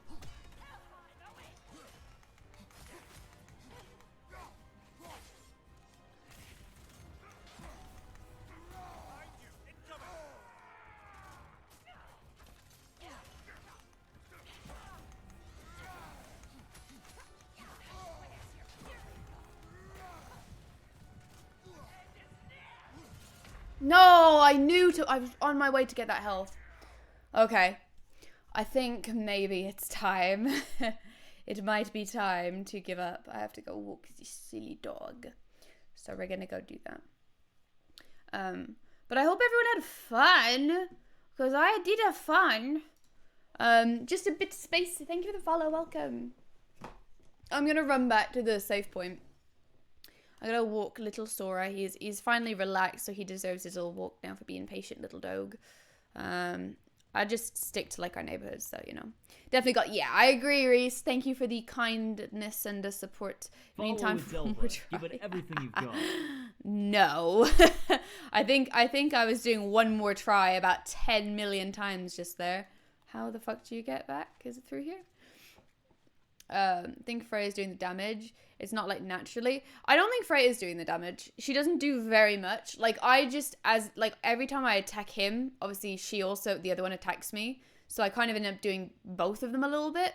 No, I knew to... I was on my way to get that health. Okay. I think maybe it's time. It might be time to give up. I have to go walk this silly dog. So we're gonna go do that. But I hope everyone had fun. Because I did have fun. Just a bit of space. Thank you for the follow. Welcome. I'm gonna run back to the save point. I gotta walk little Sora. He's finally relaxed, so he deserves his little walk now for being patient little dog. I just stick to like our neighborhoods, so you know. Definitely got. Yeah, I agree, Reese. Thank you for the kindness and the support. Meantime, give it everything you've got. No, I think I was doing one more try about 10 million times just there. How the fuck do you get back? Is it through here? think Freya's doing the damage. It's not like naturally. I don't think Freya is doing the damage. She doesn't do very much. Like I just, as like every time I attack him, obviously she also, the other one attacks me. So I kind of end up doing both of them a little bit,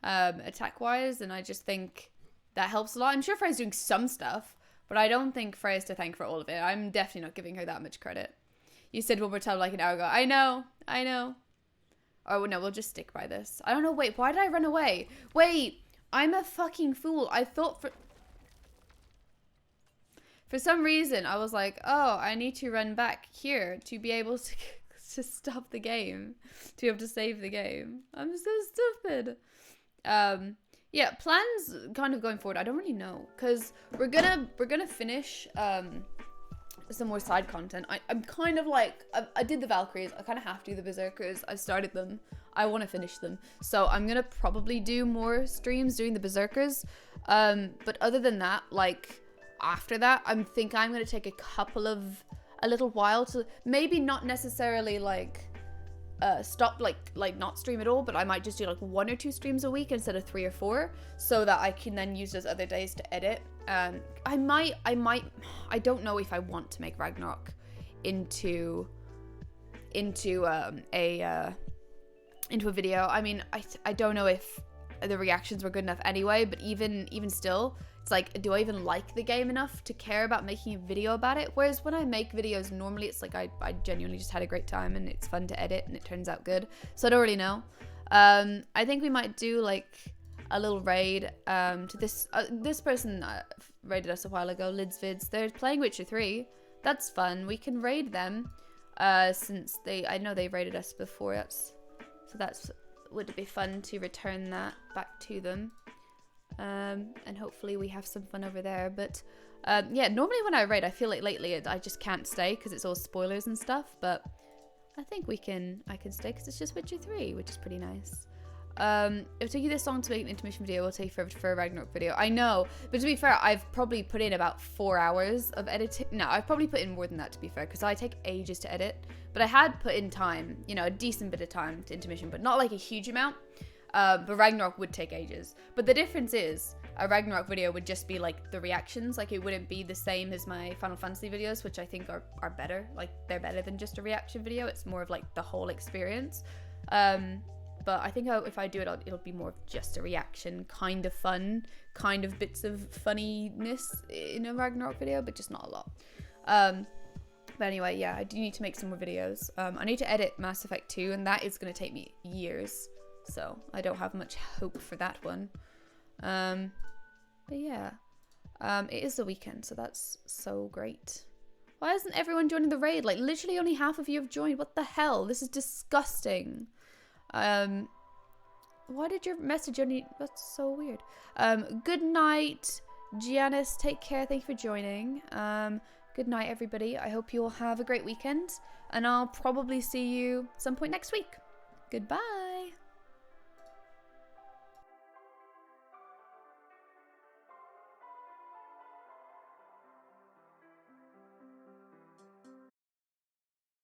attack wise. And I just think that helps a lot. I'm sure Freya's doing some stuff, but I don't think Freya's to thank for all of it. I'm definitely not giving her that much credit. You said one more time like an hour ago. I know. Oh no, we'll just stick by this. I don't know, wait, why did I run away? Wait, I'm a fucking fool. I thought for some reason, I was like, oh, I need to run back here to be able to stop the game. To be able to save the game. I'm so stupid. Yeah, plans kind of going forward, I don't really know. Because we're gonna finish some more side content. I'm kind of like, I did the Valkyries. I kind of have to do the Beserkers. I've started them. I want to finish them. So I'm going to probably do more streams doing the Beserkers. But other than that, like after that, I think I'm going to take a little while to maybe not necessarily like stop like not stream at all, but I might just do like 1 or 2 streams a week instead of 3 or 4 so that I can then use those other days to edit. I don't know if I want to make Ragnarok into a video. I mean, I don't know if the reactions were good enough anyway, but even still, it's like, do I even like the game enough to care about making a video about it? Whereas when I make videos, normally it's like I genuinely just had a great time and it's fun to edit and it turns out good. So I don't really know. I think we might do like a little raid to this person raided us a while ago, Lids Vids. They're playing Witcher 3. That's fun. We can raid them since I know they raided us before. Would be fun to return that back to them. And hopefully we have some fun over there. But yeah, normally when I raid, I feel like lately I just can't stay because it's all spoilers and stuff. But I think I can stay because it's just Witcher 3, which is pretty nice. It'll take you this long to make an intermission video. It'll take you forever for a Ragnarok video. I know, but to be fair, I've probably put in about 4 hours of editing. No, I've probably put in more than that, to be fair, because I take ages to edit. But I had put in time, you know, a decent bit of time to intermission, but not like a huge amount. But Ragnarok would take ages. But the difference is, a Ragnarok video would just be like the reactions. Like it wouldn't be the same as my Final Fantasy videos, which I think are better. Like they're better than just a reaction video. It's more of like the whole experience. But I think if I do it, it'll be more of just a reaction, kind of fun, kind of bits of funniness in a Ragnarok video, but just not a lot. But anyway, yeah, I do need to make some more videos. I need to edit Mass Effect 2, and that is going to take me years. So I don't have much hope for that one. But yeah, it is the weekend, so that's so great. Why isn't everyone joining the raid? Like literally only half of you have joined. What the hell? This is disgusting. Why did your message only... That's so weird. Good night, Giannis. Take care. Thank you for joining. Good night, everybody. I hope you all have a great weekend. And I'll probably see you some point next week. Goodbye.